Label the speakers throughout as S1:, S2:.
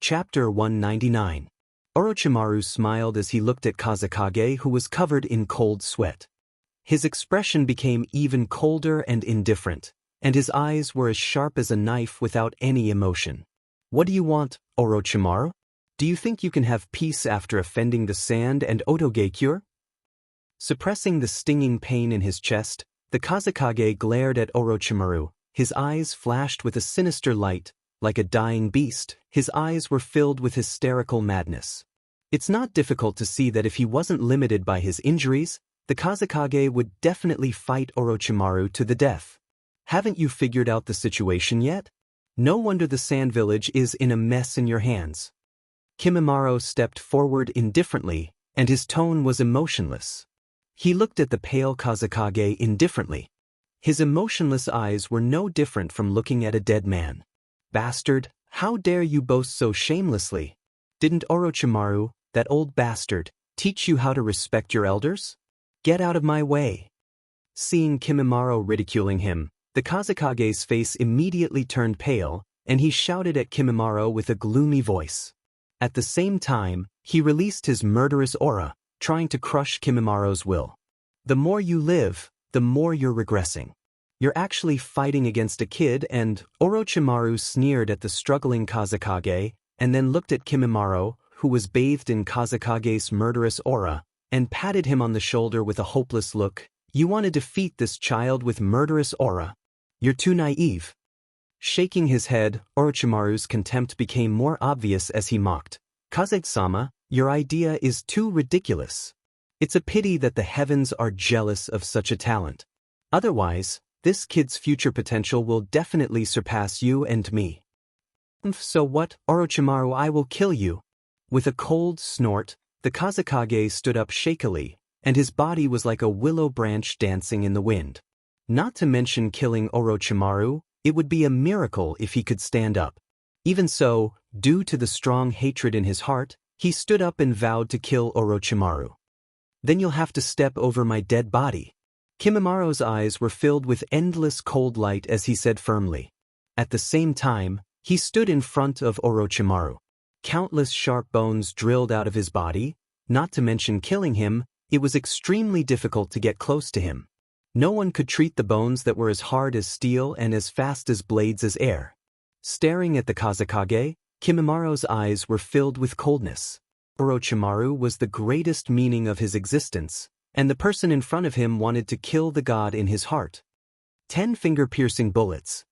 S1: Chapter 199. Orochimaru smiled as he looked at Kazekage, who was covered in cold sweat. His expression became even colder and indifferent, and his eyes were as sharp as a knife without any emotion. "What do you want, Orochimaru? Do you think you can have peace after offending the sand and Otoge-cure?" Suppressing the stinging pain in his chest, the Kazekage glared at Orochimaru. His eyes flashed with a sinister light. Like a dying beast, his eyes were filled with hysterical madness. It's not difficult to see that if he wasn't limited by his injuries, the Kazekage would definitely fight Orochimaru to the death. Haven't you figured out the situation yet? No wonder the Sand Village is in a mess in your hands. Kimimaro stepped forward indifferently, and his tone was emotionless. He looked at the pale Kazekage indifferently. His emotionless eyes were no different from looking at a dead man. "Bastard, how dare you boast so shamelessly? Didn't Orochimaru, that old bastard, teach you how to respect your elders? Get out of my way." Seeing Kimimaro ridiculing him, the Kazekage's face immediately turned pale, and he shouted at Kimimaro with a gloomy voice. At the same time, he released his murderous aura, trying to crush Kimimaro's will. "The more you live, the more you're regressing. You're actually fighting against a kid," and Orochimaru sneered at the struggling Kazekage, and then looked at Kimimaro, who was bathed in Kazekage's murderous aura, and patted him on the shoulder with a hopeless look. "You want to defeat this child with murderous aura? You're too naive." Shaking his head, Orochimaru's contempt became more obvious as he mocked. "Kazekage-sama, your idea is too ridiculous. It's a pity that the heavens are jealous of such a talent. Otherwise, this kid's future potential will definitely surpass you and me." "So what, Orochimaru? I will kill you." With a cold snort, the Kazekage stood up shakily, and his body was like a willow branch dancing in the wind. Not to mention killing Orochimaru, it would be a miracle if he could stand up. Even so, due to the strong hatred in his heart, he stood up and vowed to kill Orochimaru. "Then you'll have to step over my dead body." Kimimaro's eyes were filled with endless cold light as he said firmly. At the same time, he stood in front of Orochimaru. Countless sharp bones drilled out of his body. Not to mention killing him, it was extremely difficult to get close to him. No one could treat the bones that were as hard as steel and as fast as blades as air. Staring at the Kazekage, Kimimaro's eyes were filled with coldness. Orochimaru was the greatest meaning of his existence, and the person in front of him wanted to kill the god in his heart. 10 finger-piercing bullets.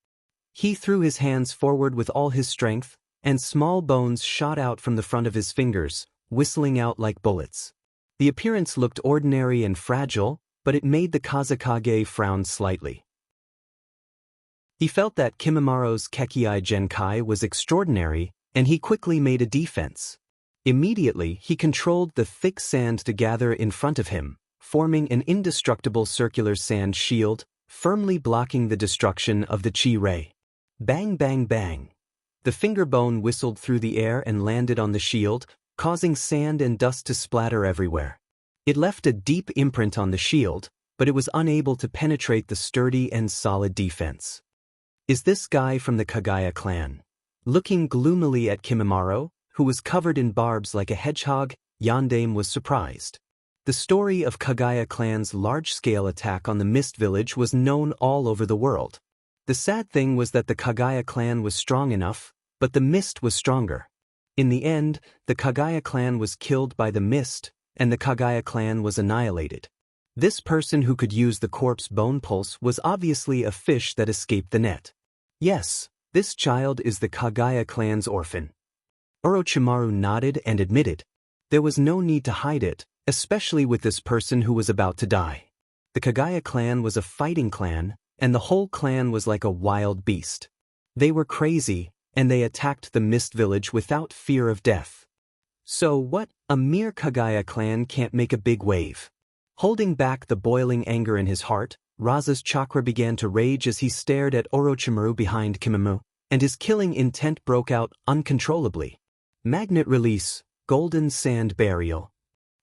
S1: He threw his hands forward with all his strength, and small bones shot out from the front of his fingers, whistling out like bullets. The appearance looked ordinary and fragile, but it made the Kazekage frown slightly. He felt that Kimimaro's Kekkai Genkai was extraordinary, and he quickly made a defense. Immediately, he controlled the thick sand to gather in front of him, forming an indestructible circular sand shield, firmly blocking the destruction of the chi ray. Bang bang bang. The finger bone whistled through the air and landed on the shield, causing sand and dust to splatter everywhere. It left a deep imprint on the shield, but it was unable to penetrate the sturdy and solid defense. "Is this guy from the Kagaya clan?" Looking gloomily at Kimimaro, who was covered in barbs like a hedgehog, Yondaime was surprised. The story of Kagaya clan's large-scale attack on the Mist Village was known all over the world. The sad thing was that the Kagaya clan was strong enough, but the Mist was stronger. In the end, the Kagaya clan was killed by the Mist, and the Kagaya clan was annihilated. This person who could use the corpse bone pulse was obviously a fish that escaped the net. "Yes, this child is the Kagaya clan's orphan." Orochimaru nodded and admitted. There was no need to hide it, especially with this person who was about to die. The Kagaya clan was a fighting clan, and the whole clan was like a wild beast. They were crazy, and they attacked the Mist Village without fear of death. So what? A mere Kagaya clan can't make a big wave. Holding back the boiling anger in his heart, Raza's chakra began to rage as he stared at Orochimaru behind Kimimaro, and his killing intent broke out uncontrollably. Magnet release, golden sand burial.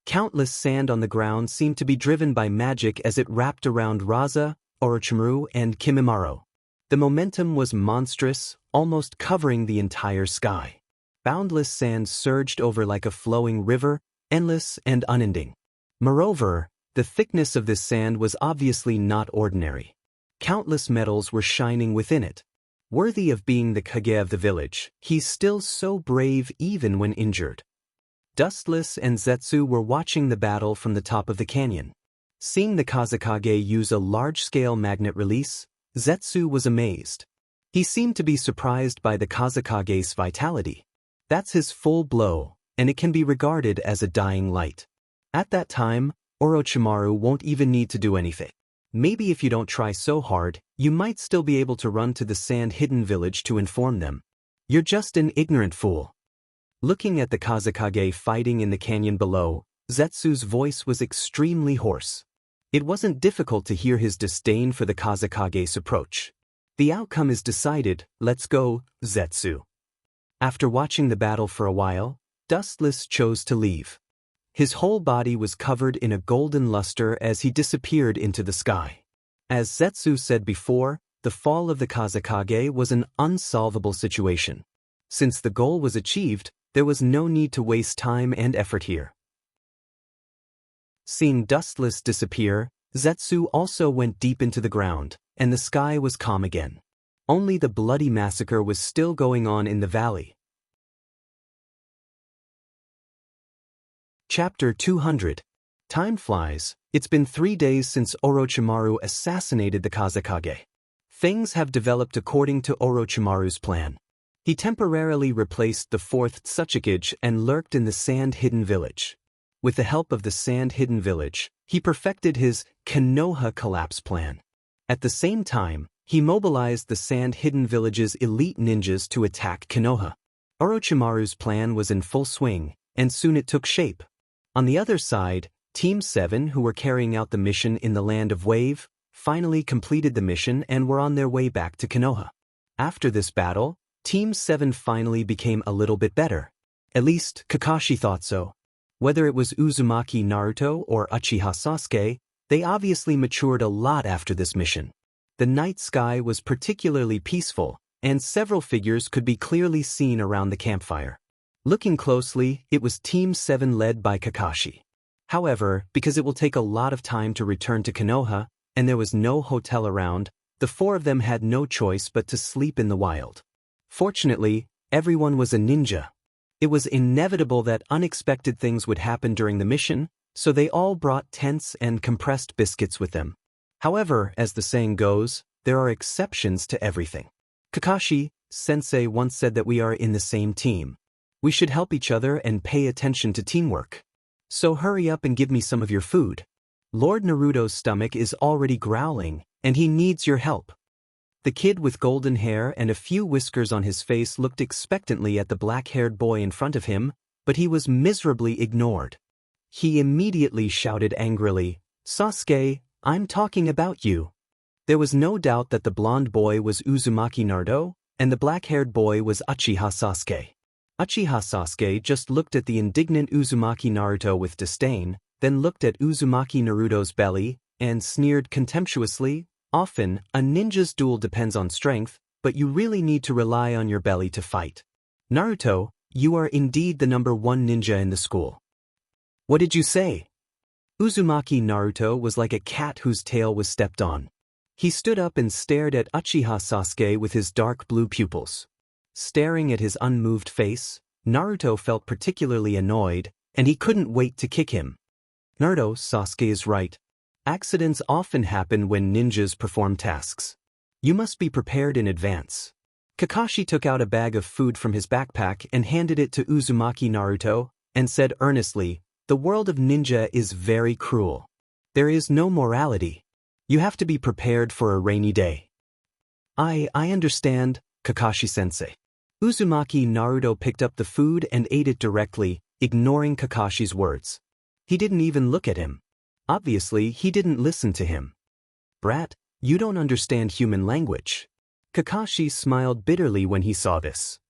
S1: Countless sand on the ground seemed to be driven by magic as it wrapped around Raza, Orochimaru, and Kimimaro. The momentum was monstrous, almost covering the entire sky. Boundless sand surged over like a flowing river, endless and unending. Moreover, the thickness of this sand was obviously not ordinary. Countless metals were shining within it. Worthy of being the Kage of the village, he's still so brave even when injured. Dustless and Zetsu were watching the battle from the top of the canyon. Seeing the Kazekage use a large-scale magnet release, Zetsu was amazed. He seemed to be surprised by the Kazekage's vitality. That's his full blow, and it can be regarded as a dying light. At that time, Orochimaru won't even need to do anything. Maybe if you don't try so hard, you might still be able to run to the sand-hidden village to inform them. You're just an ignorant fool. Looking at the Kazekage fighting in the canyon below, Zetsu's voice was extremely hoarse. It wasn't difficult to hear his disdain for the Kazekage's approach. The outcome is decided, let's go, Zetsu. After watching the battle for a while, Dustless chose to leave. His whole body was covered in a golden luster as he disappeared into the sky. As Zetsu said before, the fall of the Kazekage was an unsolvable situation. Since the goal was achieved, there was no need to waste time and effort here. Seeing Dustless disappear, Zetsu also went deep into the ground, and the sky was calm again. Only the bloody massacre was still going on in the valley. Chapter 200. Time flies. It's been 3 days since Orochimaru assassinated the Kazekage. Things have developed according to Orochimaru's plan. He temporarily replaced the fourth Tsuchikage and lurked in the sand-hidden village. With the help of the sand-hidden village, he perfected his Konoha collapse plan. At the same time, he mobilized the sand-hidden village's elite ninjas to attack Konoha. Orochimaru's plan was in full swing, and soon it took shape. On the other side, Team 7, who were carrying out the mission in the Land of Wave, finally completed the mission and were on their way back to Konoha. After this battle, Team 7 finally became a little bit better. At least, Kakashi thought so. Whether it was Uzumaki Naruto or Uchiha Sasuke, they obviously matured a lot after this mission. The night sky was particularly peaceful, and several figures could be clearly seen around the campfire. Looking closely, it was Team 7 led by Kakashi. However, because it will take a lot of time to return to Konoha, and there was no hotel around, the four of them had no choice but to sleep in the wild. Fortunately, everyone was a ninja. It was inevitable that unexpected things would happen during the mission, so they all brought tents and compressed biscuits with them. However, as the saying goes, there are exceptions to everything. Kakashi-sensei once said that we are in the same team. We should help each other and pay attention to teamwork. So hurry up and give me some of your food. Lord Naruto's stomach is already growling, and he needs your help. The kid with golden hair and a few whiskers on his face looked expectantly at the black-haired boy in front of him, but he was miserably ignored. He immediately shouted angrily, "Sasuke, I'm talking about you." There was no doubt that the blonde boy was Uzumaki Naruto, and the black-haired boy was Uchiha Sasuke. Uchiha Sasuke just looked at the indignant Uzumaki Naruto with disdain, then looked at Uzumaki Naruto's belly, and sneered contemptuously, "Often, a ninja's duel depends on strength, but you really need to rely on your belly to fight. Naruto, you are indeed the #1 ninja in the school." "What did you say?" Uzumaki Naruto was like a cat whose tail was stepped on. He stood up and stared at Uchiha Sasuke with his dark blue pupils. Staring at his unmoved face, Naruto felt particularly annoyed, and he couldn't wait to kick him. "Naruto, Sasuke is right. Accidents often happen when ninjas perform tasks. You must be prepared in advance." Kakashi took out a bag of food from his backpack and handed it to Uzumaki Naruto, and said earnestly, "The world of ninja is very cruel. There is no morality. You have to be prepared for a rainy day." I understand, Kakashi-sensei." Uzumaki Naruto picked up the food and ate it directly, ignoring Kakashi's words. He didn't even look at him. Obviously, he didn't listen to him. "Brat, you don't understand human language." Kakashi smiled bitterly when he saw this.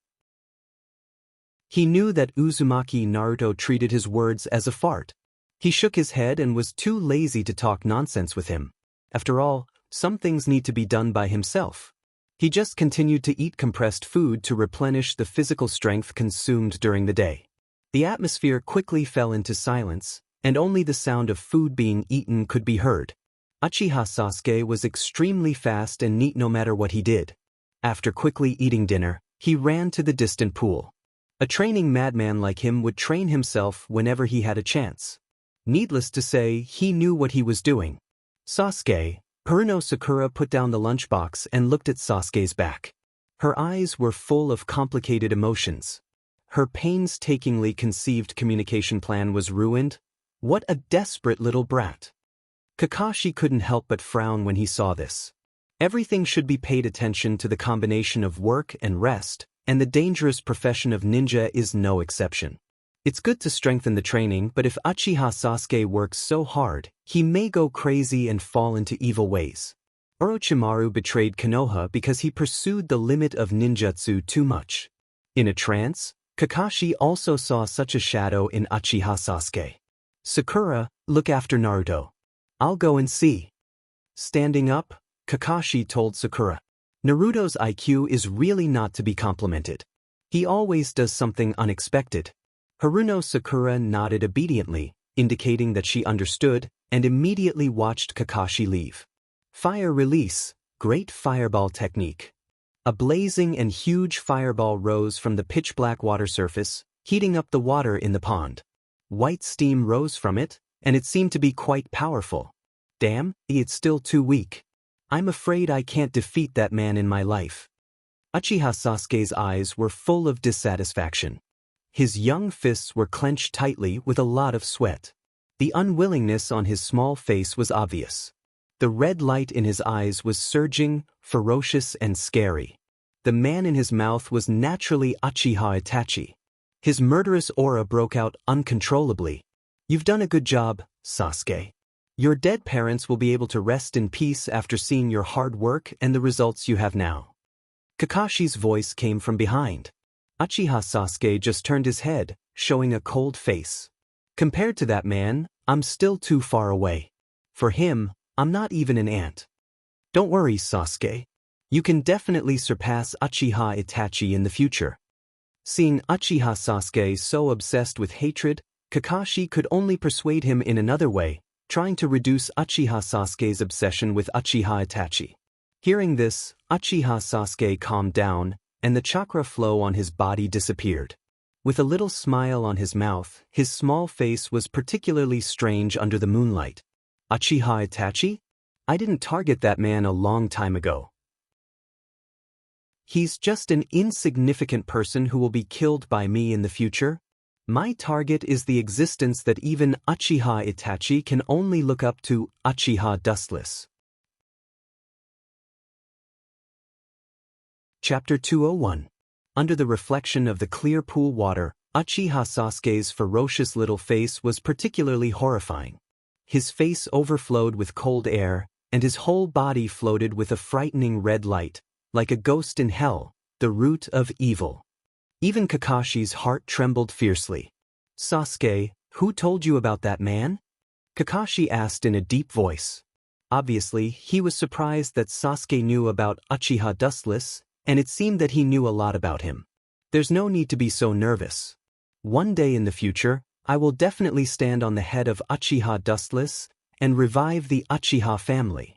S1: He knew that Uzumaki Naruto treated his words as a fart. He shook his head and was too lazy to talk nonsense with him. After all, some things need to be done by himself. He just continued to eat compressed food to replenish the physical strength consumed during the day. The atmosphere quickly fell into silence, and only the sound of food being eaten could be heard. Uchiha Sasuke was extremely fast and neat no matter what he did. After quickly eating dinner, he ran to the distant pool. A training madman like him would train himself whenever he had a chance. Needless to say, he knew what he was doing. Sasuke, Haruno Sakura put down the lunchbox and looked at Sasuke's back. Her eyes were full of complicated emotions. Her painstakingly conceived communication plan was ruined. What a desperate little brat. Kakashi couldn't help but frown when he saw this. Everything should be paid attention to the combination of work and rest, and the dangerous profession of ninja is no exception. It's good to strengthen the training, but if Uchiha Sasuke works so hard, he may go crazy and fall into evil ways. Orochimaru betrayed Konoha because he pursued the limit of ninjutsu too much. In a trance, Kakashi also saw such a shadow in Uchiha Sasuke. Sakura, look after Naruto. I'll go and see. Standing up, Kakashi told Sakura. Naruto's IQ is really not to be complimented. He always does something unexpected. Haruno Sakura nodded obediently, indicating that she understood, and immediately watched Kakashi leave. Fire release, great fireball technique. A blazing and huge fireball rose from the pitch-black water surface, heating up the water in the pond. White steam rose from it, and it seemed to be quite powerful. Damn, it's still too weak. I'm afraid I can't defeat that man in my life. Uchiha Sasuke's eyes were full of dissatisfaction. His young fists were clenched tightly with a lot of sweat. The unwillingness on his small face was obvious. The red light in his eyes was surging, ferocious and scary. The man in his mouth was naturally Uchiha Itachi. His murderous aura broke out uncontrollably. You've done a good job, Sasuke. Your dead parents will be able to rest in peace after seeing your hard work and the results you have now. Kakashi's voice came from behind. Uchiha Sasuke just turned his head, showing a cold face. Compared to that man, I'm still too far away. For him, I'm not even an ant. Don't worry, Sasuke. You can definitely surpass Uchiha Itachi in the future. Seeing Uchiha Sasuke so obsessed with hatred, Kakashi could only persuade him in another way, trying to reduce Uchiha Sasuke's obsession with Uchiha Itachi. Hearing this, Uchiha Sasuke calmed down, and the chakra flow on his body disappeared. With a little smile on his mouth, his small face was particularly strange under the moonlight. Uchiha Itachi? I didn't target that man a long time ago. He's just an insignificant person who will be killed by me in the future. My target is the existence that even Uchiha Itachi can only look up to, Uchiha Dustless. Chapter 201. Under the reflection of the clear pool water, Uchiha Sasuke's ferocious little face was particularly horrifying. His face overflowed with cold air, and his whole body floated with a frightening red light, like a ghost in hell, the root of evil. Even Kakashi's heart trembled fiercely. Sasuke, who told you about that man? Kakashi asked in a deep voice. Obviously, he was surprised that Sasuke knew about Uchiha Dustless, and it seemed that he knew a lot about him. There's no need to be so nervous. One day in the future, I will definitely stand on the head of Uchiha Dustless and revive the Uchiha family.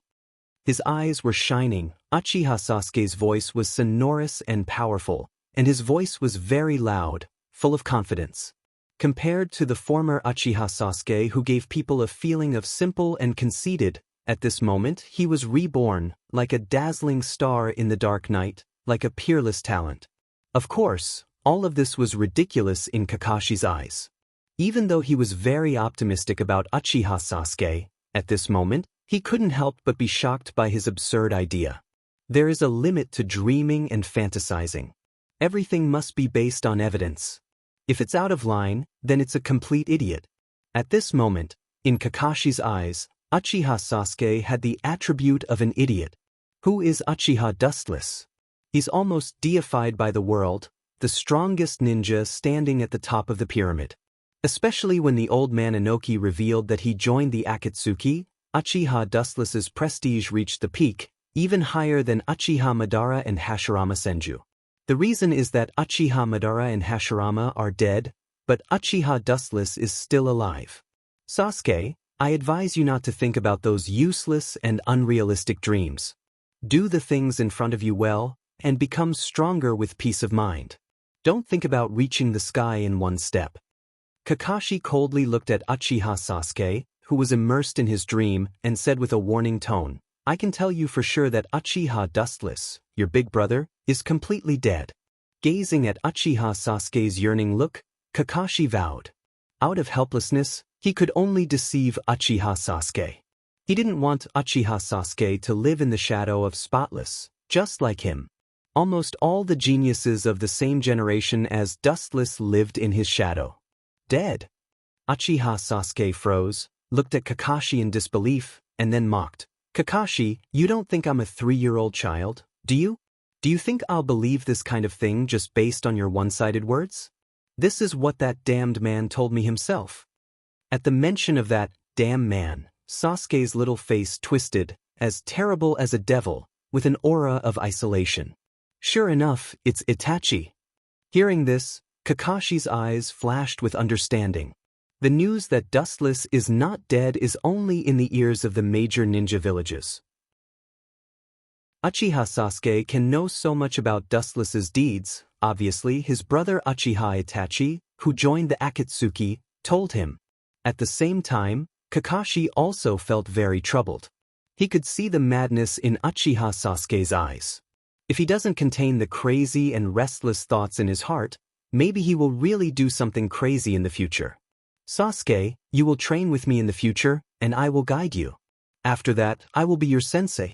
S1: His eyes were shining. Uchiha Sasuke's voice was sonorous and powerful, and his voice was very loud, full of confidence. Compared to the former Uchiha Sasuke who gave people a feeling of simple and conceited, at this moment he was reborn, like a dazzling star in the dark night, like a peerless talent. Of course, all of this was ridiculous in Kakashi's eyes. Even though he was very optimistic about Uchiha Sasuke, at this moment, he couldn't help but be shocked by his absurd idea. There is a limit to dreaming and fantasizing. Everything must be based on evidence. If it's out of line, then it's a complete idiot. At this moment, in Kakashi's eyes, Uchiha Sasuke had the attribute of an idiot. Who is Uchiha Dustless? He's almost deified by the world, the strongest ninja standing at the top of the pyramid. Especially when the old man Inoki revealed that he joined the Akatsuki, Uchiha Dustless's prestige reached the peak, even higher than Uchiha Madara and Hashirama Senju. The reason is that Uchiha Madara and Hashirama are dead, but Uchiha Dustless is still alive. Sasuke, I advise you not to think about those useless and unrealistic dreams. Do the things in front of you well, and become stronger with peace of mind. Don't think about reaching the sky in one step. Kakashi coldly looked at Uchiha Sasuke, who was immersed in his dream, and said with a warning tone, I can tell you for sure that Uchiha Dustless, your big brother, is completely dead. Gazing at Uchiha Sasuke's yearning look, Kakashi vowed. Out of helplessness, he could only deceive Uchiha Sasuke. He didn't want Uchiha Sasuke to live in the shadow of Spotless, just like him. Almost all the geniuses of the same generation as Dustless lived in his shadow. Dead. Uchiha Sasuke froze, looked at Kakashi in disbelief, and then mocked. Kakashi, you don't think I'm a 3-year-old child, do you? Do you think I'll believe this kind of thing just based on your one-sided words? This is what that damned man told me himself. At the mention of that damn man, Sasuke's little face twisted, as terrible as a devil, with an aura of isolation. Sure enough, it's Itachi. Hearing this, Kakashi's eyes flashed with understanding. The news that Dustless is not dead is only in the ears of the major ninja villages. Uchiha Sasuke can know so much about Dustless's deeds, obviously his brother Uchiha Itachi, who joined the Akatsuki, told him. At the same time, Kakashi also felt very troubled. He could see the madness in Uchiha Sasuke's eyes. If he doesn't contain the crazy and restless thoughts in his heart, maybe he will really do something crazy in the future. Sasuke, you will train with me in the future, and I will guide you. After that, I will be your sensei.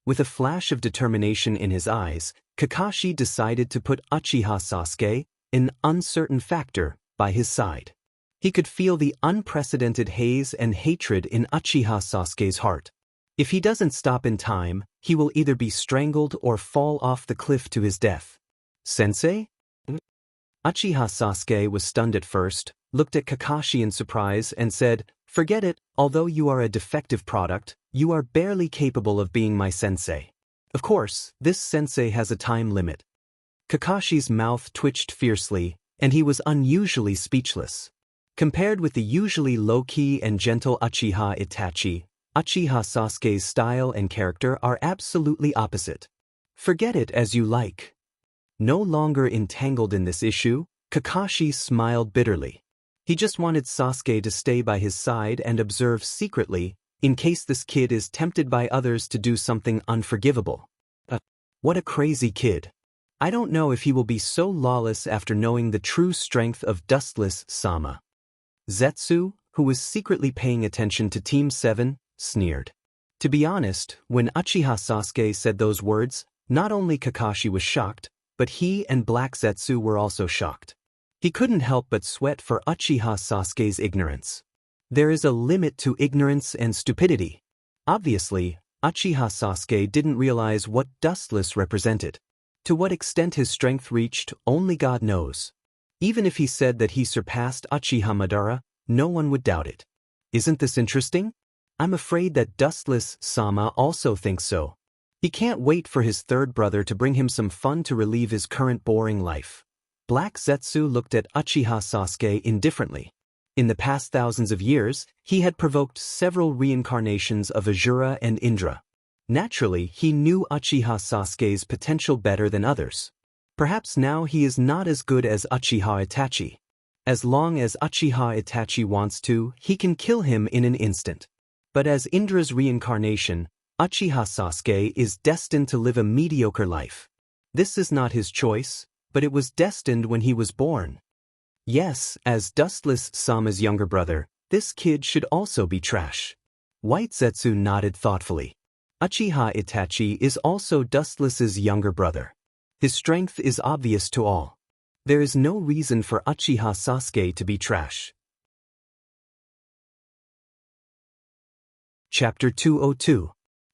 S1: With a flash of determination in his eyes, Kakashi decided to put Uchiha Sasuke, an uncertain factor, by his side. He could feel the unprecedented haze and hatred in Uchiha Sasuke's heart. If he doesn't stop in time, he will either be strangled or fall off the cliff to his death. Sensei? Uchiha Sasuke was stunned at first, looked at Kakashi in surprise and said, Forget it, although you are a defective product, you are barely capable of being my sensei. Of course, this sensei has a time limit. Kakashi's mouth twitched fiercely, and he was unusually speechless. Compared with the usually low-key and gentle Uchiha Itachi, Uchiha Sasuke's style and character are absolutely opposite. Forget it as you like. No longer entangled in this issue, Kakashi smiled bitterly. He just wanted Sasuke to stay by his side and observe secretly, in case this kid is tempted by others to do something unforgivable. What a crazy kid. I don't know if he will be so lawless after knowing the true strength of Dustless-sama. Zetsu, who was secretly paying attention to Team 7, sneered. To be honest, when Uchiha Sasuke said those words, not only Kakashi was shocked, but he and Black Zetsu were also shocked. He couldn't help but sweat for Uchiha Sasuke's ignorance. There is a limit to ignorance and stupidity. Obviously, Uchiha Sasuke didn't realize what Dustless represented. To what extent his strength reached, only God knows. Even if he said that he surpassed Uchiha Madara, no one would doubt it. Isn't this interesting? I'm afraid that Dustless-sama also thinks so. He can't wait for his third brother to bring him some fun to relieve his current boring life. Black Zetsu looked at Uchiha Sasuke indifferently. In the past thousands of years, he had provoked several reincarnations of Asura and Indra. Naturally, he knew Uchiha Sasuke's potential better than others. Perhaps now he is not as good as Uchiha Itachi. As long as Uchiha Itachi wants to, he can kill him in an instant. But as Indra's reincarnation, Uchiha Sasuke is destined to live a mediocre life. This is not his choice, but it was destined when he was born. Yes, as Dustless-sama's younger brother, this kid should also be trash. White Zetsu nodded thoughtfully. Uchiha Itachi is also Dustless's younger brother. His strength is obvious to all. There is no reason for Uchiha Sasuke to be trash. Chapter 202.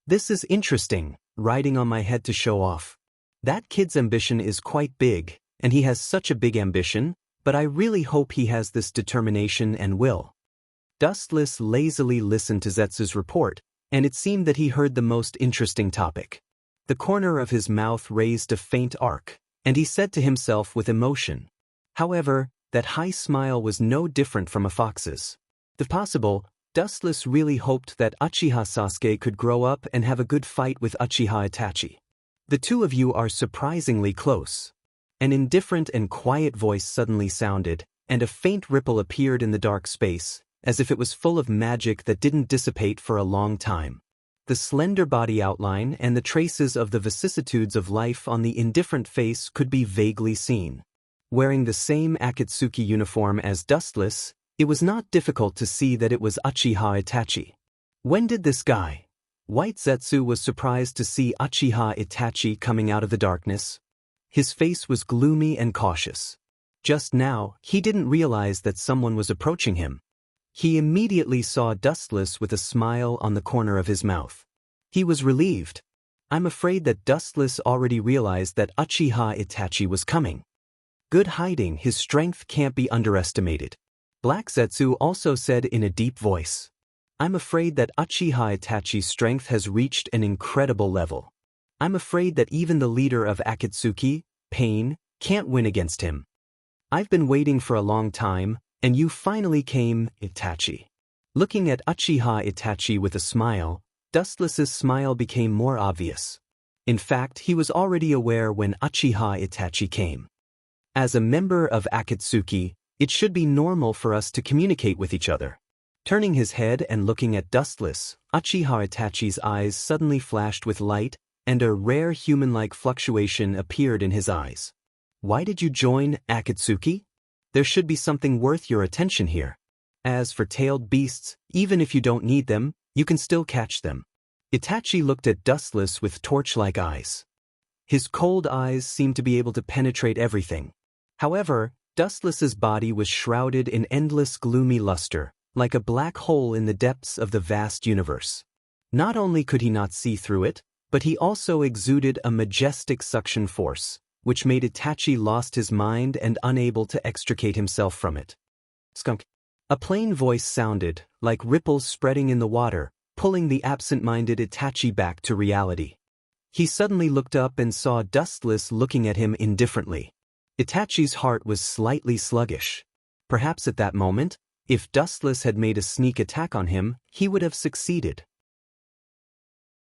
S1: This is interesting, riding on my head to show off. That kid's ambition is quite big, and he has such a big ambition, but I really hope he has this determination and will. Dustless lazily listened to Zetsu's report, and it seemed that he heard the most interesting topic. The corner of his mouth raised a faint arc, and he said to himself with emotion. However, that high smile was no different from a fox's. If possible, Dustless really hoped that Uchiha Sasuke could grow up and have a good fight with Uchiha Itachi. The two of you are surprisingly close. An indifferent and quiet voice suddenly sounded, and a faint ripple appeared in the dark space, as if it was full of magic that didn't dissipate for a long time. The slender body outline and the traces of the vicissitudes of life on the indifferent face could be vaguely seen. Wearing the same Akatsuki uniform as Dustless, it was not difficult to see that it was Uchiha Itachi. When did this guy? White Zetsu was surprised to see Uchiha Itachi coming out of the darkness. His face was gloomy and cautious. Just now, he didn't realize that someone was approaching him. He immediately saw Dustless with a smile on the corner of his mouth. He was relieved. I'm afraid that Dustless already realized that Uchiha Itachi was coming. Good hiding, his strength can't be underestimated. Black Zetsu also said in a deep voice. I'm afraid that Uchiha Itachi's strength has reached an incredible level. I'm afraid that even the leader of Akatsuki, Pain, can't win against him. I've been waiting for a long time, and you finally came, Itachi. Looking at Uchiha Itachi with a smile, Dustless's smile became more obvious. In fact, he was already aware when Uchiha Itachi came. As a member of Akatsuki, it should be normal for us to communicate with each other. Turning his head and looking at Dustless, Uchiha Itachi's eyes suddenly flashed with light, and a rare human-like fluctuation appeared in his eyes. Why did you join Akatsuki? There should be something worth your attention here. As for tailed beasts, even if you don't need them, you can still catch them. Itachi looked at Dustless with torch-like eyes. His cold eyes seemed to be able to penetrate everything. However, Dustless's body was shrouded in endless gloomy luster, like a black hole in the depths of the vast universe. Not only could he not see through it, but he also exuded a majestic suction force, which made Itachi lost his mind and unable to extricate himself from it. Skunk. A plain voice sounded, like ripples spreading in the water, pulling the absent-minded Itachi back to reality. He suddenly looked up and saw Dustless looking at him indifferently. Itachi's heart was slightly sluggish. Perhaps at that moment, if Dustless had made a sneak attack on him, he would have succeeded.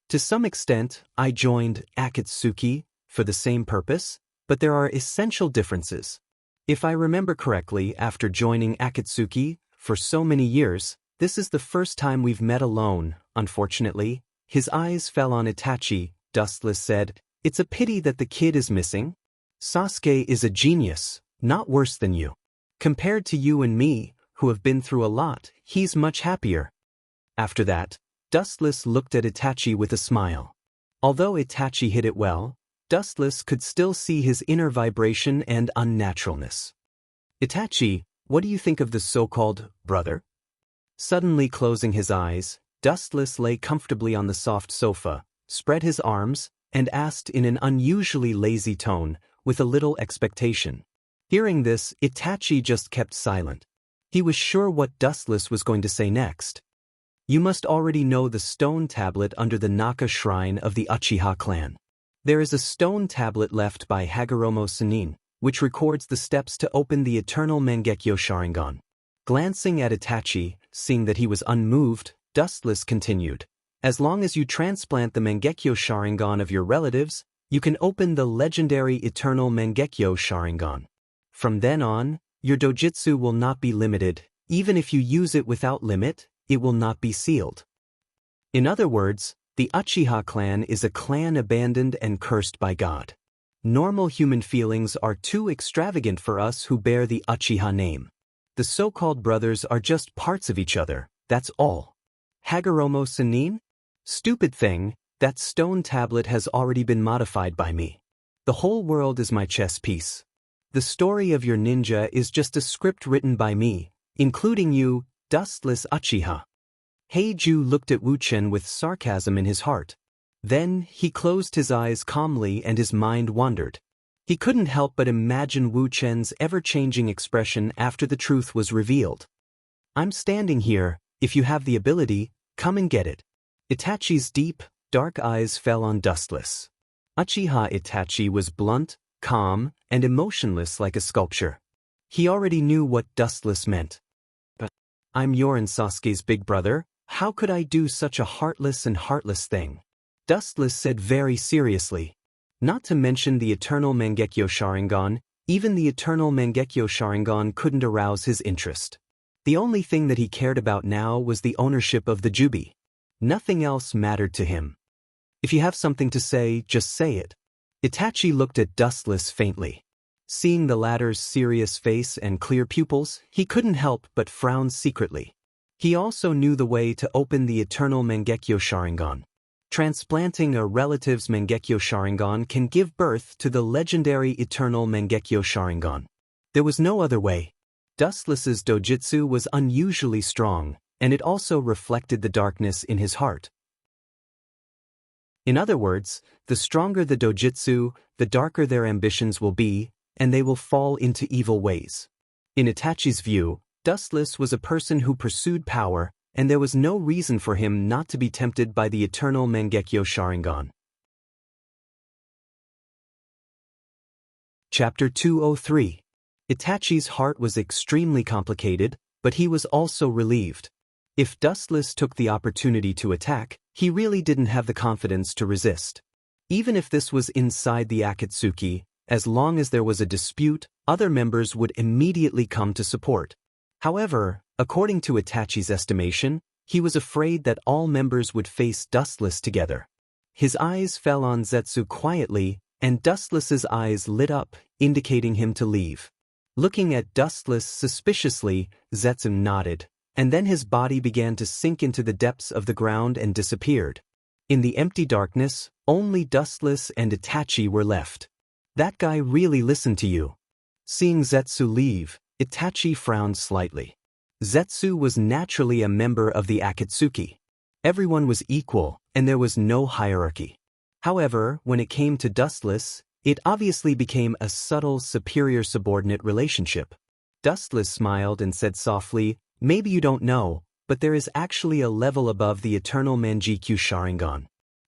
S1: To some extent, I joined Akatsuki for the same purpose, but there are essential differences. If I remember correctly, after joining Akatsuki for so many years, this is the first time we've met alone, unfortunately. His eyes fell on Itachi. Dustless said, It's a pity that the kid is missing. Sasuke is a genius, not worse than you. Compared to you and me, who have been through a lot, he's much happier. After that, Dustless looked at Itachi with a smile. Although Itachi hid it well, Dustless could still see his inner vibration and unnaturalness. Itachi, what do you think of the so-called brother? Suddenly closing his eyes, Dustless lay comfortably on the soft sofa, spread his arms, and asked in an unusually lazy tone, with a little expectation. Hearing this, Itachi just kept silent. He was sure what Dustless was going to say next. You must already know the stone tablet under the Naka shrine of the Uchiha clan. There is a stone tablet left by Hagoromo Sannin, which records the steps to open the eternal Mangekyo Sharingan. Glancing at Itachi, seeing that he was unmoved, Dustless continued. As long as you transplant the Mangekyo Sharingan of your relatives, you can open the legendary eternal Mangekyo Sharingan. From then on, your dojutsu will not be limited. Even if you use it without limit, it will not be sealed. In other words, the Uchiha clan is a clan abandoned and cursed by God. Normal human feelings are too extravagant for us who bear the Uchiha name. The so-called brothers are just parts of each other, that's all. Hagoromo Sannin? Stupid thing, that stone tablet has already been modified by me. The whole world is my chess piece. The story of your ninja is just a script written by me, including you, Dustless Uchiha. Heiju looked at Wu Chen with sarcasm in his heart. Then, he closed his eyes calmly and his mind wandered. He couldn't help but imagine Wu Chen's ever-changing expression after the truth was revealed. I'm standing here, if you have the ability, come and get it. Itachi's deep, dark eyes fell on Dustless. Uchiha Itachi was blunt, calm, and emotionless like a sculpture. He already knew what Dustless meant. But I'm Yorin Sasuke's big brother, how could I do such a heartless thing? Dustless said very seriously. Not to mention the eternal Mangekyo Sharingan, even the eternal Mangekyo Sharingan couldn't arouse his interest. The only thing that he cared about now was the ownership of the Jubi. Nothing else mattered to him. If you have something to say, just say it. Itachi looked at Dustless faintly. Seeing the latter's serious face and clear pupils, he couldn't help but frown secretly. He also knew the way to open the eternal Mangekyo Sharingan. Transplanting a relative's Mangekyo Sharingan can give birth to the legendary eternal Mangekyo Sharingan. There was no other way. Dustless's dojutsu was unusually strong, and it also reflected the darkness in his heart. In other words, the stronger the dojutsu, the darker their ambitions will be, and they will fall into evil ways. In Itachi's view, Dustless was a person who pursued power, and there was no reason for him not to be tempted by the eternal Mangekyo Sharingan. Chapter 203. Itachi's heart was extremely complicated, but he was also relieved. If Dustless took the opportunity to attack, he really didn't have the confidence to resist. Even if this was inside the Akatsuki, as long as there was a dispute, other members would immediately come to support. However, according to Itachi's estimation, he was afraid that all members would face Dustless together. His eyes fell on Zetsu quietly, and Dustless's eyes lit up, indicating him to leave. Looking at Dustless suspiciously, Zetsu nodded, and then his body began to sink into the depths of the ground and disappeared. In the empty darkness, only Dustless and Itachi were left. That guy really listened to you. Seeing Zetsu leave, Itachi frowned slightly. Zetsu was naturally a member of the Akatsuki. Everyone was equal, and there was no hierarchy. However, when it came to Dustless, it obviously became a subtle superior-subordinate relationship. Dustless smiled and said softly, "Maybe you don't know, but there is actually a level above the eternal Mangekyo Sharingan."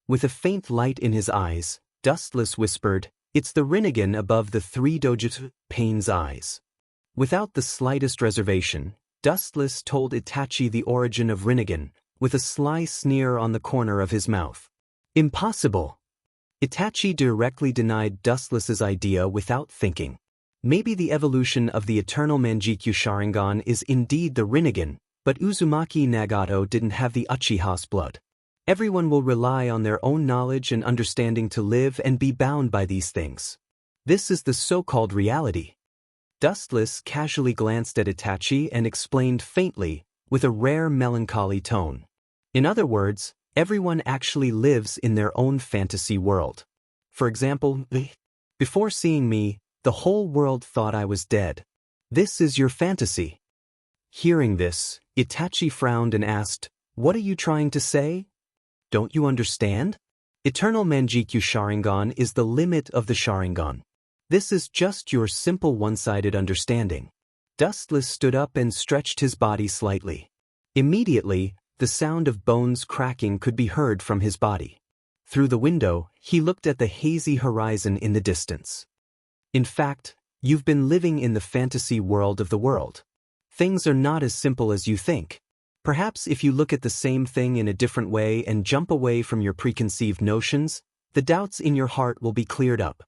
S1: With a faint light in his eyes, Dustless whispered, "It's the Rinnegan above the three dojutsu." Pain's eyes. Without the slightest reservation, Dustless told Itachi the origin of Rinnegan, with a sly sneer on the corner of his mouth. Impossible! Itachi directly denied Dustless's idea without thinking. Maybe the evolution of the eternal Mangekyo Sharingan is indeed the Rinnegan, but Uzumaki Nagato didn't have the Uchiha's blood. Everyone will rely on their own knowledge and understanding to live and be bound by these things. This is the so-called reality. Dustless casually glanced at Itachi and explained faintly, with a rare melancholy tone. In other words, everyone actually lives in their own fantasy world. For example, before seeing me, the whole world thought I was dead. This is your fantasy. Hearing this, Itachi frowned and asked, "What are you trying to say? Don't you understand? Eternal Mangekyo Sharingan is the limit of the Sharingan. This is just your simple one-sided understanding." Dustless stood up and stretched his body slightly. Immediately, the sound of bones cracking could be heard from his body. Through the window, he looked at the hazy horizon in the distance. In fact, you've been living in the fantasy world of the world. Things are not as simple as you think. Perhaps if you look at the same thing in a different way and jump away from your preconceived notions, the doubts in your heart will be cleared up.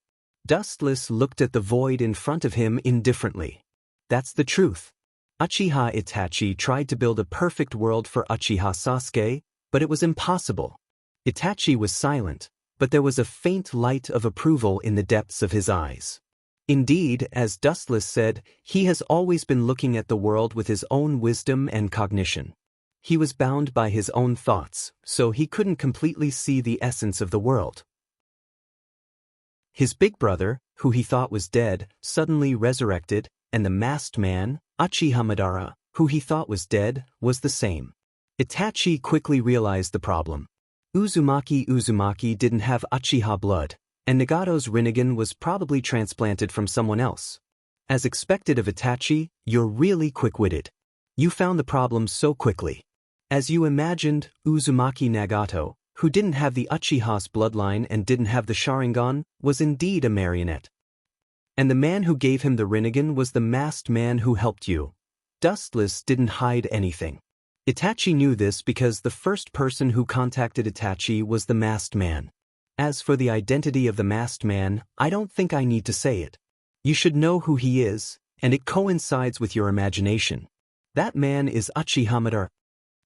S1: Dustless looked at the void in front of him indifferently. That's the truth. Uchiha Itachi tried to build a perfect world for Uchiha Sasuke, but it was impossible. Itachi was silent, but there was a faint light of approval in the depths of his eyes. Indeed, as Dustless said, he has always been looking at the world with his own wisdom and cognition. He was bound by his own thoughts, so he couldn't completely see the essence of the world. His big brother, who he thought was dead, suddenly resurrected, and the masked man, Uchiha Madara, who he thought was dead, was the same. Itachi quickly realized the problem. Uzumaki didn't have Uchiha blood, and Nagato's Rinnegan was probably transplanted from someone else. As expected of Itachi, you're really quick-witted. You found the problem so quickly. As you imagined, Uzumaki Nagato, who didn't have the Uchiha's bloodline and didn't have the Sharingan, was indeed a marionette. And the man who gave him the Rinnegan was the masked man who helped you. Dustless didn't hide anything. Itachi knew this because the first person who contacted Itachi was the masked man. As for the identity of the masked man, I don't think I need to say it. You should know who he is, and it coincides with your imagination. That man is Uchiha Madara.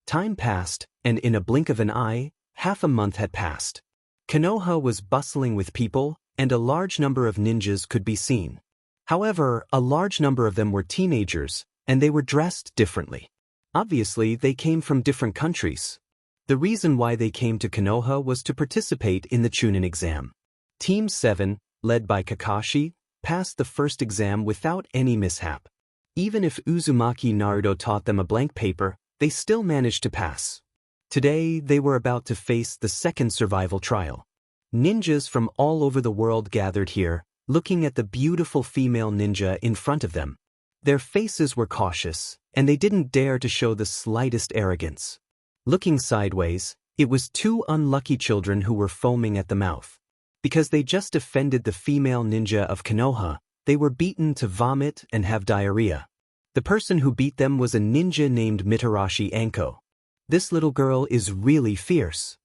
S1: Time passed, and in a blink of an eye, half a month had passed. Konoha was bustling with people, and a large number of ninjas could be seen. However, a large number of them were teenagers, and they were dressed differently. Obviously, they came from different countries. The reason why they came to Konoha was to participate in the Chunin exam. Team 7, led by Kakashi, passed the first exam without any mishap. Even if Uzumaki Naruto taught them a blank paper, they still managed to pass. Today, they were about to face the second survival trial. Ninjas from all over the world gathered here, looking at the beautiful female ninja in front of them. Their faces were cautious, and they didn't dare to show the slightest arrogance. Looking sideways, it was two unlucky children who were foaming at the mouth. Because they just offended the female ninja of Konoha, they were beaten to vomit and have diarrhea. The person who beat them was a ninja named Mitarashi Anko. This little girl is really fierce.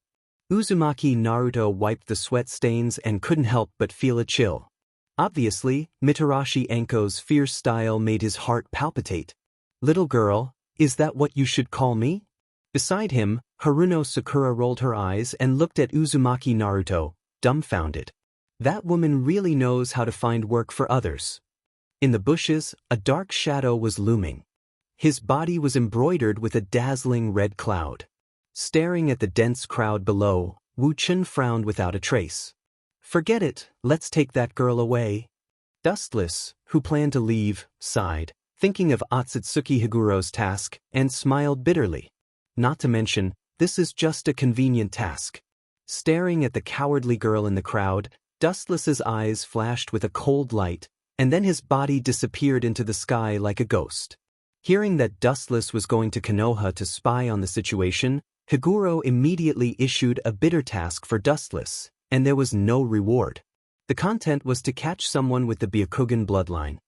S1: Uzumaki Naruto wiped the sweat stains and couldn't help but feel a chill. Obviously, Mitarashi Anko's fierce style made his heart palpitate. Little girl, is that what you should call me? Beside him, Haruno Sakura rolled her eyes and looked at Uzumaki Naruto, dumbfounded. That woman really knows how to find work for others. In the bushes, a dark shadow was looming. His body was embroidered with a dazzling red cloud. Staring at the dense crowd below, Wu Chun frowned without a trace. Forget it, let's take that girl away. Dustless, who planned to leave, sighed, thinking of Otsutsuki Higuro's task, and smiled bitterly. Not to mention, this is just a convenient task. Staring at the cowardly girl in the crowd, Dustless's eyes flashed with a cold light, and then his body disappeared into the sky like a ghost. Hearing that Dustless was going to Konoha to spy on the situation, Higuro immediately issued a bitter task for Dustless, and there was no reward. The content was to catch someone with the Byakugan bloodline.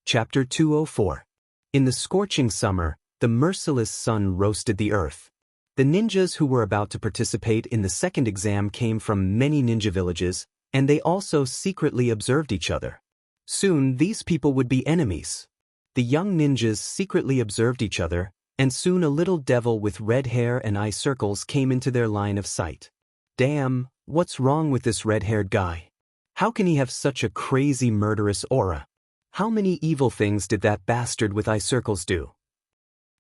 S1: Chapter 204. In the scorching summer, the merciless sun roasted the earth. The ninjas who were about to participate in the second exam came from many ninja villages, and they also secretly observed each other. Soon these people would be enemies. The young ninjas secretly observed each other, and soon a little devil with red hair and eye circles came into their line of sight. Damn, what's wrong with this red-haired guy? How can he have such a crazy murderous aura? How many evil things did that bastard with eye circles do?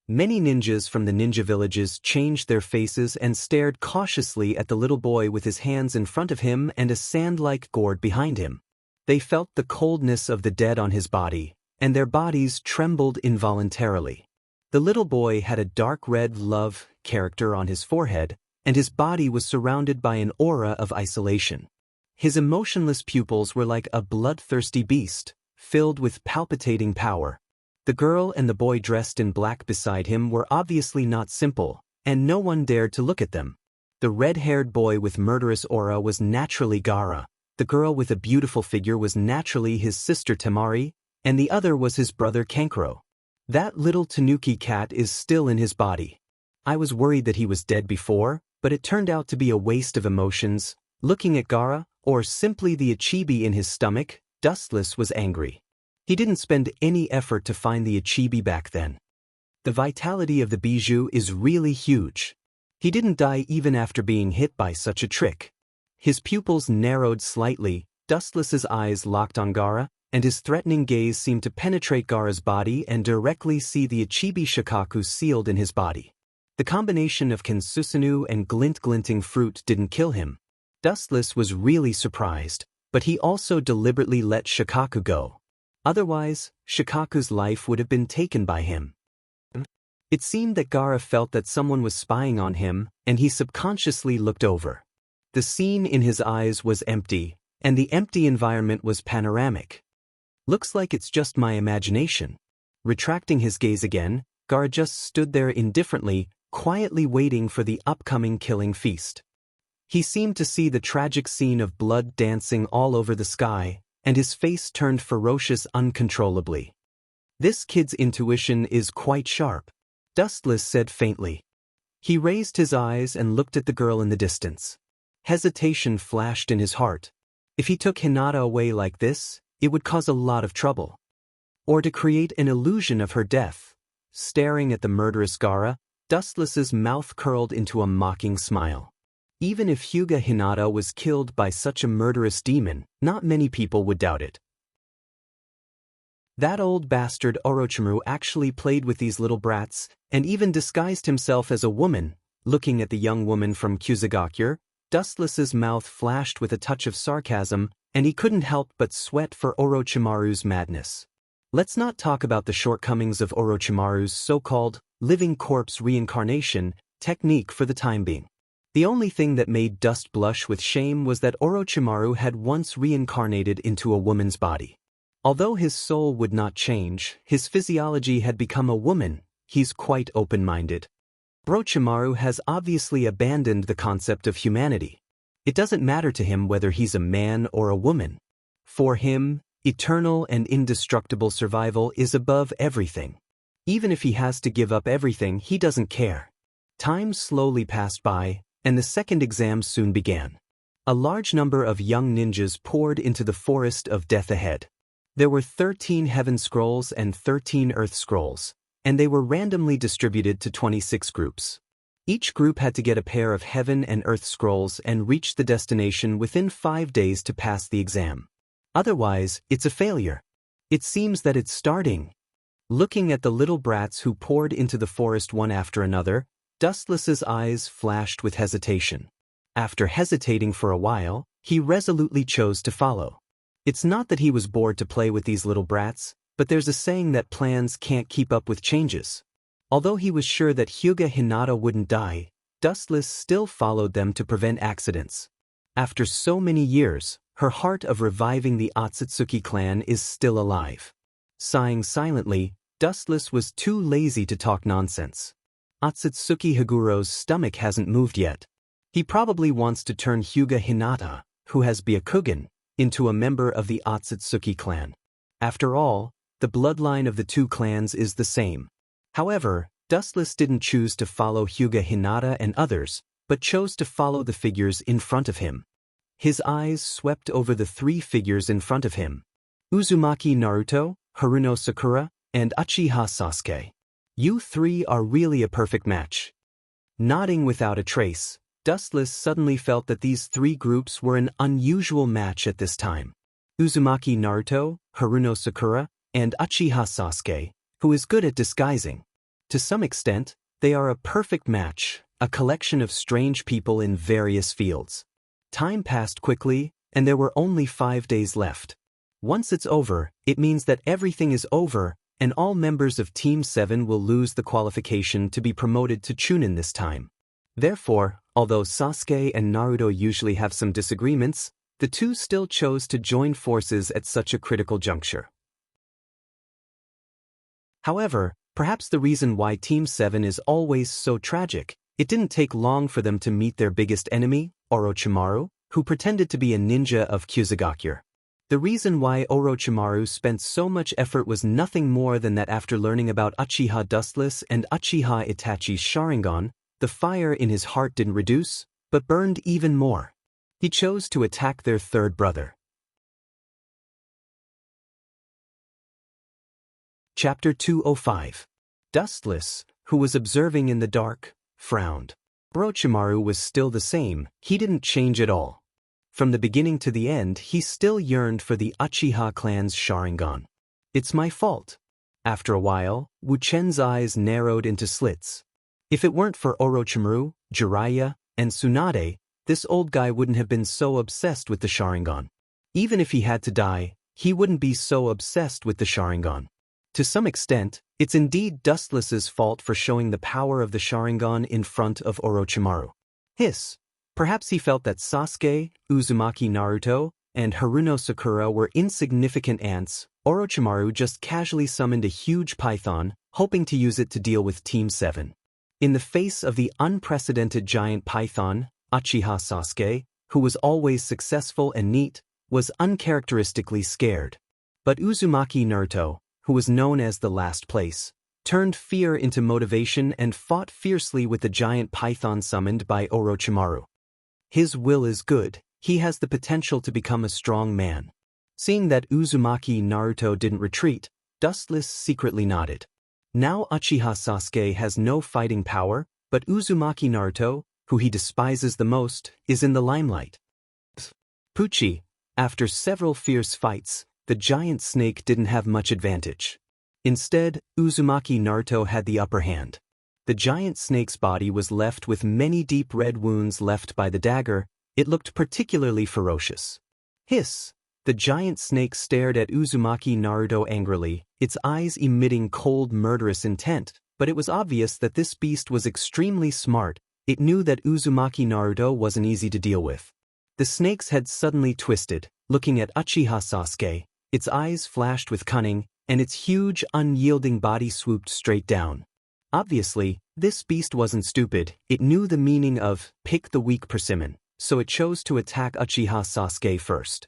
S1: Many ninjas from the ninja villages changed their faces and stared cautiously at the little boy with his hands in front of him and a sand-like gourd behind him. They felt the coldness of the dead on his body, and their bodies trembled involuntarily. The little boy had a dark red love character on his forehead, and his body was surrounded by an aura of isolation. His emotionless pupils were like a bloodthirsty beast, filled with palpitating power. The girl and the boy dressed in black beside him were obviously not simple, and no one dared to look at them. The red-haired boy with murderous aura was naturally Gaara, the girl with a beautiful figure was naturally his sister Temari, and the other was his brother Kankuro. That little tanuki cat is still in his body. I was worried that he was dead before, but it turned out to be a waste of emotions. Looking at Gaara, or simply the Ichibi in his stomach, Dustless was angry. He didn't spend any effort to find the Ichibi back then. The vitality of the Bijou is really huge. He didn't die even after being hit by such a trick. His pupils narrowed slightly, Dustless's eyes locked on Gaara, and his threatening gaze seemed to penetrate Gaara's body and directly see the Ichibi Shikaku sealed in his body. The combination of Kensusunu and glinting fruit didn't kill him. Dustless was really surprised, but he also deliberately let Shikaku go. Otherwise, Shikaku's life would have been taken by him. It seemed that Gaara felt that someone was spying on him, and he subconsciously looked over. The scene in his eyes was empty, and the empty environment was panoramic. Looks like it's just my imagination. Retracting his gaze again, Gaara just stood there indifferently, quietly waiting for the upcoming killing feast. He seemed to see the tragic scene of blood dancing all over the sky, and his face turned ferocious uncontrollably. "This kid's intuition is quite sharp," Dustless said faintly. He raised his eyes and looked at the girl in the distance. Hesitation flashed in his heart. If he took Hinata away like this, it would cause a lot of trouble. Or to create an illusion of her death. Staring at the murderous Gaara, Dustless's mouth curled into a mocking smile. Even if Hyuga Hinata was killed by such a murderous demon, not many people would doubt it. That old bastard Orochimaru actually played with these little brats, and even disguised himself as a woman. Looking at the young woman from Kusagakyur, Dustless's mouth flashed with a touch of sarcasm, and he couldn't help but sweat for Orochimaru's madness. Let's not talk about the shortcomings of Orochimaru's so-called living corpse reincarnation technique for the time being. The only thing that made Dust blush with shame was that Orochimaru had once reincarnated into a woman's body. Although his soul would not change, his physiology had become a woman. He's quite open-minded. Orochimaru has obviously abandoned the concept of humanity. It doesn't matter to him whether he's a man or a woman. For him, eternal and indestructible survival is above everything. Even if he has to give up everything, he doesn't care. Time slowly passed by, and the second exam soon began. A large number of young ninjas poured into the forest of death ahead. There were 13 Heaven Scrolls and 13 Earth Scrolls, and they were randomly distributed to 26 groups. Each group had to get a pair of Heaven and Earth Scrolls and reach the destination within 5 days to pass the exam. Otherwise, it's a failure. It seems that it's starting. Looking at the little brats who poured into the forest one after another, Dustless's eyes flashed with hesitation. After hesitating for a while, he resolutely chose to follow. It's not that he was bored to play with these little brats, but there's a saying that plans can't keep up with changes. Although he was sure that Hyuga Hinata wouldn't die, Dustless still followed them to prevent accidents. After so many years, her heart of reviving the Otsutsuki clan is still alive. Sighing silently, Dustless was too lazy to talk nonsense. Otsutsuki Higuro's stomach hasn't moved yet. He probably wants to turn Hyuga Hinata, who has Byakugan, into a member of the Otsutsuki clan. After all, the bloodline of the two clans is the same. However, Dustless didn't choose to follow Hyuga Hinata and others, but chose to follow the figures in front of him. His eyes swept over the 3 figures in front of him. Uzumaki Naruto, Haruno Sakura, and Uchiha Sasuke. You 3 are really a perfect match. Nodding without a trace, Dustless suddenly felt that these 3 groups were an unusual match at this time. Uzumaki Naruto, Haruno Sakura, and Uchiha Sasuke, who is good at disguising. To some extent, they are a perfect match, a collection of strange people in various fields. Time passed quickly, and there were only 5 days left. Once it's over, it means that everything is over, and all members of Team 7 will lose the qualification to be promoted to Chunin this time. Therefore, although Sasuke and Naruto usually have some disagreements, the two still chose to join forces at such a critical juncture. However, perhaps the reason why Team 7 is always so tragic, it didn't take long for them to meet their biggest enemy, Orochimaru, who pretended to be a ninja of Kusagakyur. The reason why Orochimaru spent so much effort was nothing more than that after learning about Uchiha Dustless and Uchiha Itachi's Sharingan, the fire in his heart didn't reduce, but burned even more. He chose to attack their third brother. Chapter 205. Dustless, who was observing in the dark, frowned. Orochimaru was still the same, he didn't change at all. From the beginning to the end, he still yearned for the Uchiha clan's Sharingan. It's my fault. After a while, Wu Chen's eyes narrowed into slits. If it weren't for Orochimaru, Jiraiya, and Tsunade, this old guy wouldn't have been so obsessed with the Sharingan. Even if he had to die, he wouldn't be so obsessed with the Sharingan. To some extent, it's indeed Dustless's fault for showing the power of the Sharingan in front of Orochimaru. Perhaps he felt that Sasuke, Uzumaki Naruto, and Haruno Sakura were insignificant ants, Orochimaru just casually summoned a huge python, hoping to use it to deal with Team 7. In the face of the unprecedented giant python, Uchiha Sasuke, who was always successful and neat, was uncharacteristically scared. But Uzumaki Naruto, who was known as the last place, turned fear into motivation and fought fiercely with the giant python summoned by Orochimaru. His will is good, he has the potential to become a strong man. Seeing that Uzumaki Naruto didn't retreat, Dustless secretly nodded. Now Uchiha Sasuke has no fighting power, but Uzumaki Naruto, who he despises the most, is in the limelight. Pucci, after several fierce fights, the giant snake didn't have much advantage. Instead, Uzumaki Naruto had the upper hand. The giant snake's body was left with many deep red wounds left by the dagger. It looked particularly ferocious. Hiss! The giant snake stared at Uzumaki Naruto angrily, its eyes emitting cold, murderous intent, but it was obvious that this beast was extremely smart. It knew that Uzumaki Naruto wasn't easy to deal with. The snake's head suddenly twisted, looking at Uchiha Sasuke. Its eyes flashed with cunning, and its huge, unyielding body swooped straight down. Obviously, this beast wasn't stupid. It knew the meaning of pick the weak persimmon, so it chose to attack Uchiha Sasuke first.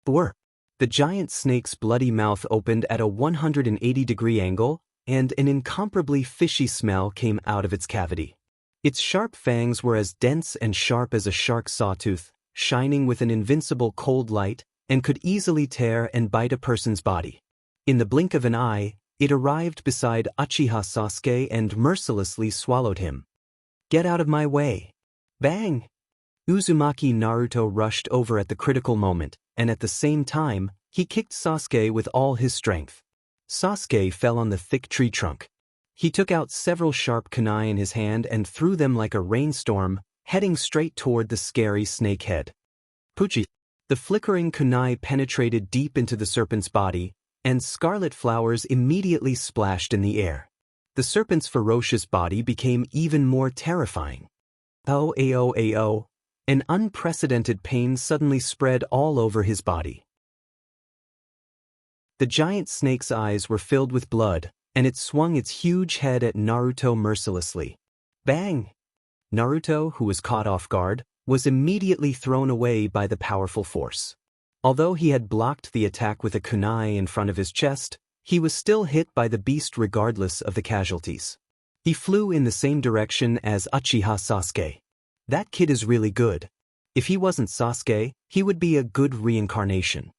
S1: The giant snake's bloody mouth opened at a 180-degree angle, and an incomparably fishy smell came out of its cavity. Its sharp fangs were as dense and sharp as a shark's sawtooth, shining with an invincible cold light, and could easily tear and bite a person's body. In the blink of an eye, it arrived beside Uchiha Sasuke and mercilessly swallowed him. Get out of my way! Bang! Uzumaki Naruto rushed over at the critical moment, and at the same time, he kicked Sasuke with all his strength. Sasuke fell on the thick tree trunk. He took out several sharp kunai in his hand and threw them like a rainstorm, heading straight toward the scary snake head. Pucci! The flickering kunai penetrated deep into the serpent's body, and scarlet flowers immediately splashed in the air. The serpent's ferocious body became even more terrifying. Ao. An unprecedented pain suddenly spread all over his body. The giant snake's eyes were filled with blood, and it swung its huge head at Naruto mercilessly. Bang! Naruto, who was caught off guard, was immediately thrown away by the powerful force. Although he had blocked the attack with a kunai in front of his chest, he was still hit by the beast regardless of the casualties. He flew in the same direction as Uchiha Sasuke. That kid is really good. If he wasn't Sasuke, he would be a good reincarnation.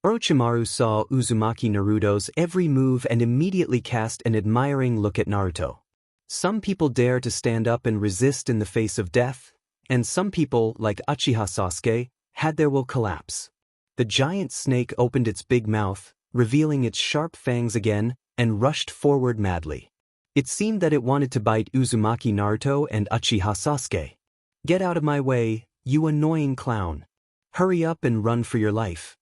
S1: Orochimaru saw Uzumaki Naruto's every move and immediately cast an admiring look at Naruto. Some people dare to stand up and resist in the face of death, and some people, like Uchiha Sasuke, had their will collapse. The giant snake opened its big mouth, revealing its sharp fangs again, and rushed forward madly. It seemed that it wanted to bite Uzumaki Naruto and Uchiha Sasuke. Get out of my way, you annoying clown. Hurry up and run for your life.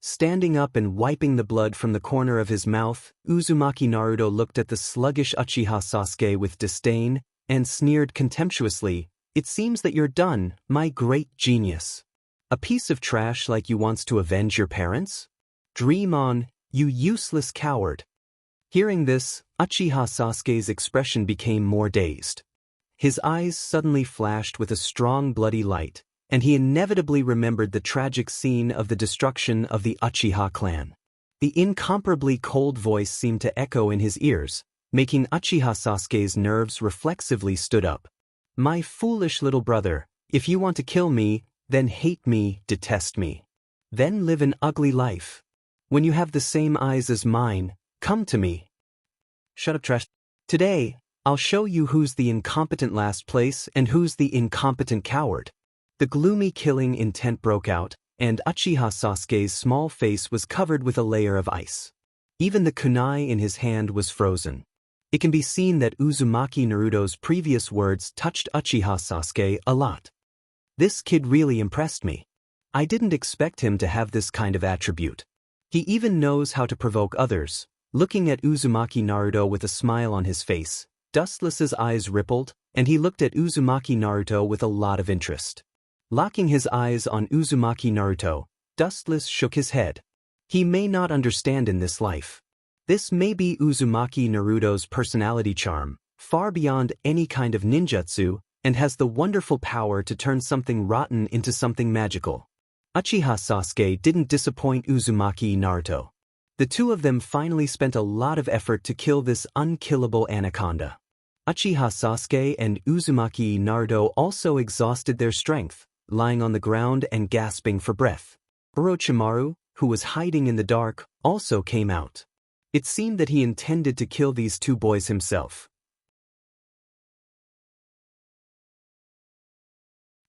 S1: Standing up and wiping the blood from the corner of his mouth, Uzumaki Naruto looked at the sluggish Uchiha Sasuke with disdain, and sneered contemptuously, "It seems that you're done, my great genius. A piece of trash like you wants to avenge your parents? Dream on, you useless coward." Hearing this, Uchiha Sasuke's expression became more dazed. His eyes suddenly flashed with a strong bloody light, and he inevitably remembered the tragic scene of the destruction of the Uchiha clan. The incomparably cold voice seemed to echo in his ears, making Uchiha Sasuke's nerves reflexively stood up. "My foolish little brother, if you want to kill me, then hate me, detest me. Then live an ugly life. When you have the same eyes as mine, come to me." Shut up, trash. Today, I'll show you who's the incompetent last place and who's the incompetent coward. The gloomy killing intent broke out, and Uchiha Sasuke's small face was covered with a layer of ice. Even the kunai in his hand was frozen. It can be seen that Uzumaki Naruto's previous words touched Uchiha Sasuke a lot. This kid really impressed me. I didn't expect him to have this kind of attribute. He even knows how to provoke others. Looking at Uzumaki Naruto with a smile on his face, Dustless's eyes rippled, and he looked at Uzumaki Naruto with a lot of interest. Locking his eyes on Uzumaki Naruto, Dustless shook his head. He may not understand in this life. This may be Uzumaki Naruto's personality charm, far beyond any kind of ninjutsu, and has the wonderful power to turn something rotten into something magical. Uchiha Sasuke didn't disappoint Uzumaki Naruto. The two of them finally spent a lot of effort to kill this unkillable anaconda. Uchiha Sasuke and Uzumaki Naruto also exhausted their strength, lying on the ground and gasping for breath. Orochimaru, who was hiding in the dark, also came out. It seemed that he intended to kill these two boys himself.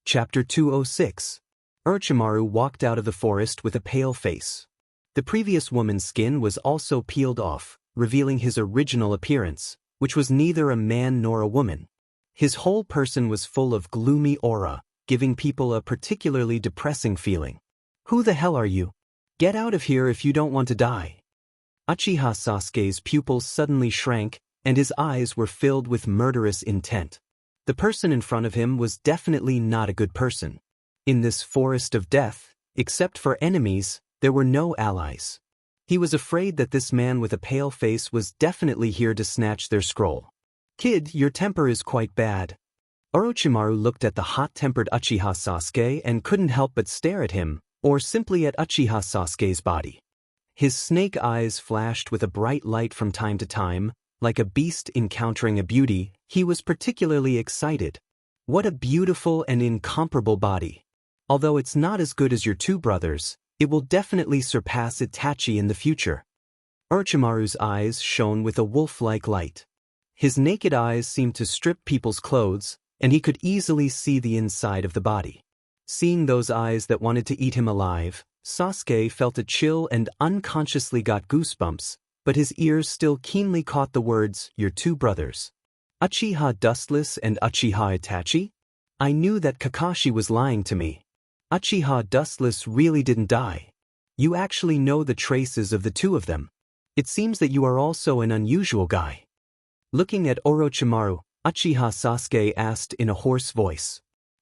S1: Chapter 206. Orochimaru walked out of the forest with a pale face. The previous woman's skin was also peeled off, revealing his original appearance, which was neither a man nor a woman. His whole person was full of gloomy aura, giving people a particularly depressing feeling. "Who the hell are you? Get out of here if you don't want to die." Uchiha Sasuke's pupils suddenly shrank, and his eyes were filled with murderous intent. The person in front of him was definitely not a good person. In this forest of death, except for enemies, there were no allies. He was afraid that this man with a pale face was definitely here to snatch their scroll. "Kid, your temper is quite bad." Orochimaru looked at the hot-tempered Uchiha Sasuke and couldn't help but stare at him, or simply at Uchiha Sasuke's body. His snake eyes flashed with a bright light from time to time, like a beast encountering a beauty. He was particularly excited. What a beautiful and incomparable body. Although it's not as good as your two brothers, it will definitely surpass Itachi in the future. Orochimaru's eyes shone with a wolf-like light. His naked eyes seemed to strip people's clothes, and he could easily see the inside of the body. Seeing those eyes that wanted to eat him alive, Sasuke felt a chill and unconsciously got goosebumps, but his ears still keenly caught the words, "your two brothers." Uchiha Dustless and Uchiha Itachi? I knew that Kakashi was lying to me. Uchiha Dustless really didn't die. You actually know the traces of the two of them. It seems that you are also an unusual guy. Looking at Orochimaru, Uchiha Sasuke asked in a hoarse voice.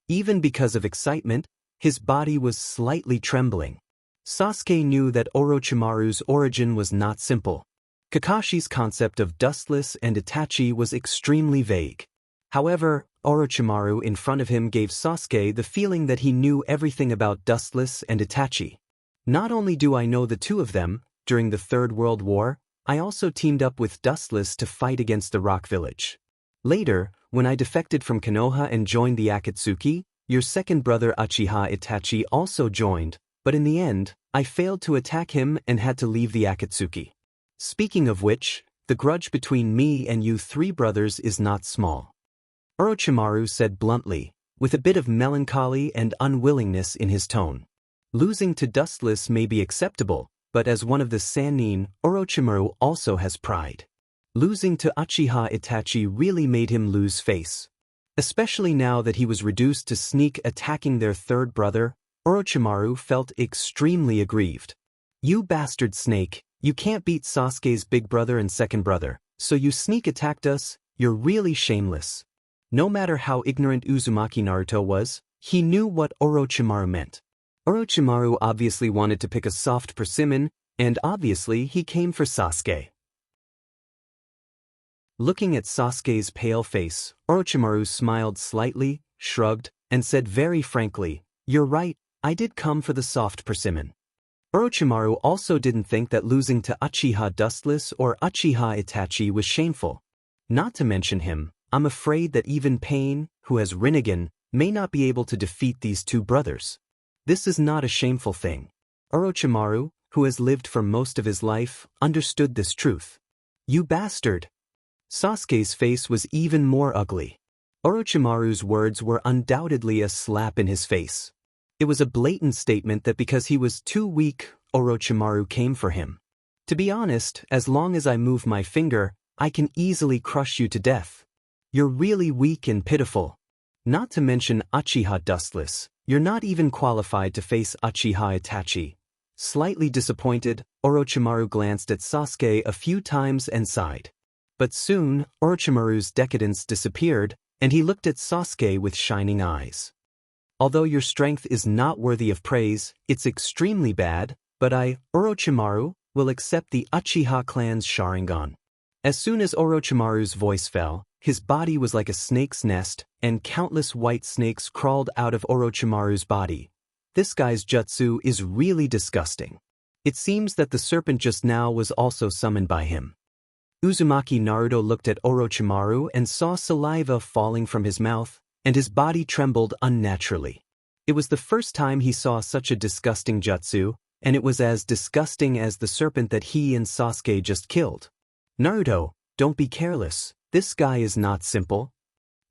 S1: Even because of excitement, his body was slightly trembling. Sasuke knew that Orochimaru's origin was not simple. Kakashi's concept of Dustless and Itachi was extremely vague. However, Orochimaru in front of him gave Sasuke the feeling that he knew everything about Dustless and Itachi. Not only do I know the two of them, during the Third World War, I also teamed up with Dustless to fight against the Rock Village. Later, when I defected from Konoha and joined the Akatsuki, your second brother Uchiha Itachi also joined, but in the end, I failed to attack him and had to leave the Akatsuki. Speaking of which, the grudge between me and you three brothers is not small. Orochimaru said bluntly, with a bit of melancholy and unwillingness in his tone. Losing to Dustless may be acceptable, but as one of the Sannin, Orochimaru also has pride. Losing to Uchiha Itachi really made him lose face. Especially now that he was reduced to sneak attacking their third brother, Orochimaru felt extremely aggrieved. "You bastard snake, you can't beat Sasuke's big brother and second brother, so you sneak attacked us, you're really shameless." No matter how ignorant Uzumaki Naruto was, he knew what Orochimaru meant. Orochimaru obviously wanted to pick a soft persimmon, and obviously he came for Sasuke. Looking at Sasuke's pale face, Orochimaru smiled slightly, shrugged, and said very frankly, "You're right, I did come for the soft persimmon." Orochimaru also didn't think that losing to Uchiha Dustless or Uchiha Itachi was shameful. Not to mention him, I'm afraid that even Pain, who has Rinnegan, may not be able to defeat these two brothers. This is not a shameful thing. Orochimaru, who has lived for most of his life, understood this truth. "You bastard!" Sasuke's face was even more ugly. Orochimaru's words were undoubtedly a slap in his face. It was a blatant statement that because he was too weak, Orochimaru came for him. To be honest, as long as I move my finger, I can easily crush you to death. You're really weak and pitiful. Not to mention Uchiha Dustless, you're not even qualified to face Uchiha Itachi. Slightly disappointed, Orochimaru glanced at Sasuke a few times and sighed. But soon, Orochimaru's decadence disappeared, and he looked at Sasuke with shining eyes. Although your strength is not worthy of praise, it's extremely bad, but I, Orochimaru, will accept the Uchiha clan's Sharingan. As soon as Orochimaru's voice fell, his body was like a snake's nest, and countless white snakes crawled out of Orochimaru's body. This guy's jutsu is really disgusting. It seems that the serpent just now was also summoned by him. Uzumaki Naruto looked at Orochimaru and saw saliva falling from his mouth, and his body trembled unnaturally. It was the first time he saw such a disgusting jutsu, and it was as disgusting as the serpent that he and Sasuke just killed. Naruto, don't be careless, this guy is not simple.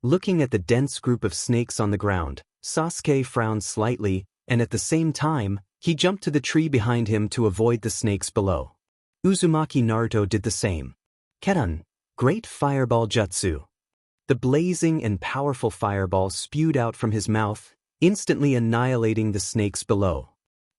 S1: Looking at the dense group of snakes on the ground, Sasuke frowned slightly, and at the same time, he jumped to the tree behind him to avoid the snakes below. Uzumaki Naruto did the same. Kedan, great fireball jutsu. The blazing and powerful fireball spewed out from his mouth, instantly annihilating the snakes below.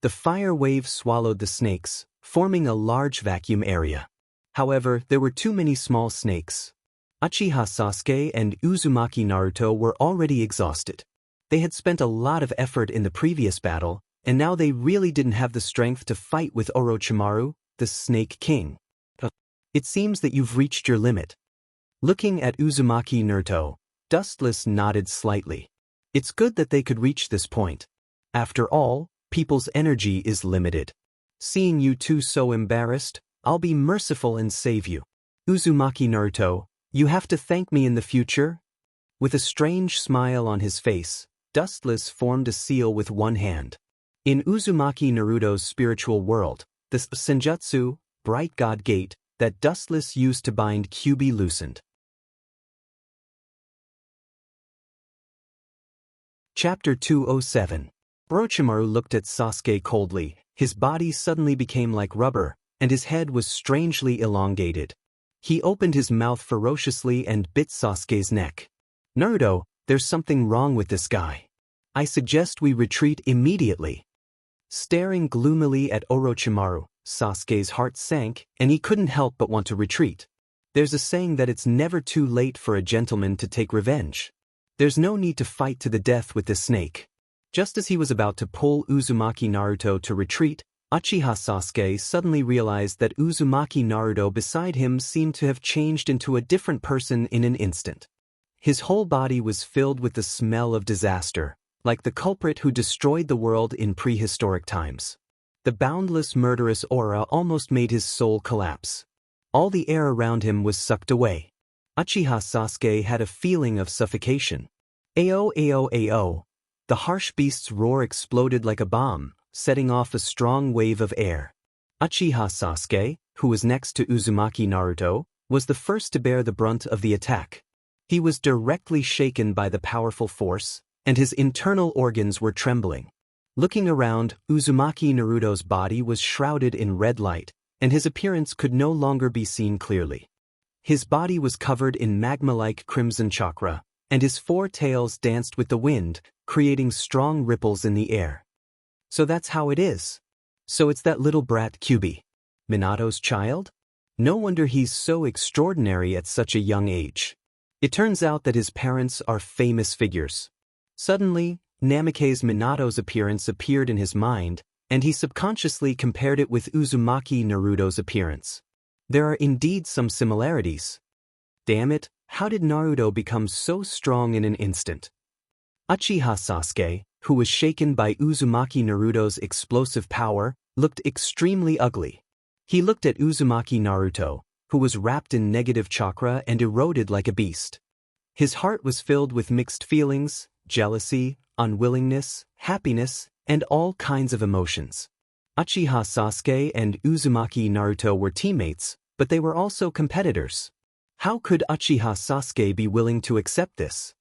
S1: The fire wave swallowed the snakes, forming a large vacuum area. However, there were too many small snakes. Uchiha Sasuke and Uzumaki Naruto were already exhausted. They had spent a lot of effort in the previous battle, and now they really didn't have the strength to fight with Orochimaru, the Snake King. It seems that you've reached your limit. Looking at Uzumaki Naruto, Dustless nodded slightly. It's good that they could reach this point. After all, people's energy is limited. Seeing you two so embarrassed, I'll be merciful and save you. Uzumaki Naruto, you have to thank me in the future? With a strange smile on his face, Dustless formed a seal with one hand. In Uzumaki Naruto's spiritual world, the senjutsu, Bright God Gate, that Dustless used to bind Kyuubi loosened. Chapter 207. Orochimaru looked at Sasuke coldly, his body suddenly became like rubber, and his head was strangely elongated. He opened his mouth ferociously and bit Sasuke's neck. Naruto, there's something wrong with this guy. I suggest we retreat immediately. Staring gloomily at Orochimaru, Sasuke's heart sank, and he couldn't help but want to retreat. There's a saying that it's never too late for a gentleman to take revenge. There's no need to fight to the death with this snake. Just as he was about to pull Uzumaki Naruto to retreat, Uchiha Sasuke suddenly realized that Uzumaki Naruto beside him seemed to have changed into a different person in an instant. His whole body was filled with the smell of disaster, like the culprit who destroyed the world in prehistoric times. The boundless murderous aura almost made his soul collapse. All the air around him was sucked away. Uchiha Sasuke had a feeling of suffocation. Ao ao ao. The harsh beast's roar exploded like a bomb, setting off a strong wave of air. Uchiha Sasuke, who was next to Uzumaki Naruto, was the first to bear the brunt of the attack. He was directly shaken by the powerful force, and his internal organs were trembling. Looking around, Uzumaki Naruto's body was shrouded in red light, and his appearance could no longer be seen clearly. His body was covered in magma-like crimson chakra, and his four tails danced with the wind, creating strong ripples in the air. So that's how it is. So it's that little brat Kyuubi, Minato's child? No wonder he's so extraordinary at such a young age. It turns out that his parents are famous figures. Suddenly, Namake's Minato's appearance appeared in his mind, and he subconsciously compared it with Uzumaki Naruto's appearance. There are indeed some similarities. Damn it, how did Naruto become so strong in an instant? Uchiha Sasuke, who was shaken by Uzumaki Naruto's explosive power, looked extremely ugly. He looked at Uzumaki Naruto, who was wrapped in negative chakra and eroded like a beast. His heart was filled with mixed feelings, jealousy, unwillingness, happiness, and all kinds of emotions. Uchiha Sasuke and Uzumaki Naruto were teammates, but they were also competitors. How could Uchiha Sasuke be willing to accept this?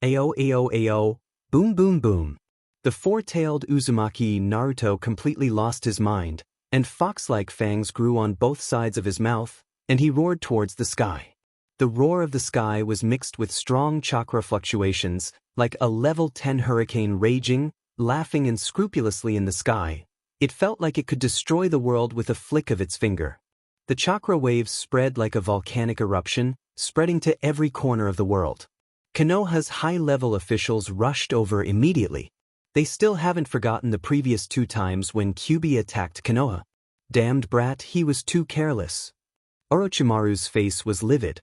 S1: Ao ao ao, boom boom boom. The four-tailed Uzumaki Naruto completely lost his mind, and fox-like fangs grew on both sides of his mouth, and he roared towards the sky. The roar of the sky was mixed with strong chakra fluctuations, like a level 10 hurricane raging, laughing unscrupulously in the sky. It felt like it could destroy the world with a flick of its finger. The chakra waves spread like a volcanic eruption, spreading to every corner of the world. Konoha's high-level officials rushed over immediately. They still haven't forgotten the previous 2 times when Kyubi attacked Konoha. Damned brat, he was too careless. Orochimaru's face was livid.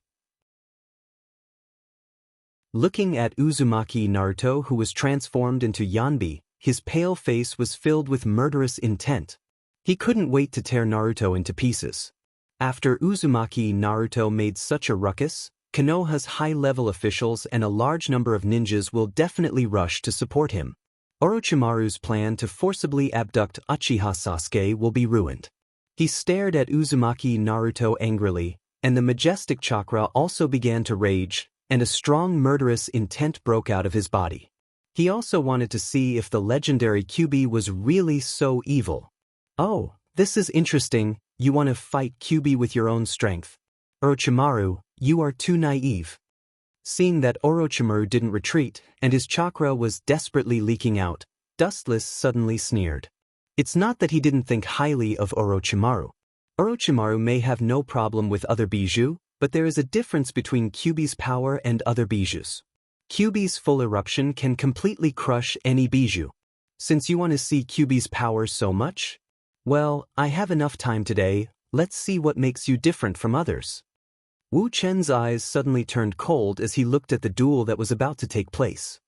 S1: Looking at Uzumaki Naruto, who was transformed into Yanbi, his pale face was filled with murderous intent. He couldn't wait to tear Naruto into pieces. After Uzumaki Naruto made such a ruckus, Konoha's high-level officials and a large number of ninjas will definitely rush to support him. Orochimaru's plan to forcibly abduct Uchiha Sasuke will be ruined. He stared at Uzumaki Naruto angrily, and the majestic chakra also began to rage, and a strong murderous intent broke out of his body. He also wanted to see if the legendary Kyubi was really so evil. Oh, this is interesting, you want to fight Kyubi with your own strength. Orochimaru, you are too naive. Seeing that Orochimaru didn't retreat, and his chakra was desperately leaking out, Dustless suddenly sneered. It's not that he didn't think highly of Orochimaru. Orochimaru may have no problem with other Bijuu, but there is a difference between Kyubi's power and other Bijus. Kyubi's full eruption can completely crush any Bijuu. Since you want to see Kyubi's power so much? Well, I have enough time today, let's see what makes you different from others. Wu Chen's eyes suddenly turned cold as he looked at the duel that was about to take place.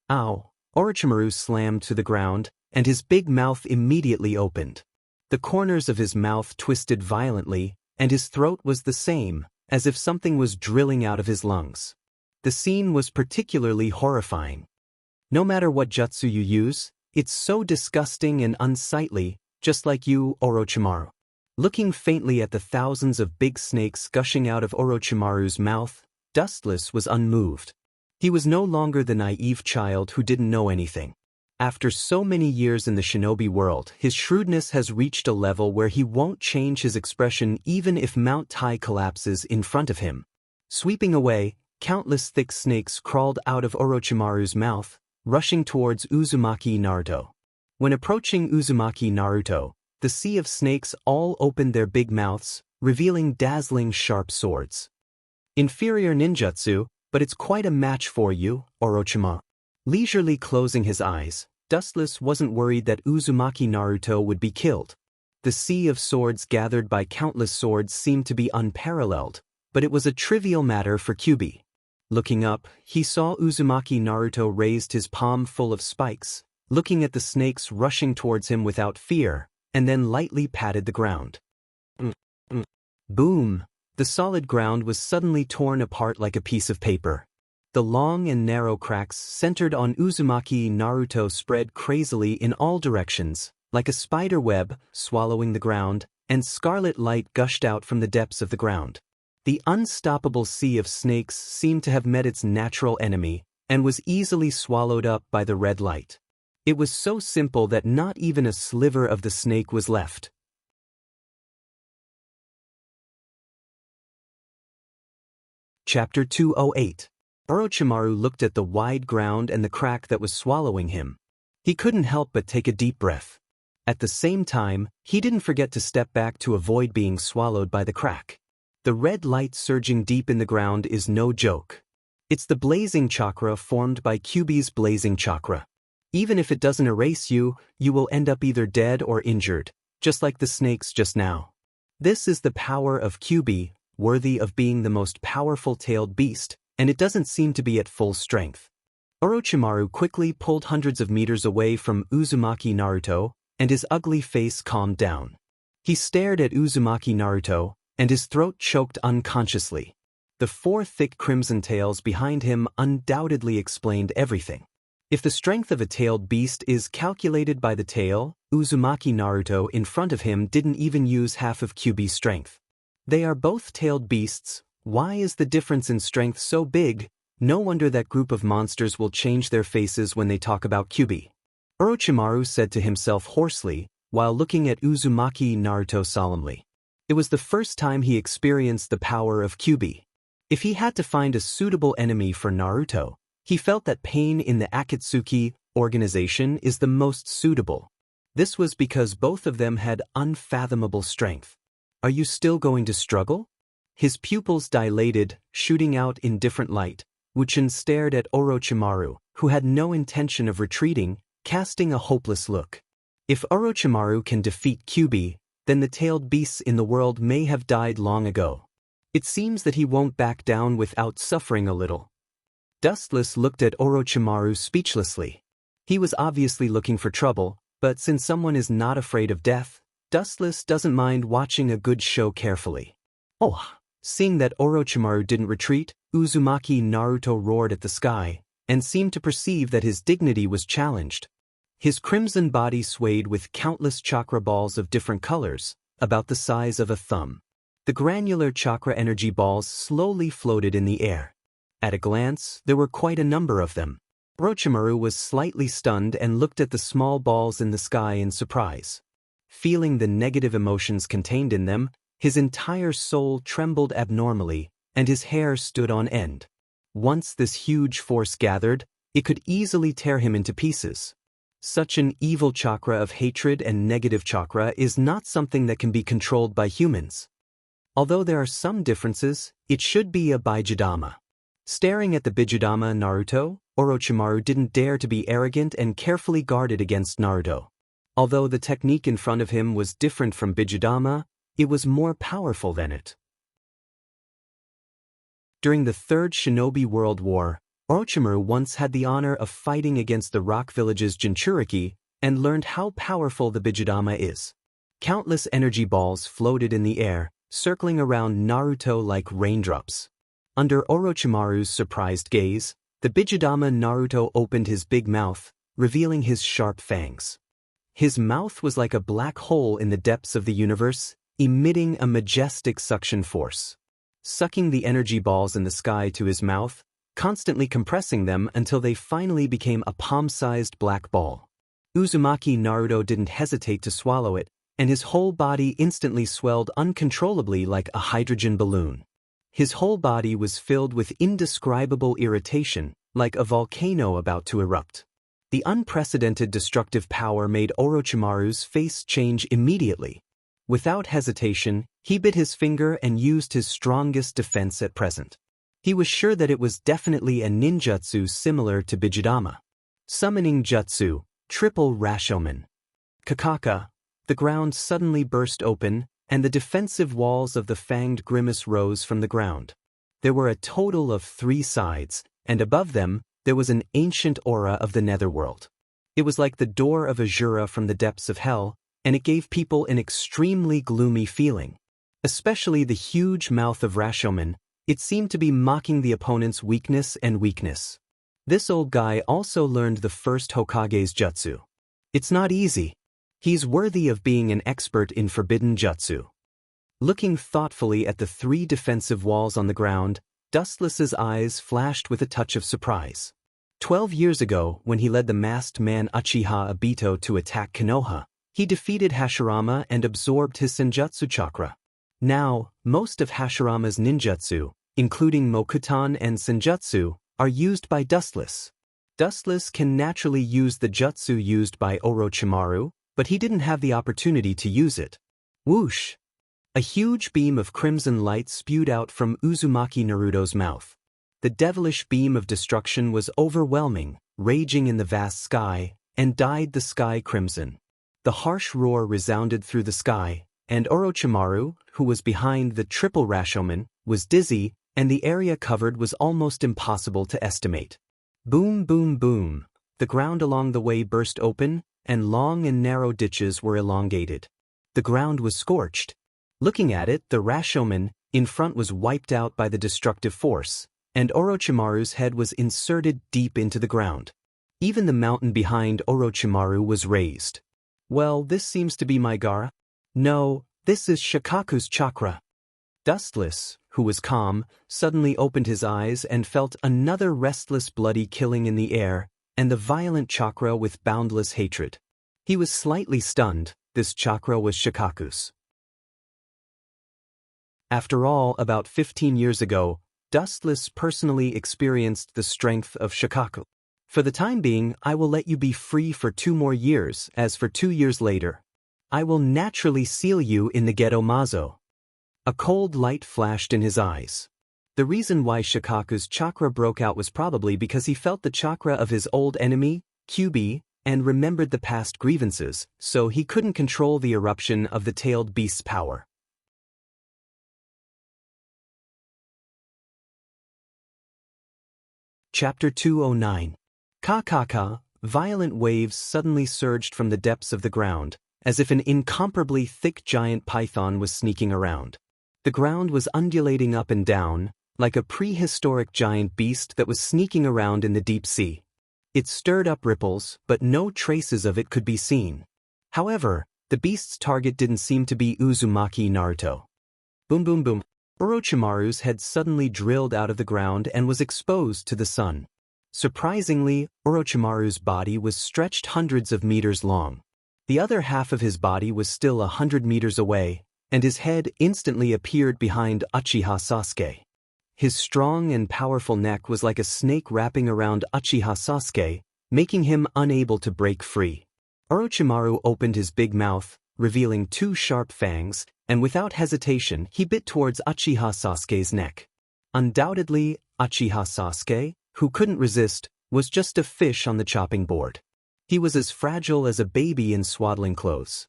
S1: Ow! Orochimaru slammed to the ground, and his big mouth immediately opened. The corners of his mouth twisted violently, and his throat was the same, as if something was drilling out of his lungs. The scene was particularly horrifying. No matter what jutsu you use, it's so disgusting and unsightly, just like you, Orochimaru. Looking faintly at the thousands of big snakes gushing out of Orochimaru's mouth, Dustless was unmoved. He was no longer the naive child who didn't know anything. After so many years in the shinobi world, his shrewdness has reached a level where he won't change his expression even if Mount Tai collapses in front of him. Sweeping away, countless thick snakes crawled out of Orochimaru's mouth, rushing towards Uzumaki Naruto. When approaching Uzumaki Naruto, the sea of snakes all opened their big mouths, revealing dazzling sharp swords. Inferior ninjutsu, but it's quite a match for you, Orochimaru. Leisurely closing his eyes, Dustless wasn't worried that Uzumaki Naruto would be killed. The sea of swords gathered by countless swords seemed to be unparalleled, but it was a trivial matter for Kyubi. Looking up, he saw Uzumaki Naruto raised his palm full of spikes, looking at the snakes rushing towards him without fear, and then lightly patted the ground. Boom! The solid ground was suddenly torn apart like a piece of paper. The long and narrow cracks centered on Uzumaki Naruto spread crazily in all directions, like a spider web, swallowing the ground, and scarlet light gushed out from the depths of the ground. The unstoppable sea of snakes seemed to have met its natural enemy, and was easily swallowed up by the red light. It was so simple that not even a sliver of the snake was left. Chapter 208. Orochimaru looked at the wide ground and the crack that was swallowing him. He couldn't help but take a deep breath. At the same time, he didn't forget to step back to avoid being swallowed by the crack. The red light surging deep in the ground is no joke. It's the blazing chakra formed by Kyubi's blazing chakra. Even if it doesn't erase you, you will end up either dead or injured, just like the snakes just now. This is the power of Kyubi, worthy of being the most powerful tailed beast, and it doesn't seem to be at full strength. Orochimaru quickly pulled hundreds of meters away from Uzumaki Naruto, and his ugly face calmed down. He stared at Uzumaki Naruto, and his throat choked unconsciously. The 4 thick crimson tails behind him undoubtedly explained everything. If the strength of a tailed beast is calculated by the tail, Uzumaki Naruto in front of him didn't even use half of Kyubi's strength. They are both tailed beasts. Why is the difference in strength so big? No wonder that group of monsters will change their faces when they talk about Kyubi. Orochimaru said to himself hoarsely, while looking at Uzumaki Naruto solemnly. It was the first time he experienced the power of Kyubi. If he had to find a suitable enemy for Naruto, he felt that pain in the Akatsuki organization is the most suitable. This was because both of them had unfathomable strength. Are you still going to struggle? His pupils dilated, shooting out in different light. Wu Chen stared at Orochimaru, who had no intention of retreating, casting a hopeless look. If Orochimaru can defeat Kyuubi, then the tailed beasts in the world may have died long ago. It seems that he won't back down without suffering a little. Dustless looked at Orochimaru speechlessly. He was obviously looking for trouble, but since someone is not afraid of death, Dustless doesn't mind watching a good show carefully. Oh! Seeing that Orochimaru didn't retreat, Uzumaki Naruto roared at the sky, and seemed to perceive that his dignity was challenged. His crimson body swayed with countless chakra balls of different colors, about the size of a thumb. The granular chakra energy balls slowly floated in the air. At a glance, there were quite a number of them. Orochimaru was slightly stunned and looked at the small balls in the sky in surprise. Feeling the negative emotions contained in them, his entire soul trembled abnormally, and his hair stood on end. Once this huge force gathered, it could easily tear him into pieces. Such an evil chakra of hatred and negative chakra is not something that can be controlled by humans. Although there are some differences, it should be a Bijudama. Staring at the Bijudama Naruto, Orochimaru didn't dare to be arrogant and carefully guarded against Naruto. Although the technique in front of him was different from Bijudama, it was more powerful than it. During the Third Shinobi World War, Orochimaru once had the honor of fighting against the Rock Village's Jinchuriki and learned how powerful the Bijudama is. Countless energy balls floated in the air, circling around Naruto like raindrops. Under Orochimaru's surprised gaze, the Bijudama Naruto opened his big mouth, revealing his sharp fangs. His mouth was like a black hole in the depths of the universe, emitting a majestic suction force. Sucking the energy balls in the sky to his mouth, constantly compressing them until they finally became a palm-sized black ball. Uzumaki Naruto didn't hesitate to swallow it, and his whole body instantly swelled uncontrollably like a hydrogen balloon. His whole body was filled with indescribable irritation, like a volcano about to erupt. The unprecedented destructive power made Orochimaru's face change immediately. Without hesitation, he bit his finger and used his strongest defense at present. He was sure that it was definitely a ninjutsu similar to Bijudama. Summoning Jutsu, Triple Rashomon. Kakaka. The ground suddenly burst open, and the defensive walls of the fanged grimace rose from the ground. There were a total of 3 sides, and above them, there was an ancient aura of the netherworld. It was like the door of Azura from the depths of hell, and it gave people an extremely gloomy feeling. Especially the huge mouth of Rashomon, it seemed to be mocking the opponent's weakness and weakness. This old guy also learned the first Hokage's jutsu. It's not easy. He's worthy of being an expert in forbidden jutsu. Looking thoughtfully at the 3 defensive walls on the ground, Dustless's eyes flashed with a touch of surprise. 12 years ago, when he led the masked man Uchiha Obito to attack Konoha, he defeated Hashirama and absorbed his senjutsu chakra. Now, most of Hashirama's ninjutsu, including Mokuton and senjutsu, are used by Dustless. Dustless can naturally use the jutsu used by Orochimaru, but he didn't have the opportunity to use it. Whoosh! A huge beam of crimson light spewed out from Uzumaki Naruto's mouth. The devilish beam of destruction was overwhelming, raging in the vast sky, and dyed the sky crimson. The harsh roar resounded through the sky, and Orochimaru, who was behind the triple Rashomon, was dizzy, and the area covered was almost impossible to estimate. Boom, boom, boom. The ground along the way burst open, and long and narrow ditches were elongated. The ground was scorched. Looking at it, the Rashomon in front was wiped out by the destructive force, and Orochimaru's head was inserted deep into the ground. Even the mountain behind Orochimaru was razed. Well, this seems to be my Gaara. No, this is Shikaku's chakra. Dustless, who was calm, suddenly opened his eyes and felt another restless bloody killing in the air, and the violent chakra with boundless hatred. He was slightly stunned. This chakra was Shikaku's. After all, about 15 years ago, Dustless personally experienced the strength of Shikaku. For the time being, I will let you be free for 2 more years, as for 2 years later, I will naturally seal you in the Ghetto Mazo. A cold light flashed in his eyes. The reason why Shikaku's chakra broke out was probably because he felt the chakra of his old enemy, Kyuubi, and remembered the past grievances, so he couldn't control the eruption of the tailed beast's power. Chapter 209. Ka. Violent waves suddenly surged from the depths of the ground, as if an incomparably thick giant python was sneaking around. The ground was undulating up and down, like a prehistoric giant beast that was sneaking around in the deep sea. It stirred up ripples, but no traces of it could be seen. However, the beast's target didn't seem to be Uzumaki Naruto. Boom boom boom. Orochimaru's head suddenly drilled out of the ground and was exposed to the sun. Surprisingly, Orochimaru's body was stretched hundreds of meters long. The other half of his body was still 100 meters away, and his head instantly appeared behind Uchiha Sasuke. His strong and powerful neck was like a snake wrapping around Uchiha Sasuke, making him unable to break free. Orochimaru opened his big mouth, revealing 2 sharp fangs, and without hesitation he bit towards Uchiha Sasuke's neck. Undoubtedly, Uchiha Sasuke, who couldn't resist, was just a fish on the chopping board. He was as fragile as a baby in swaddling clothes.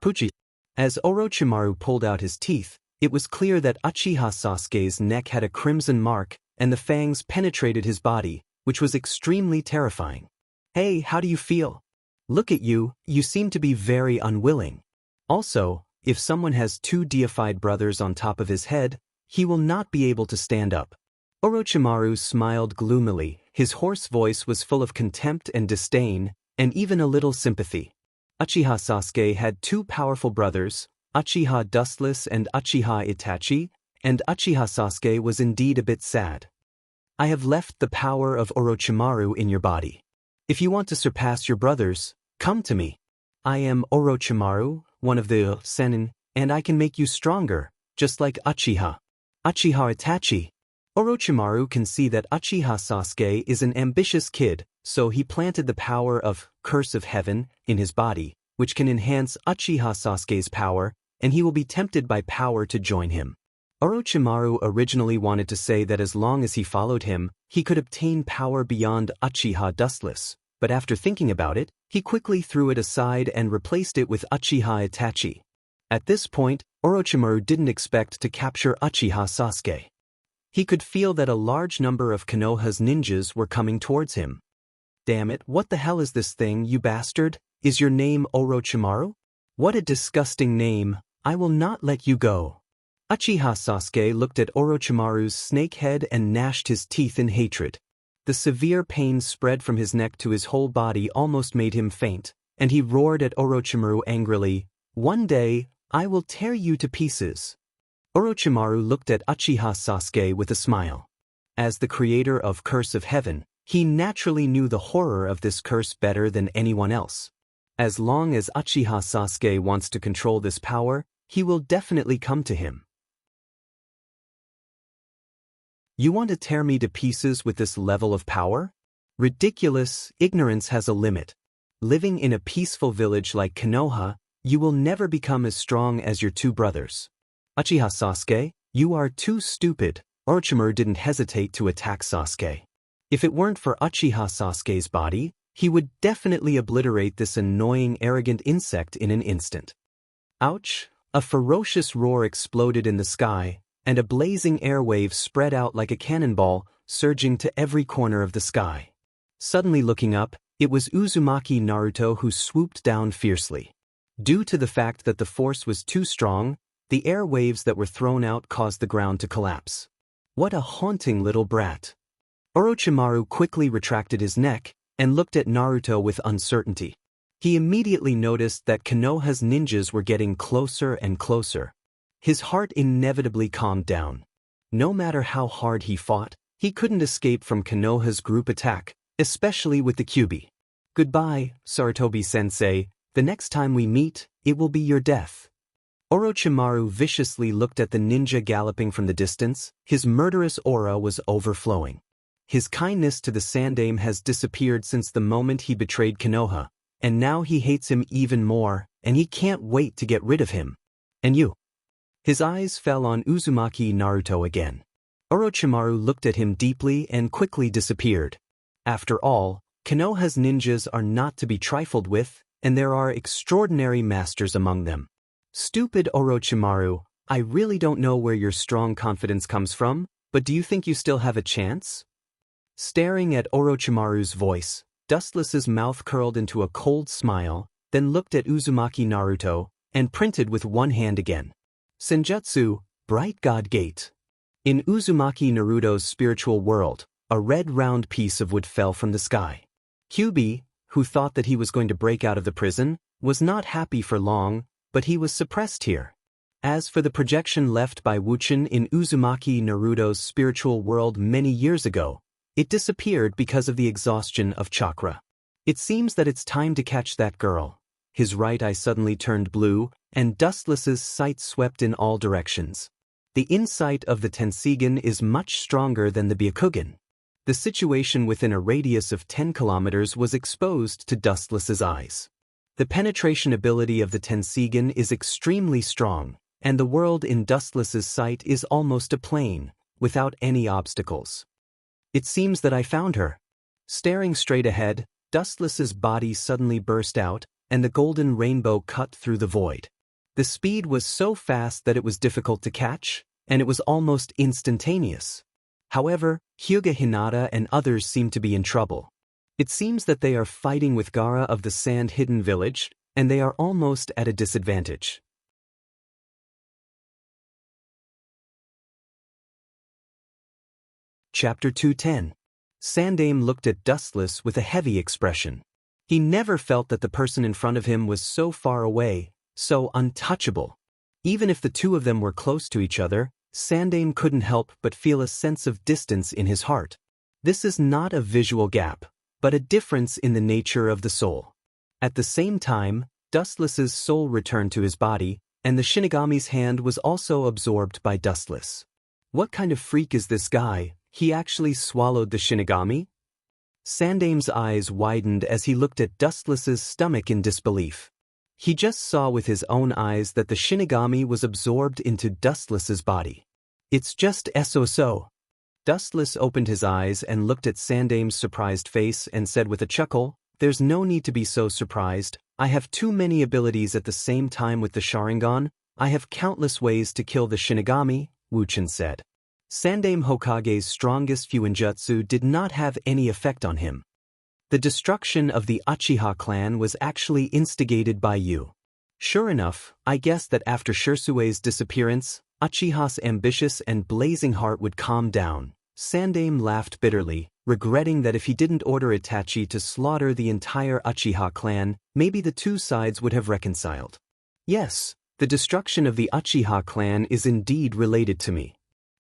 S1: Pucci. As Orochimaru pulled out his teeth, it was clear that Uchiha Sasuke's neck had a crimson mark, and the fangs penetrated his body, which was extremely terrifying. Hey, how do you feel? Look at you, you seem to be very unwilling. Also, if someone has 2 deified brothers on top of his head, he will not be able to stand up. Orochimaru smiled gloomily, his hoarse voice was full of contempt and disdain, and even a little sympathy. Uchiha Sasuke had 2 powerful brothers, Uchiha Dustless and Uchiha Itachi, and Uchiha Sasuke was indeed a bit sad. I have left the power of Orochimaru in your body. If you want to surpass your brothers, come to me. I am Orochimaru, one of the Sennin, and I can make you stronger, just like Uchiha. Uchiha Itachi. Orochimaru can see that Uchiha Sasuke is an ambitious kid, so he planted the power of Curse of Heaven in his body, which can enhance Uchiha Sasuke's power, and he will be tempted by power to join him. Orochimaru originally wanted to say that as long as he followed him, he could obtain power beyond Uchiha Dustless, but after thinking about it, he quickly threw it aside and replaced it with Uchiha Itachi. At this point, Orochimaru didn't expect to capture Uchiha Sasuke. He could feel that a large number of Konoha's ninjas were coming towards him. Damn it, what the hell is this thing, you bastard? Is your name Orochimaru? What a disgusting name, I will not let you go. Uchiha Sasuke looked at Orochimaru's snake head and gnashed his teeth in hatred. The severe pain spread from his neck to his whole body almost made him faint, and he roared at Orochimaru angrily, "One day, I will tear you to pieces." Orochimaru looked at Uchiha Sasuke with a smile. As the creator of Curse of Heaven, he naturally knew the horror of this curse better than anyone else. As long as Uchiha Sasuke wants to control this power, he will definitely come to him. You want to tear me to pieces with this level of power? Ridiculous, ignorance has a limit. Living in a peaceful village like Konoha, you will never become as strong as your 2 brothers. Uchiha Sasuke, you are too stupid. Orochimaru didn't hesitate to attack Sasuke. If it weren't for Uchiha Sasuke's body, he would definitely obliterate this annoying, arrogant insect in an instant. Ouch! A ferocious roar exploded in the sky, and a blazing airwave spread out like a cannonball, surging to every corner of the sky. Suddenly looking up, it was Uzumaki Naruto who swooped down fiercely. Due to the fact that the force was too strong, the airwaves that were thrown out caused the ground to collapse. What a haunting little brat. Orochimaru quickly retracted his neck and looked at Naruto with uncertainty. He immediately noticed that Konoha's ninjas were getting closer and closer. His heart inevitably calmed down. No matter how hard he fought, he couldn't escape from Konoha's group attack, especially with the Kyuubi. Goodbye, Sarutobi-sensei, the next time we meet, it will be your death. Orochimaru viciously looked at the ninja galloping from the distance, his murderous aura was overflowing. His kindness to the Sandaime has disappeared since the moment he betrayed Konoha, and now he hates him even more, and he can't wait to get rid of him. And you? His eyes fell on Uzumaki Naruto again. Orochimaru looked at him deeply and quickly disappeared. After all, Konoha's ninjas are not to be trifled with, and there are extraordinary masters among them. Stupid Orochimaru, I really don't know where your strong confidence comes from, but do you think you still have a chance? Staring at Orochimaru's voice, Dustless's mouth curled into a cold smile, then looked at Uzumaki Naruto, and printed with one hand again. Senjutsu, Bright God Gate. In Uzumaki Naruto's spiritual world, a red round piece of wood fell from the sky. Kyuubi, who thought that he was going to break out of the prison, was not happy for long, but he was suppressed here. As for the projection left by Wuchen in Uzumaki Naruto's spiritual world many years ago, it disappeared because of the exhaustion of chakra. It seems that it's time to catch that girl. His right eye suddenly turned blue, and Dustless's sight swept in all directions. The insight of the Tensigen is much stronger than the Byakugan. The situation within a radius of 10 kilometers was exposed to Dustless's eyes. The penetration ability of the Tensigen is extremely strong, and the world in Dustless's sight is almost a plane, without any obstacles. It seems that I found her. Staring straight ahead, Dustless's body suddenly burst out, and the golden rainbow cut through the void. The speed was so fast that it was difficult to catch, and it was almost instantaneous. However, Hyuga Hinata and others seem to be in trouble. It seems that they are fighting with Gaara of the Sand-Hidden Village, and they are almost at a disadvantage. Chapter 210. Sandaime looked at Dustless with a heavy expression. He never felt that the person in front of him was so far away, so untouchable. Even if the two of them were close to each other, Sandaime couldn't help but feel a sense of distance in his heart. This is not a visual gap, but a difference in the nature of the soul. At the same time, Dustless's soul returned to his body, and the Shinigami's hand was also absorbed by Dustless. What kind of freak is this guy? He actually swallowed the Shinigami? Sandaime's eyes widened as he looked at Dustless's stomach in disbelief. He just saw with his own eyes that the Shinigami was absorbed into Dustless's body. It's just so. Dustless opened his eyes and looked at Sandaime's surprised face and said with a chuckle, "There's no need to be so surprised. I have too many abilities at the same time with the Sharingan. I have countless ways to kill the Shinigami," Wuchen said. Sandaime Hokage's strongest Fuinjutsu did not have any effect on him. The destruction of the Uchiha clan was actually instigated by you. Sure enough, I guessed that after Shirsue's disappearance, Uchiha's ambitious and blazing heart would calm down. Sandaime laughed bitterly, regretting that if he didn't order Itachi to slaughter the entire Uchiha clan, maybe the two sides would have reconciled. Yes, the destruction of the Uchiha clan is indeed related to me.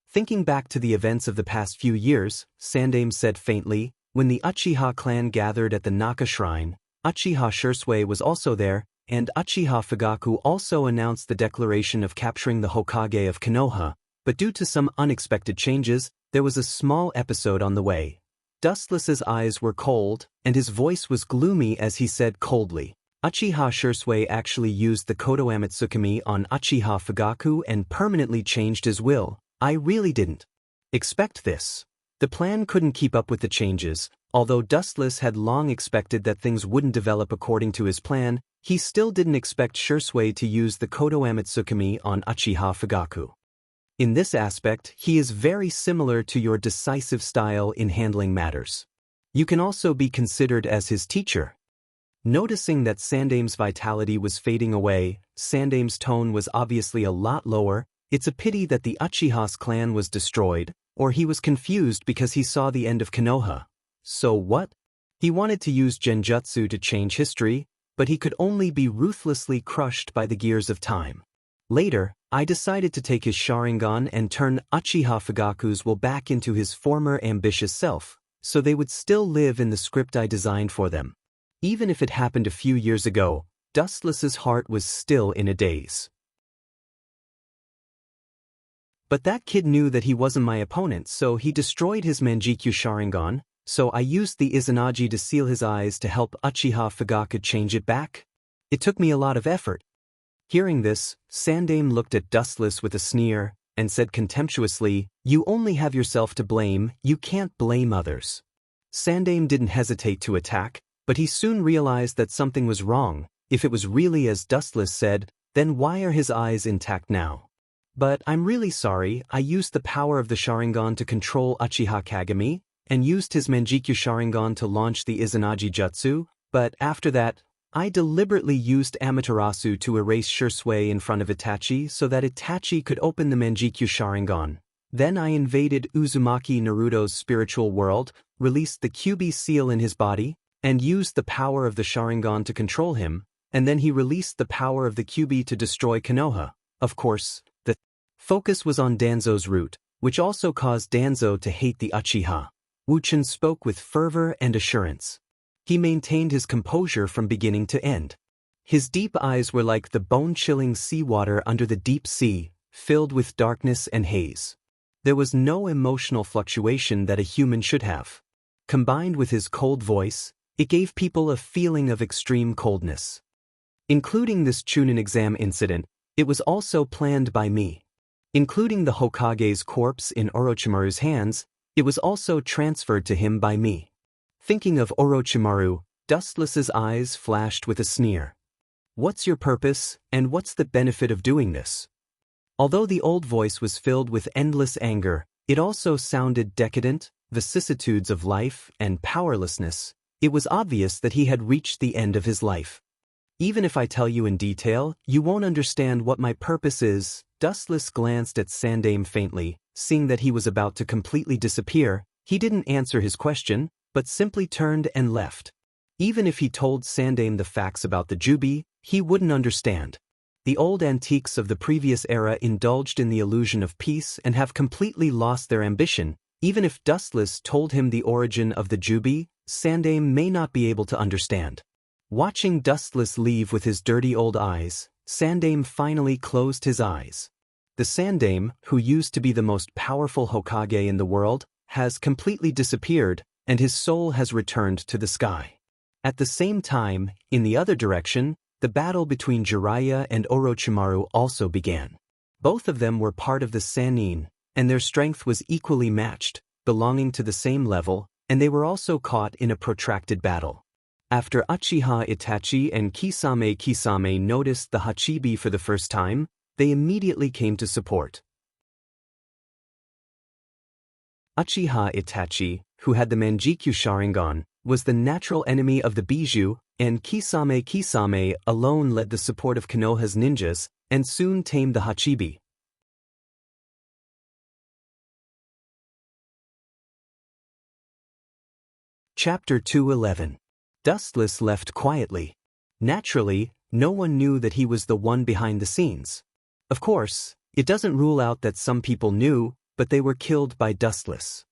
S1: Thinking back to the events of the past few years, Sandaime said faintly, when the Uchiha clan gathered at the Naka Shrine, Uchiha Shisui was also there, and Uchiha Fugaku also announced the declaration of capturing the Hokage of Konoha, but due to some unexpected changes, there was a small episode on the way. Dustless's eyes were cold, and his voice was gloomy as he said coldly, Uchiha Shisui actually used the Kodoame Tsukimi on Uchiha Fugaku and permanently changed his will. I really didn't expect this. The plan couldn't keep up with the changes. Although Dustless had long expected that things wouldn't develop according to his plan, he still didn't expect Shisui to use the Kodoame Tsukimi on Uchiha Fugaku. In this aspect, he is very similar to your decisive style in handling matters. You can also be considered as his teacher. Noticing that Sandaime's vitality was fading away, Sandaime's tone was obviously a lot lower. It's a pity that the Uchiha's clan was destroyed, or he was confused because he saw the end of Konoha. So what? He wanted to use Genjutsu to change history, but he could only be ruthlessly crushed by the gears of time. Later, I decided to take his Sharingan and turn Uchiha Fugaku's will back into his former ambitious self, so they would still live in the script I designed for them. Even if it happened a few years ago, Dustless's heart was still in a daze. But that kid knew that he wasn't my opponent, so he destroyed his Manjikyu Sharingan, so I used the Izanagi to seal his eyes to help Uchiha Fugaku change it back. It took me a lot of effort. Hearing this, Sandaime looked at Dustless with a sneer, and said contemptuously, "You only have yourself to blame, you can't blame others." Sandaime didn't hesitate to attack, but he soon realized that something was wrong. If it was really as Dustless said, then why are his eyes intact now? "But I'm really sorry, I used the power of the Sharingan to control Uchiha Kagami, and used his Manjikyu Sharingan to launch the Izanagi Jutsu, but after that, I deliberately used Amaterasu to erase Shursui in front of Itachi so that Itachi could open the Manjikyu Sharingan. Then I invaded Uzumaki Naruto's spiritual world, released the Kyuubi seal in his body, and used the power of the Sharingan to control him, and then he released the power of the Kyuubi to destroy Konoha. Of course, the focus was on Danzo's root, which also caused Danzo to hate the Uchiha." Wuchen spoke with fervor and assurance. He maintained his composure from beginning to end. His deep eyes were like the bone-chilling seawater under the deep sea, filled with darkness and haze. There was no emotional fluctuation that a human should have. Combined with his cold voice, it gave people a feeling of extreme coldness. Including this Chunin exam incident, it was also planned by me. Including the Hokage's corpse in Orochimaru's hands, it was also transferred to him by me. Thinking of Orochimaru, Dustless's eyes flashed with a sneer. "What's your purpose, and what's the benefit of doing this?" Although the old voice was filled with endless anger, it also sounded decadent, vicissitudes of life and powerlessness. It was obvious that he had reached the end of his life. "Even if I tell you in detail, you won't understand what my purpose is." Dustless glanced at Sandaime faintly, seeing that he was about to completely disappear. He didn't answer his question, but simply turned and left. Even if he told Sandaime the facts about the Jubi, he wouldn't understand. The old antiques of the previous era indulged in the illusion of peace and have completely lost their ambition. Even if Dustless told him the origin of the Jubi, Sandaime may not be able to understand. Watching Dustless leave with his dirty old eyes, Sandaime finally closed his eyes. The Sandaime, who used to be the most powerful Hokage in the world, has completely disappeared, and his soul has returned to the sky. At the same time, in the other direction, the battle between Jiraiya and Orochimaru also began. Both of them were part of the Sannin, and their strength was equally matched, belonging to the same level, and they were also caught in a protracted battle. After Uchiha Itachi and Kisame noticed the Hachibi for the first time, they immediately came to support. Uchiha Itachi, who had the Manjikyu Sharingan, was the natural enemy of the Bijuu, and Kisame alone led the support of Konoha's ninjas, and soon tamed the Hachibi. Chapter 211. Dustless left quietly. Naturally, no one knew that he was the one behind the scenes. Of course, it doesn't rule out that some people knew, but they were killed by Dustless.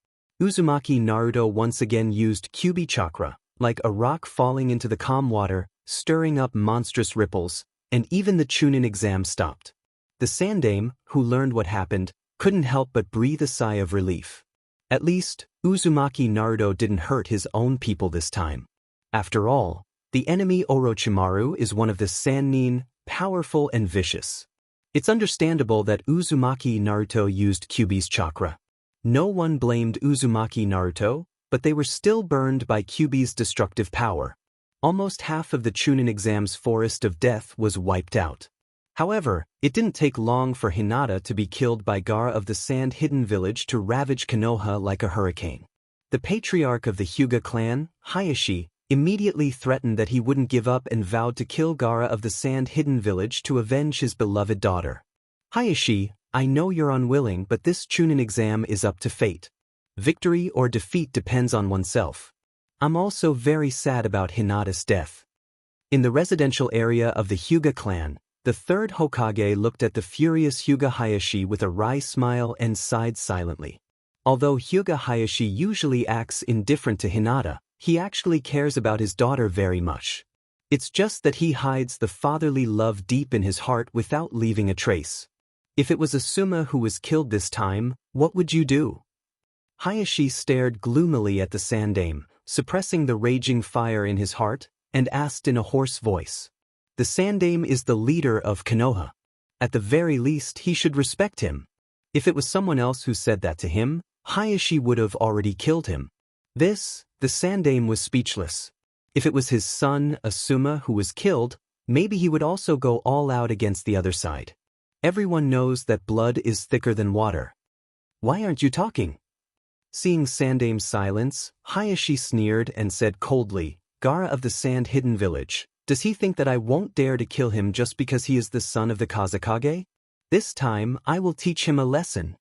S1: Uzumaki Naruto once again used Kyuubi chakra, like a rock falling into the calm water, stirring up monstrous ripples, and even the Chunin exam stopped. The Sandaime, who learned what happened, couldn't help but breathe a sigh of relief. At least, Uzumaki Naruto didn't hurt his own people this time. After all, the enemy Orochimaru is one of the Sannin, powerful and vicious. It's understandable that Uzumaki Naruto used Kyuubi's chakra. No one blamed Uzumaki Naruto, but they were still burned by Kyuubi's destructive power. Almost half of the Chunin exam's forest of death was wiped out. However, it didn't take long for Hinata to be killed by Gaara of the Sand Hidden Village to ravage Konoha like a hurricane. The patriarch of the Hyuga clan, Hayashi, immediately threatened that he wouldn't give up and vowed to kill Gaara of the Sand Hidden Village to avenge his beloved daughter. "Hayashi, I know you're unwilling, but this Chunin exam is up to fate. Victory or defeat depends on oneself. I'm also very sad about Hinata's death." In the residential area of the Hyuga clan, the third Hokage looked at the furious Hyuga Hayashi with a wry smile and sighed silently. Although Hyuga Hayashi usually acts indifferent to Hinata, he actually cares about his daughter very much. It's just that he hides the fatherly love deep in his heart without leaving a trace. If it was Asuma who was killed this time, what would you do? Hayashi stared gloomily at the Sandaime, suppressing the raging fire in his heart, and asked in a hoarse voice. The Sandaime is the leader of Konoha. At the very least, he should respect him. If it was someone else who said that to him, Hayashi would have already killed him. The Sandaime was speechless. If it was his son, Asuma, who was killed, maybe he would also go all out against the other side. Everyone knows that blood is thicker than water. Why aren't you talking? Seeing Sandaime's silence, Hayashi sneered and said coldly, Gaara of the Sand-Hidden Village, does he think that I won't dare to kill him just because he is the son of the Kazekage? This time, I will teach him a lesson.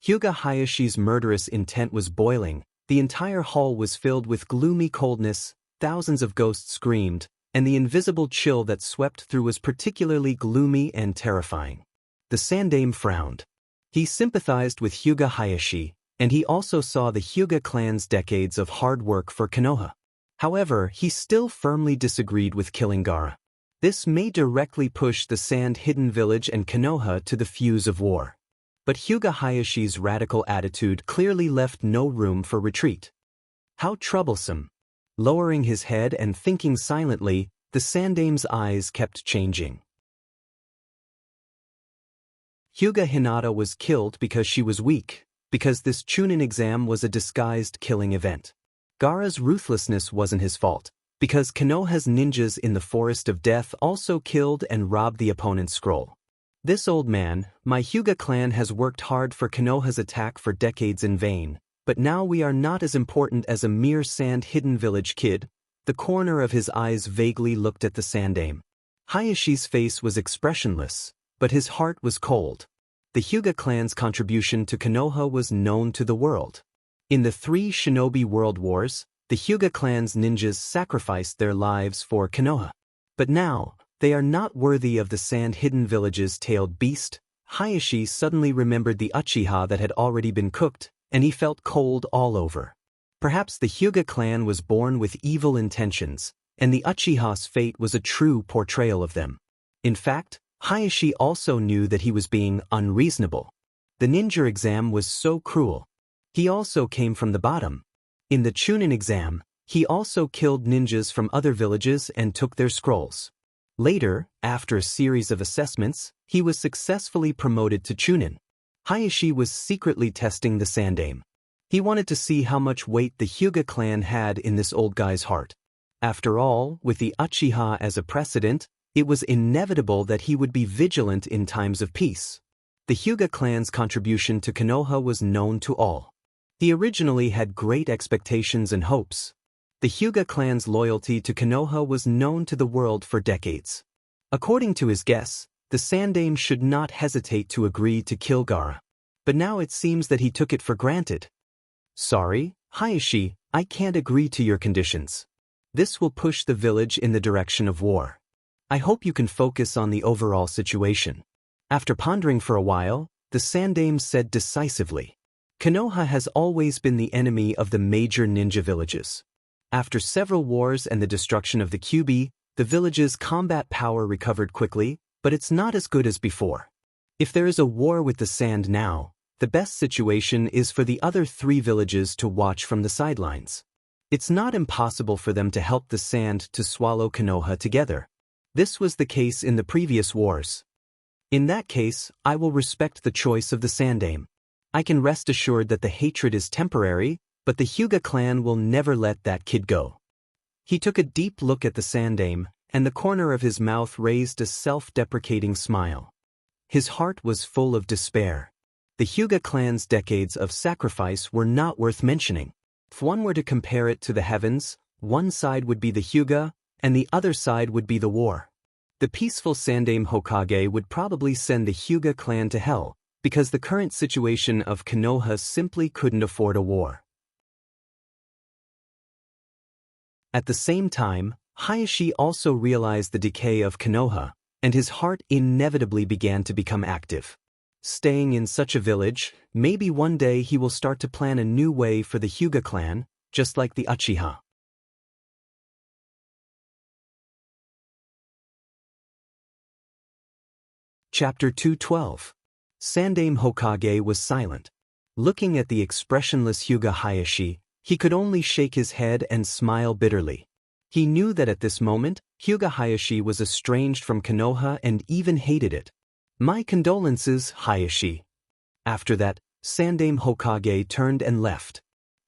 S1: Hyuga Hayashi's murderous intent was boiling, the entire hall was filled with gloomy coldness, thousands of ghosts screamed, and the invisible chill that swept through was particularly gloomy and terrifying. The Sandaime frowned. He sympathized with Hyuga Hayashi, and he also saw the Hyuga clan's decades of hard work for Konoha. However, he still firmly disagreed with killing Gaara. This may directly push the Sand-Hidden Village and Konoha to the fuse of war. But Hyuga Hayashi's radical attitude clearly left no room for retreat. How troublesome. Lowering his head and thinking silently, the Sandaime's eyes kept changing. Hyuga Hinata was killed because she was weak, because this Chunin exam was a disguised killing event. Gaara's ruthlessness wasn't his fault, because Konoha's ninjas in the Forest of Death also killed and robbed the opponent's scroll. This old man, my Hyuga clan has worked hard for Konoha's attack for decades in vain, but now we are not as important as a mere Sand-Hidden Village kid. The corner of his eyes vaguely looked at the Sandaime. Hayashi's face was expressionless, but his heart was cold. The Hyuga clan's contribution to Konoha was known to the world. In the 3 Shinobi World Wars, the Hyuga clan's ninjas sacrificed their lives for Konoha. But now, they are not worthy of the Sand-Hidden Village's tailed beast. Hayashi suddenly remembered the Uchiha that had already been cooked, and he felt cold all over. Perhaps the Hyuga clan was born with evil intentions, and the Uchiha's fate was a true portrayal of them. In fact, Hayashi also knew that he was being unreasonable. The ninja exam was so cruel. He also came from the bottom. In the Chunin exam, he also killed ninjas from other villages and took their scrolls. Later, after a series of assessments, he was successfully promoted to Chunin. Hayashi was secretly testing the Sandaime. He wanted to see how much weight the Hyuga clan had in this old guy's heart. After all, with the Uchiha as a precedent, it was inevitable that he would be vigilant in times of peace. The Hyuga clan's contribution to Konoha was known to all. He originally had great expectations and hopes. The Hyuga clan's loyalty to Konoha was known to the world for decades. According to his guess, the Sandaime should not hesitate to agree to kill Gaara. But now it seems that he took it for granted. Sorry, Hayashi, I can't agree to your conditions. This will push the village in the direction of war. I hope you can focus on the overall situation. After pondering for a while, the Sandaime said decisively, Konoha has always been the enemy of the major ninja villages. After several wars and the destruction of the Kyubi, the village's combat power recovered quickly, but it's not as good as before. If there is a war with the Sand now, the best situation is for the other 3 villages to watch from the sidelines. It's not impossible for them to help the Sand to swallow Konoha together. This was the case in the previous wars. In that case, I will respect the choice of the Sandaime. I can rest assured that the hatred is temporary, but the Hyuga clan will never let that kid go. He took a deep look at the Sandaime, and the corner of his mouth raised a self-deprecating smile. His heart was full of despair. The Hyuga clan's decades of sacrifice were not worth mentioning. If one were to compare it to the heavens, one side would be the Hyuga, and the other side would be the war. The peaceful Sandaime Hokage would probably send the Hyuga clan to hell, because the current situation of Konoha simply couldn't afford a war. At the same time, Hayashi also realized the decay of Konoha, and his heart inevitably began to become active. Staying in such a village, maybe one day he will start to plan a new way for the Hyuga clan, just like the Uchiha. Chapter 212. Sandaime Hokage was silent. Looking at the expressionless Hyuga Hayashi, he could only shake his head and smile bitterly. He knew that at this moment, Hyuga Hayashi was estranged from Konoha and even hated it. My condolences, Hayashi. After that, Sandaime Hokage turned and left.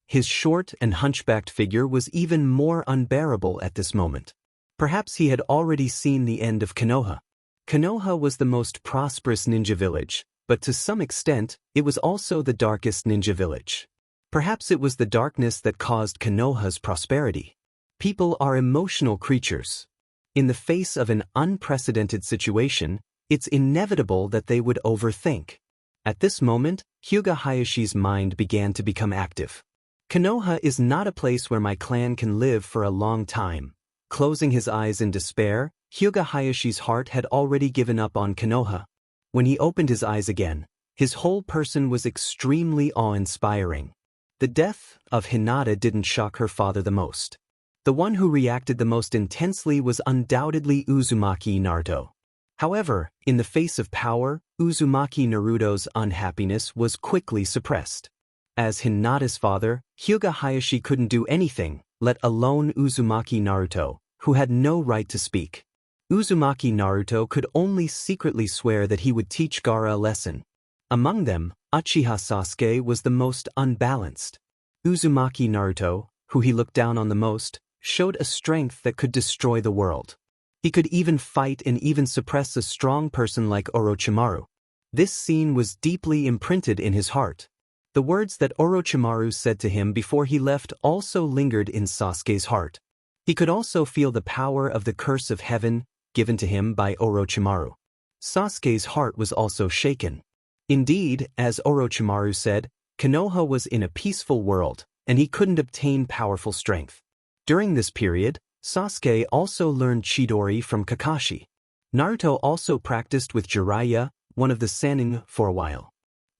S1: His short and hunchbacked figure was even more unbearable at this moment. Perhaps he had already seen the end of Konoha. Konoha was the most prosperous ninja village, but to some extent, it was also the darkest ninja village. Perhaps it was the darkness that caused Konoha's prosperity. People are emotional creatures. In the face of an unprecedented situation, it's inevitable that they would overthink. At this moment, Hyuga Hayashi's mind began to become active. Konoha is not a place where my clan can live for a long time. Closing his eyes in despair, Hyuga Hayashi's heart had already given up on Konoha. When he opened his eyes again, his whole person was extremely awe-inspiring. The death of Hinata didn't shock her father the most. The one who reacted the most intensely was undoubtedly Uzumaki Naruto. However, in the face of power, Uzumaki Naruto's unhappiness was quickly suppressed. As Hinata's father, Hyuga Hayashi couldn't do anything, let alone Uzumaki Naruto, who had no right to speak. Uzumaki Naruto could only secretly swear that he would teach Gaara a lesson. Among them, Uchiha Sasuke was the most unbalanced. Uzumaki Naruto, who he looked down on the most, showed a strength that could destroy the world. He could even fight and even suppress a strong person like Orochimaru. This scene was deeply imprinted in his heart. The words that Orochimaru said to him before he left also lingered in Sasuke's heart. He could also feel the power of the curse of heaven given to him by Orochimaru. Sasuke's heart was also shaken. Indeed, as Orochimaru said, Konoha was in a peaceful world, and he couldn't obtain powerful strength. During this period, Sasuke also learned Chidori from Kakashi. Naruto also practiced with Jiraiya, one of the Sannin, for a while.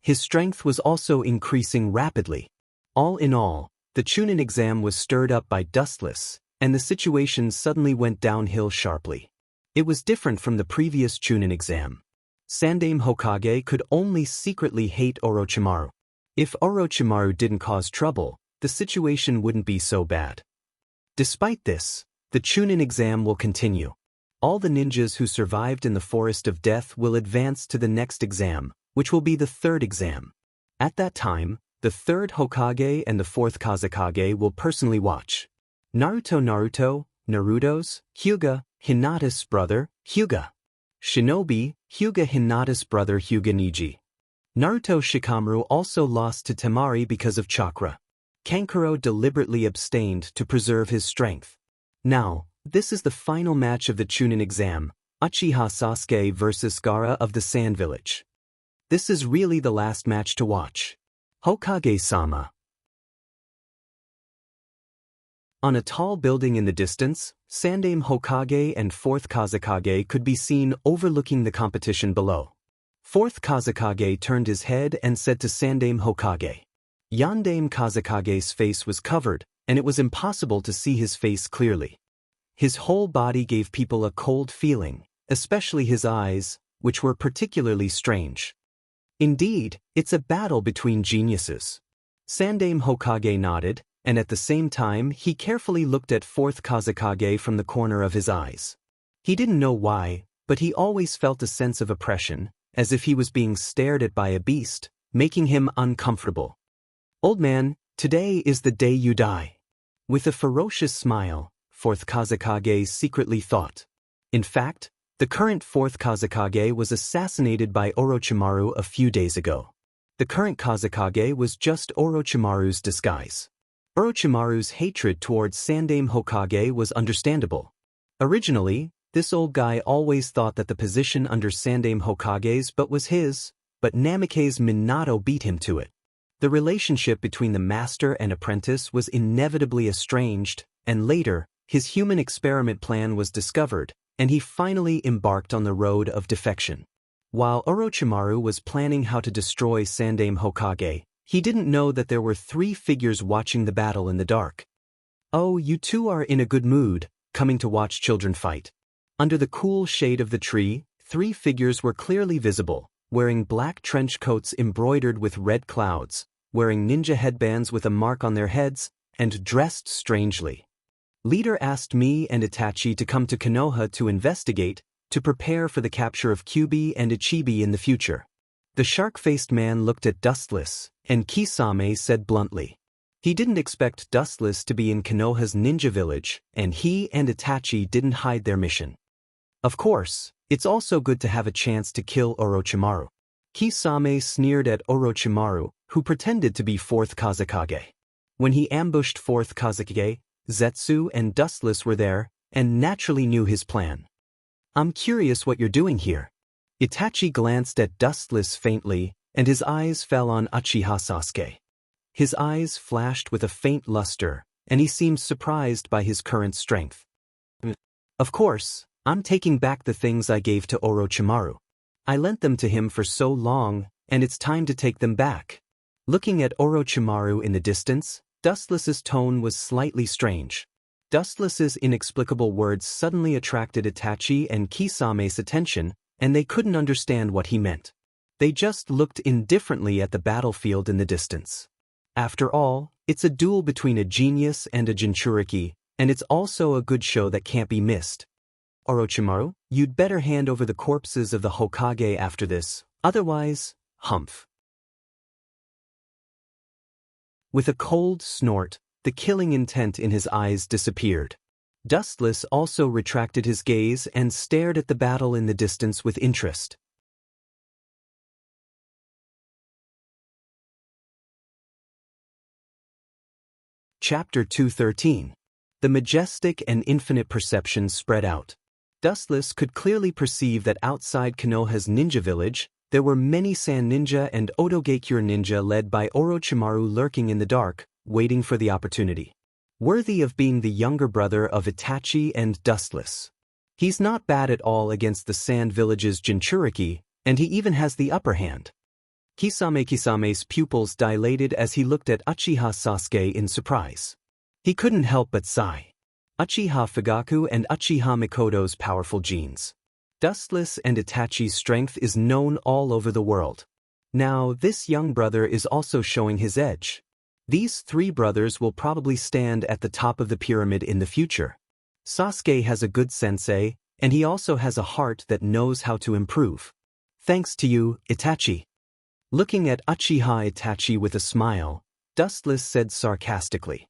S1: His strength was also increasing rapidly. All in all, the Chunin exam was stirred up by Dustless, and the situation suddenly went downhill sharply. It was different from the previous Chunin exam. Sandaime Hokage could only secretly hate Orochimaru. If Orochimaru didn't cause trouble, the situation wouldn't be so bad. Despite this, the Chunin exam will continue. All the ninjas who survived in the Forest of Death will advance to the next exam, which will be the third exam. At that time, the third Hokage and the fourth Kazekage will personally watch. Naruto's, Hyuga, Hinata's brother, Hyuga. Shinobi, Hyuga Hinata's brother Hyuga Niji. Naruto Shikamaru also lost to Temari because of chakra. Kankuro deliberately abstained to preserve his strength. Now, this is the final match of the Chunin exam, Uchiha Sasuke vs Gaara of the Sand Village. This is really the last match to watch. Hokage-sama. On a tall building in the distance, Sandaime Hokage and 4th Kazekage could be seen overlooking the competition below. 4th Kazekage turned his head and said to Sandaime Hokage. Yandaime Kazekage's face was covered, and it was impossible to see his face clearly. His whole body gave people a cold feeling, especially his eyes, which were particularly strange. Indeed, it's a battle between geniuses. Sandaime Hokage nodded, and at the same time he carefully looked at 4th Kazekage from the corner of his eyes. He didn't know why, but he always felt a sense of oppression, as if he was being stared at by a beast, making him uncomfortable. "Old man, today is the day you die." With a ferocious smile, 4th Kazekage secretly thought. In fact, the current 4th Kazekage was assassinated by Orochimaru a few days ago. The current Kazekage was just Orochimaru's disguise. Orochimaru's hatred towards Sandaime Hokage was understandable. Originally, this old guy always thought that the position under Sandaime Hokage's was his, but Namikaze Minato beat him to it. The relationship between the master and apprentice was inevitably estranged, and later, his human experiment plan was discovered, and he finally embarked on the road of defection. While Orochimaru was planning how to destroy Sandaime Hokage, he didn't know that there were 3 figures watching the battle in the dark. "Oh, you two are in a good mood, coming to watch children fight." Under the cool shade of the tree, 3 figures were clearly visible, wearing black trench coats embroidered with red clouds, wearing ninja headbands with a mark on their heads, and dressed strangely. "Leader asked me and Itachi to come to Konoha to investigate, to prepare for the capture of Kyuubi and Ichibi in the future." The shark-faced man looked at Dustless, and Kisame said bluntly. He didn't expect Dustless to be in Konoha's ninja village, and he and Itachi didn't hide their mission. Of course, it's also good to have a chance to kill Orochimaru. Kisame sneered at Orochimaru, who pretended to be 4th Kazekage. When he ambushed 4th Kazekage, Zetsu and Dustless were there, and naturally knew his plan. I'm curious what you're doing here. Itachi glanced at Dustless faintly, and his eyes fell on Uchiha Sasuke. His eyes flashed with a faint luster, and he seemed surprised by his current strength. Of course, I'm taking back the things I gave to Orochimaru. I lent them to him for so long, and it's time to take them back. Looking at Orochimaru in the distance, Dustless's tone was slightly strange. Dustless's inexplicable words suddenly attracted Itachi and Kisame's attention, and they couldn't understand what he meant. They just looked indifferently at the battlefield in the distance. After all, it's a duel between a genius and a Jinchuriki, and it's also a good show that can't be missed. Orochimaru, you'd better hand over the corpses of the Hokage after this, otherwise, humph. With a cold snort, the killing intent in his eyes disappeared. Dustless also retracted his gaze and stared at the battle in the distance with interest. Chapter 213. The majestic and infinite perception spread out. Dustless could clearly perceive that outside Konoha's ninja village, there were many Sand Ninja and Otogakure Ninja led by Orochimaru lurking in the dark, waiting for the opportunity. Worthy of being the younger brother of Itachi and Dustless. He's not bad at all against the Sand Village's Jinchuriki, and he even has the upper hand. Kisame's pupils dilated as he looked at Uchiha Sasuke in surprise. He couldn't help but sigh. Uchiha Fugaku and Uchiha Mikoto's powerful genes. Dustless and Itachi's strength is known all over the world. Now, this young brother is also showing his edge. These 3 brothers will probably stand at the top of the pyramid in the future. Sasuke has a good sensei, and he also has a heart that knows how to improve. Thanks to you, Itachi. Looking at Uchiha Itachi with a smile, Dustless said sarcastically.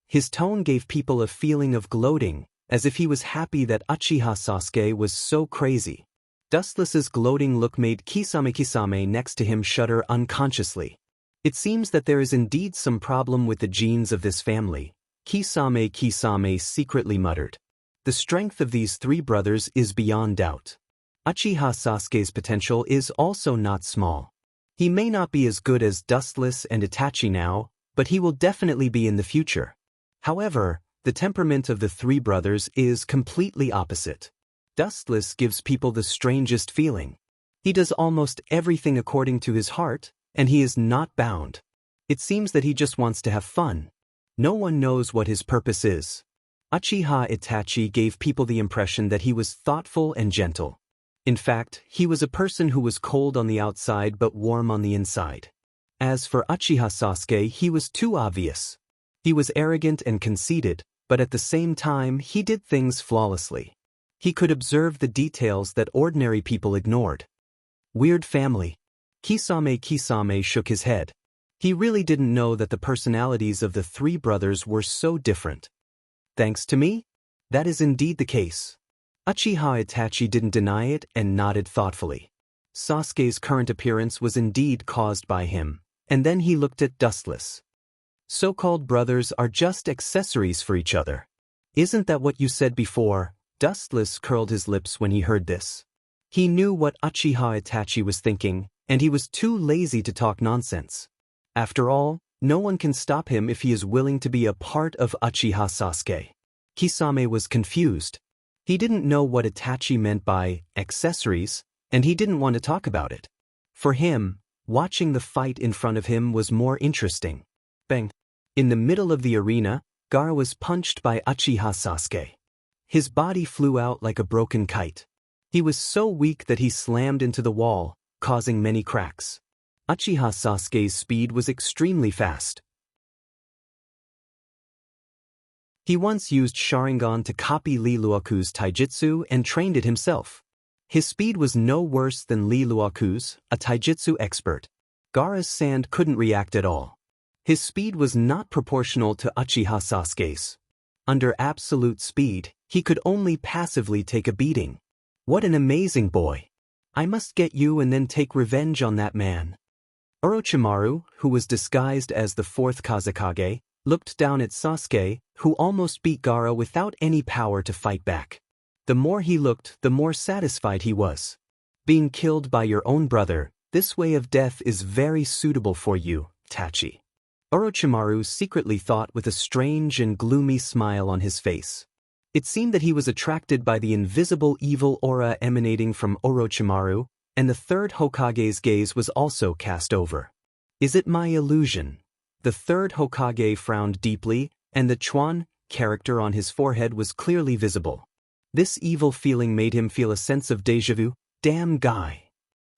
S1: His tone gave people a feeling of gloating, as if he was happy that Uchiha Sasuke was so crazy. Dustless's gloating look made Kisame next to him shudder unconsciously. It seems that there is indeed some problem with the genes of this family, Kisame secretly muttered. The strength of these 3 brothers is beyond doubt. Uchiha Sasuke's potential is also not small. He may not be as good as Dustless and Itachi now, but he will definitely be in the future. However, the temperament of the 3 brothers is completely opposite. Dustless gives people the strangest feeling. He does almost everything according to his heart, and he is not bound. It seems that he just wants to have fun. No one knows what his purpose is. Uchiha Itachi gave people the impression that he was thoughtful and gentle. In fact, he was a person who was cold on the outside but warm on the inside. As for Uchiha Sasuke, he was too obvious. He was arrogant and conceited, but at the same time he did things flawlessly. He could observe the details that ordinary people ignored. Weird family. Kisame shook his head. He really didn't know that the personalities of the 3 brothers were so different. Thanks to me? That is indeed the case. Uchiha Itachi didn't deny it and nodded thoughtfully. Sasuke's current appearance was indeed caused by him, and then he looked at Dustless. So-called brothers are just accessories for each other. Isn't that what you said before? Dustless curled his lips when he heard this. He knew what Uchiha Itachi was thinking, and he was too lazy to talk nonsense. After all, no one can stop him if he is willing to be a part of Uchiha Sasuke. Kisame was confused. He didn't know what Itachi meant by accessories, and he didn't want to talk about it. For him, watching the fight in front of him was more interesting. Bang! In the middle of the arena, Gaara was punched by Uchiha Sasuke. His body flew out like a broken kite. He was so weak that he slammed into the wall, causing many cracks. Uchiha Sasuke's speed was extremely fast. He once used Sharingan to copy Lee Luoku's taijutsu and trained it himself. His speed was no worse than Lee Luoku's, a taijutsu expert. Gaara's sand couldn't react at all. His speed was not proportional to Uchiha Sasuke's. Under absolute speed, he could only passively take a beating. What an amazing boy! I must get you and then take revenge on that man. Orochimaru, who was disguised as the fourth Kazekage, looked down at Sasuke, who almost beat Gaara without any power to fight back. The more he looked, the more satisfied he was. Being killed by your own brother, this way of death is very suitable for you, Tachi. Orochimaru secretly thought with a strange and gloomy smile on his face. It seemed that he was attracted by the invisible evil aura emanating from Orochimaru, and the third Hokage's gaze was also cast over. Is it my illusion? The third Hokage frowned deeply, and the Chuan character on his forehead was clearly visible. This evil feeling made him feel a sense of déjà vu. Damn guy.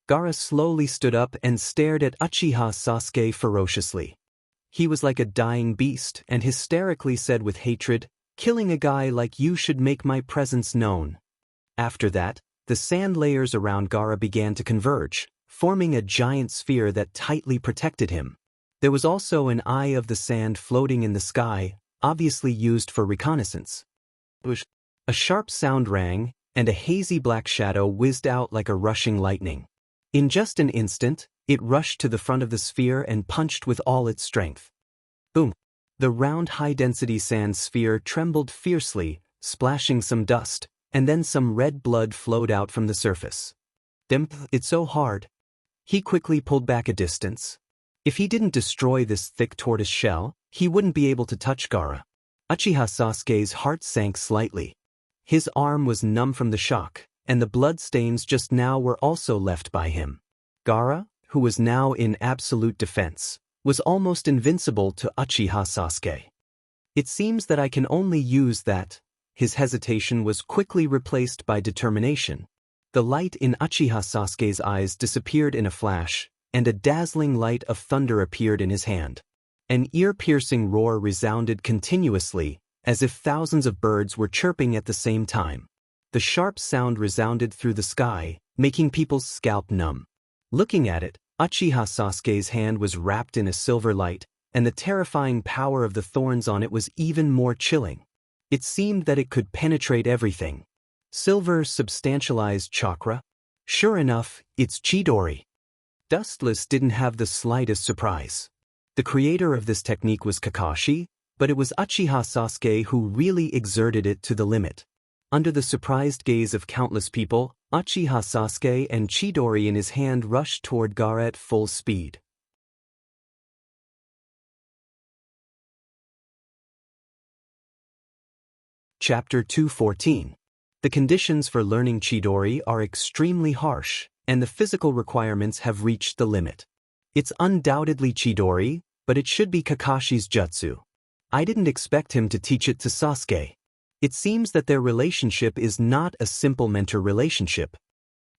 S1: Gaara slowly stood up and stared at Uchiha Sasuke ferociously. He was like a dying beast and hysterically said with hatred, "Killing a guy like you should make my presence known." After that, the sand layers around Gaara began to converge, forming a giant sphere that tightly protected him. There was also an eye of the sand floating in the sky, obviously used for reconnaissance. A sharp sound rang, and a hazy black shadow whizzed out like a rushing lightning. In just an instant, it rushed to the front of the sphere and punched with all its strength. Boom! The round high-density sand sphere trembled fiercely, splashing some dust, and then some red blood flowed out from the surface. It's so hard. He quickly pulled back a distance. If he didn't destroy this thick tortoise shell, he wouldn't be able to touch Gaara. Uchiha Sasuke's heart sank slightly. His arm was numb from the shock, and the blood stains just now were also left by him. Gaara, who was now in absolute defense, was almost invincible to Uchiha Sasuke. It seems that I can only use that. His hesitation was quickly replaced by determination. The light in Uchiha Sasuke's eyes disappeared in a flash, and a dazzling light of thunder appeared in his hand. An ear-piercing roar resounded continuously, as if thousands of birds were chirping at the same time. The sharp sound resounded through the sky, making people's scalp numb. Looking at it, Uchiha Sasuke's hand was wrapped in a silver light, and the terrifying power of the thorns on it was even more chilling. It seemed that it could penetrate everything. Silver substantialized chakra? Sure enough, it's Chidori. Dustless didn't have the slightest surprise. The creator of this technique was Kakashi, but it was Uchiha Sasuke who really exerted it to the limit. Under the surprised gaze of countless people, Uchiha Sasuke and Chidori in his hand rushed toward Gaara at full speed. Chapter 214. The conditions for learning Chidori are extremely harsh, and the physical requirements have reached the limit. It's undoubtedly Chidori, but it should be Kakashi's jutsu. I didn't expect him to teach it to Sasuke. It seems that their relationship is not a simple mentor relationship.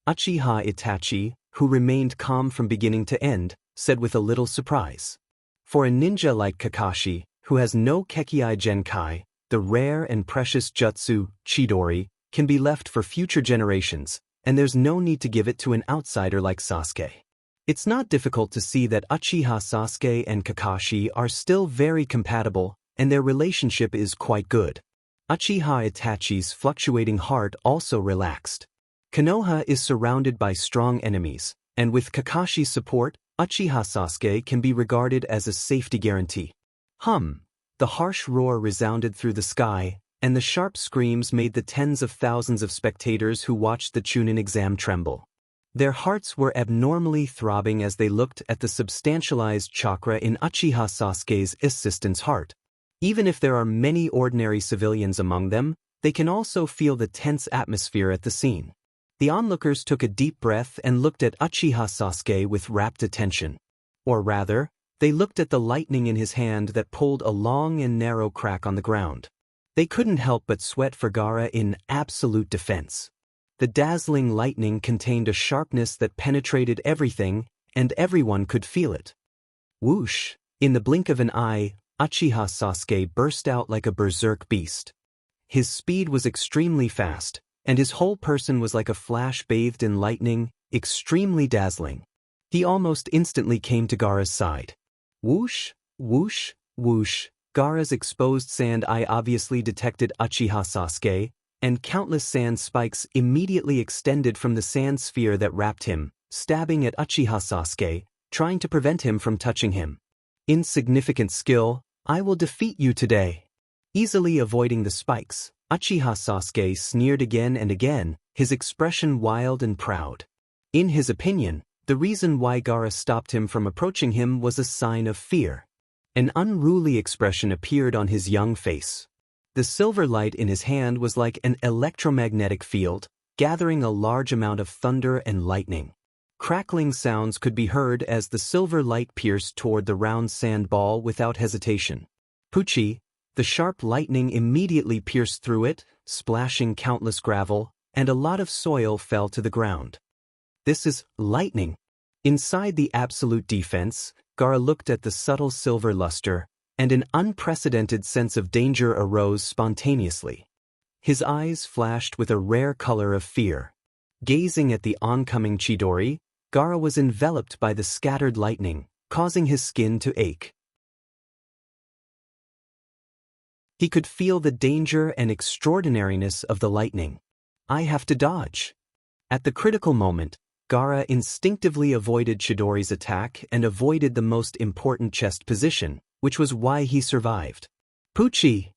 S1: Uchiha Itachi, who remained calm from beginning to end, said with a little surprise. For a ninja like Kakashi, who has no Kekkei Genkai, the rare and precious jutsu, Chidori, can be left for future generations, and there's no need to give it to an outsider like Sasuke. It's not difficult to see that Uchiha Sasuke and Kakashi are still very compatible, and their relationship is quite good. Uchiha Itachi's fluctuating heart also relaxed. Konoha is surrounded by strong enemies, and with Kakashi's support, Uchiha Sasuke can be regarded as a safety guarantee. The harsh roar resounded through the sky, and the sharp screams made the tens of thousands of spectators who watched the Chunin exam tremble. Their hearts were abnormally throbbing as they looked at the substantialized chakra in Uchiha Sasuke's assistant's heart. Even if there are many ordinary civilians among them, they can also feel the tense atmosphere at the scene. The onlookers took a deep breath and looked at Uchiha Sasuke with rapt attention. Or rather, they looked at the lightning in his hand that pulled a long and narrow crack on the ground. They couldn't help but sweat for Gaara in absolute defense. The dazzling lightning contained a sharpness that penetrated everything, and everyone could feel it. Whoosh! In the blink of an eye, Uchiha Sasuke burst out like a berserk beast. His speed was extremely fast, and his whole person was like a flash bathed in lightning, extremely dazzling. He almost instantly came to Gaara's side. Whoosh, whoosh, whoosh. Gaara's exposed sand eye obviously detected Uchiha Sasuke, and countless sand spikes immediately extended from the sand sphere that wrapped him, stabbing at Uchiha Sasuke, trying to prevent him from touching him. Insignificant skill, I will defeat you today. Easily avoiding the spikes, Uchiha Sasuke sneered again and again, his expression wild and proud. In his opinion, the reason why Gaara stopped him from approaching him was a sign of fear. An unruly expression appeared on his young face. The silver light in his hand was like an electromagnetic field, gathering a large amount of thunder and lightning. Crackling sounds could be heard as the silver light pierced toward the round sand ball without hesitation. Pucci, the sharp lightning immediately pierced through it, splashing countless gravel, and a lot of soil fell to the ground. This is lightning. Inside the absolute defense, Gaara looked at the subtle silver luster, and an unprecedented sense of danger arose spontaneously. His eyes flashed with a rare color of fear. Gazing at the oncoming Chidori, Gaara was enveloped by the scattered lightning, causing his skin to ache. He could feel the danger and extraordinariness of the lightning. I have to dodge. At the critical moment, Gaara instinctively avoided Chidori's attack and avoided the most important chest position, which was why he survived. Pucci!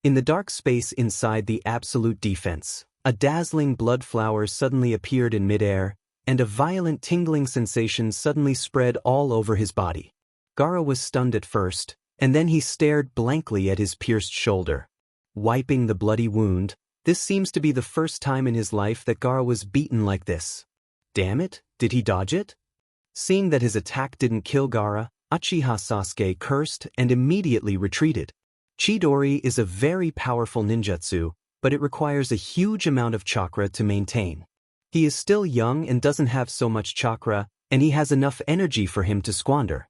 S1: In the dark space inside the absolute defense, a dazzling blood flower suddenly appeared in midair, and a violent tingling sensation suddenly spread all over his body. Gaara was stunned at first, and then he stared blankly at his pierced shoulder. Wiping the bloody wound, this seems to be the first time in his life that Gaara was beaten like this. Damn it, did he dodge it? Seeing that his attack didn't kill Gaara, Uchiha Sasuke cursed and immediately retreated. Chidori is a very powerful ninjutsu, but it requires a huge amount of chakra to maintain. He is still young and doesn't have so much chakra, and he has enough energy for him to squander.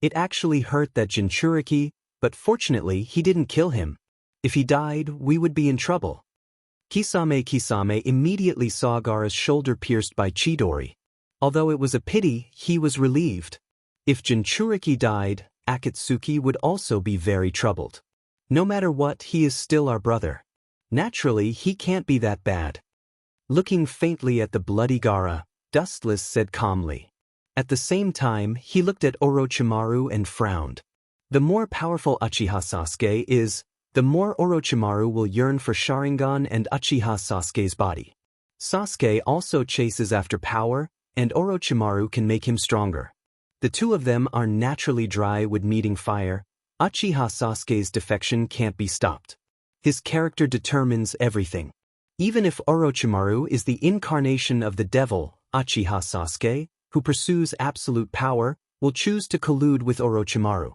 S1: It actually hurt that Jinchuriki, but fortunately he didn't kill him. If he died, we would be in trouble. Kisame immediately saw Gaara's shoulder pierced by Chidori. Although it was a pity, he was relieved. If Jinchuriki died, Akatsuki would also be very troubled. No matter what, he is still our brother. Naturally, he can't be that bad. Looking faintly at the bloody Gaara, Dustless said calmly. At the same time, he looked at Orochimaru and frowned. The more powerful Uchiha Sasuke is, the more Orochimaru will yearn for Sharingan and Uchiha Sasuke's body. Sasuke also chases after power, and Orochimaru can make him stronger. The two of them are naturally dry when meeting fire. Uchiha Sasuke's defection can't be stopped. His character determines everything. Even if Orochimaru is the incarnation of the devil, Uchiha Sasuke, who pursues absolute power, will choose to collude with Orochimaru.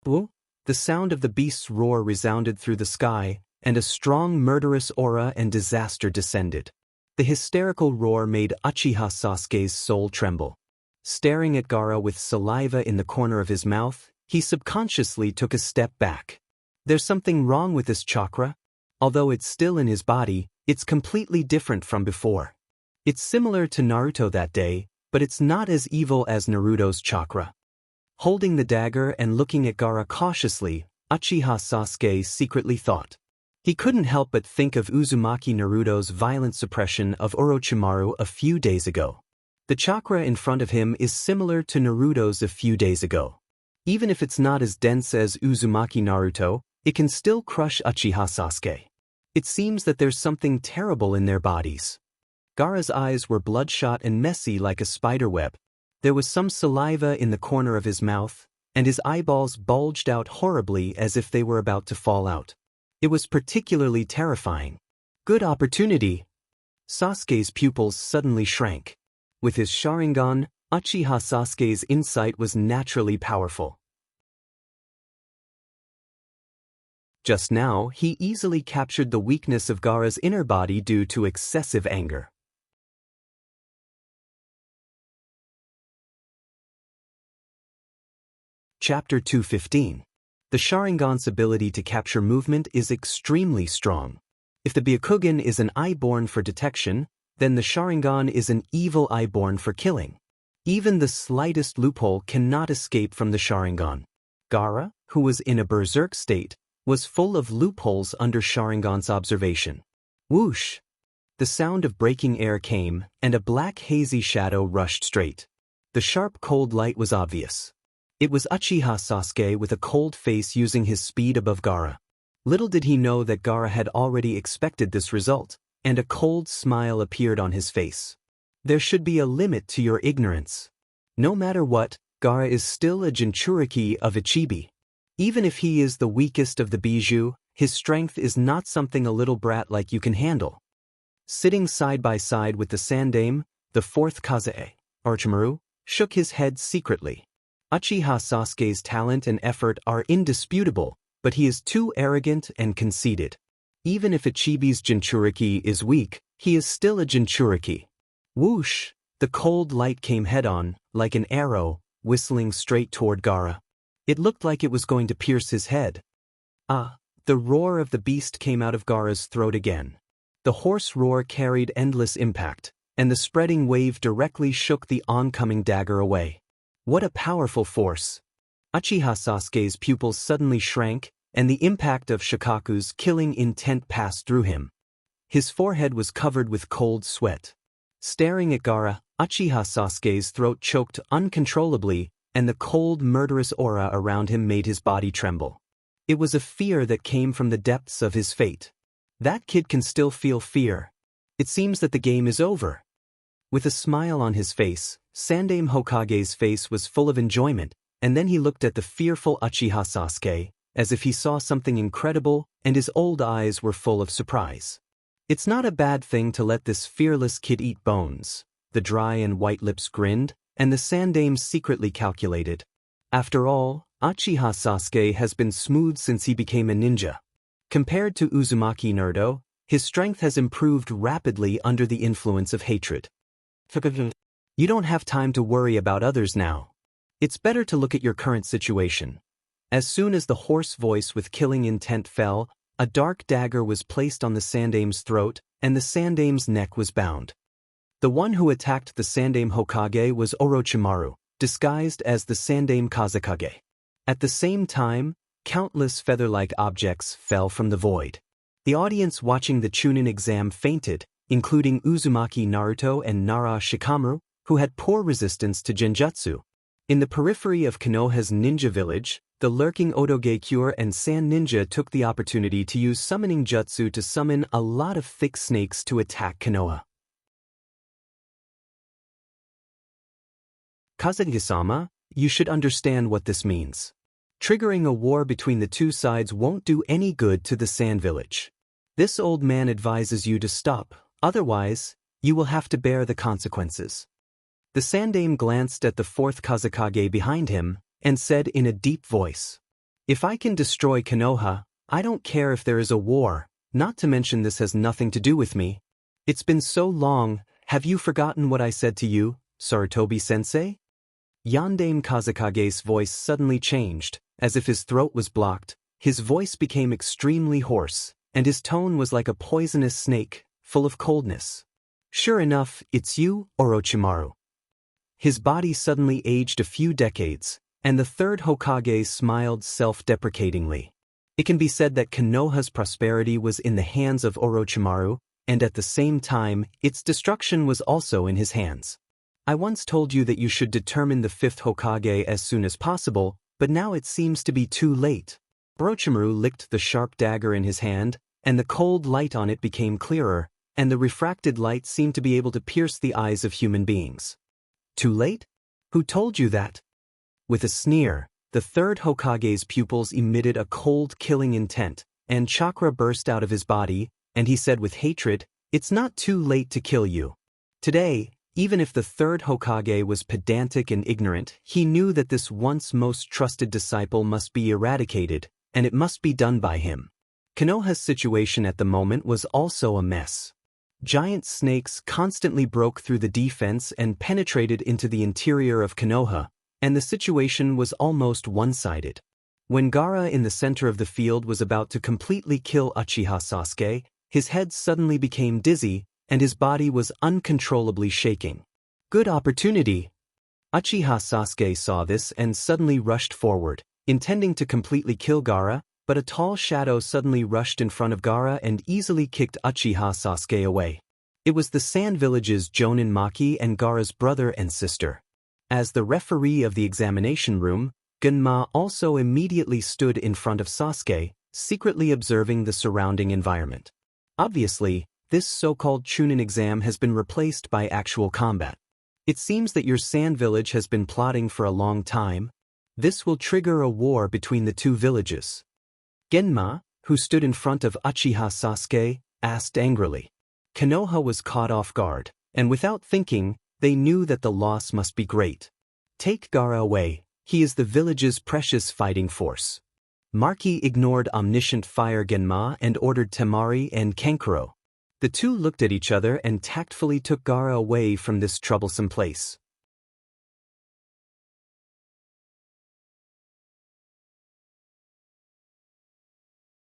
S1: The sound of the beast's roar resounded through the sky, and a strong murderous aura and disaster descended. The hysterical roar made Uchiha Sasuke's soul tremble. Staring at Gaara with saliva in the corner of his mouth, he subconsciously took a step back. There's something wrong with this chakra. Although it's still in his body, it's completely different from before. It's similar to Naruto that day, but it's not as evil as Naruto's chakra. Holding the dagger and looking at Gaara cautiously, Uchiha Sasuke secretly thought. He couldn't help but think of Uzumaki Naruto's violent suppression of Orochimaru a few days ago. The chakra in front of him is similar to Naruto's a few days ago. Even if it's not as dense as Uzumaki Naruto, it can still crush Uchiha Sasuke. It seems that there's something terrible in their bodies. Gaara's eyes were bloodshot and messy like a spiderweb. There was some saliva in the corner of his mouth, and his eyeballs bulged out horribly as if they were about to fall out. It was particularly terrifying. Good opportunity. Sasuke's pupils suddenly shrank. With his Sharingan, Uchiha Sasuke's insight was naturally powerful. Just now, he easily captured the weakness of Gaara's inner body due to excessive anger. Chapter 215. The Sharingan's ability to capture movement is extremely strong. If the Byakugan is an eye born for detection, then the Sharingan is an evil eye born for killing. Even the slightest loophole cannot escape from the Sharingan. Gaara, who was in a berserk state, was full of loopholes under Sharingan's observation. Whoosh! The sound of breaking air came, and a black hazy shadow rushed straight. The sharp cold light was obvious. It was Uchiha Sasuke with a cold face using his speed above Gaara. Little did he know that Gaara had already expected this result, and a cold smile appeared on his face. There should be a limit to your ignorance. No matter what, Gaara is still a Jinchuriki of Ichibi. Even if he is the weakest of the Bijou, his strength is not something a little brat like you can handle. Sitting side by side with the Sandaime, the fourth Kazue, Orochimaru, shook his head secretly. Uchiha Sasuke's talent and effort are indisputable, but he is too arrogant and conceited. Even if Ichibi's Jinchuriki is weak, he is still a Jinchuriki. Whoosh! The cold light came head-on, like an arrow, whistling straight toward Gaara. It looked like it was going to pierce his head. Ah! The roar of the beast came out of Gaara's throat again. The hoarse roar carried endless impact, and the spreading wave directly shook the oncoming dagger away. What a powerful force! Uchiha Sasuke's pupils suddenly shrank, and the impact of Shikaku's killing intent passed through him. His forehead was covered with cold sweat. Staring at Gaara, Uchiha Sasuke's throat choked uncontrollably, and the cold, murderous aura around him made his body tremble. It was a fear that came from the depths of his fate. That kid can still feel fear. It seems that the game is over. With a smile on his face, Sandaime Hokage's face was full of enjoyment, and then he looked at the fearful Uchiha Sasuke, as if he saw something incredible, and his old eyes were full of surprise. It's not a bad thing to let this fearless kid eat bones. The dry and white lips grinned, and the Sandaime secretly calculated. After all, Uchiha Sasuke has been smooth since he became a ninja. Compared to Uzumaki Naruto, his strength has improved rapidly under the influence of hatred. You don't have time to worry about others now. It's better to look at your current situation. As soon as the hoarse voice with killing intent fell, a dark dagger was placed on the Sandaime's throat, and the Sandaime's neck was bound. The one who attacked the Sandaime Hokage was Orochimaru, disguised as the Sandaime Kazekage. At the same time, countless feather-like objects fell from the void. The audience watching the Chunin exam fainted, including Uzumaki Naruto and Nara Shikamaru, who had poor resistance to genjutsu. In the periphery of Konoha's ninja village, the lurking Otoge and Sand Ninja took the opportunity to use summoning jutsu to summon a lot of thick snakes to attack Konoha. Kazekage-sama, you should understand what this means. Triggering a war between the two sides won't do any good to the Sand Village. This old man advises you to stop, otherwise, you will have to bear the consequences. The Sandaime glanced at the fourth Kazekage behind him, and said in a deep voice, "If I can destroy Konoha, I don't care if there is a war, not to mention this has nothing to do with me. It's been so long, have you forgotten what I said to you, Sarutobi-sensei?" Yondaime Kazekage's voice suddenly changed, as if his throat was blocked. His voice became extremely hoarse, and his tone was like a poisonous snake, full of coldness. "Sure enough, it's you, Orochimaru." His body suddenly aged a few decades, and the third Hokage smiled self-deprecatingly. It can be said that Konoha's prosperity was in the hands of Orochimaru, and at the same time, its destruction was also in his hands. I once told you that you should determine the fifth Hokage as soon as possible, but now it seems to be too late. Orochimaru licked the sharp dagger in his hand, and the cold light on it became clearer, and the refracted light seemed to be able to pierce the eyes of human beings. Too late? Who told you that? With a sneer, the third Hokage's pupils emitted a cold killing intent, and chakra burst out of his body, and he said with hatred, "It's not too late to kill you." Today, even if the third Hokage was pedantic and ignorant, he knew that this once most trusted disciple must be eradicated, and it must be done by him. Konoha's situation at the moment was also a mess. Giant snakes constantly broke through the defense and penetrated into the interior of Konoha, and the situation was almost one-sided. When Gaara in the center of the field was about to completely kill Uchiha Sasuke, His head suddenly became dizzy, and his body was uncontrollably shaking. Good opportunity! Uchiha Sasuke saw this and suddenly rushed forward, intending to completely kill Gaara, but a tall shadow suddenly rushed in front of Gaara and easily kicked Uchiha Sasuke away. It was the Sand Village's Jonin Maki and Gaara's brother and sister. As the referee of the examination room, Genma also immediately stood in front of Sasuke, secretly observing the surrounding environment. Obviously, this so-called Chunin exam has been replaced by actual combat. It seems that your Sand Village has been plotting for a long time. This will trigger a war between the two villages. Genma, who stood in front of Uchiha Sasuke, asked angrily. Konoha was caught off guard, and without thinking, they knew that the loss must be great. Take Gaara away, he is the village's precious fighting force. Maki ignored omniscient fire Genma and ordered Temari and Kankuro. The two looked at each other and tactfully took Gaara away from this troublesome place.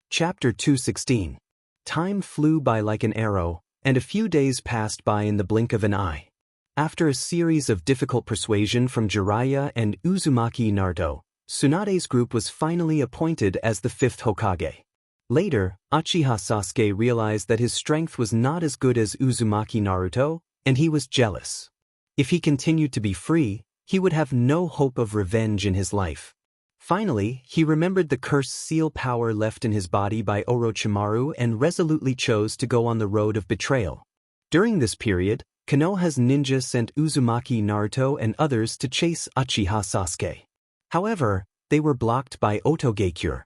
S1: Chapter 216. Time flew by like an arrow, and a few days passed by in the blink of an eye. After a series of difficult persuasion from Jiraiya and Uzumaki Naruto, Tsunade's group was finally appointed as the fifth Hokage. Later, Uchiha Sasuke realized that his strength was not as good as Uzumaki Naruto, and he was jealous. If he continued to be free, he would have no hope of revenge in his life. Finally, he remembered the cursed seal power left in his body by Orochimaru and resolutely chose to go on the road of betrayal. During this period, Konoha's ninja sent Uzumaki Naruto and others to chase Uchiha Sasuke. However, they were blocked by Otogekure.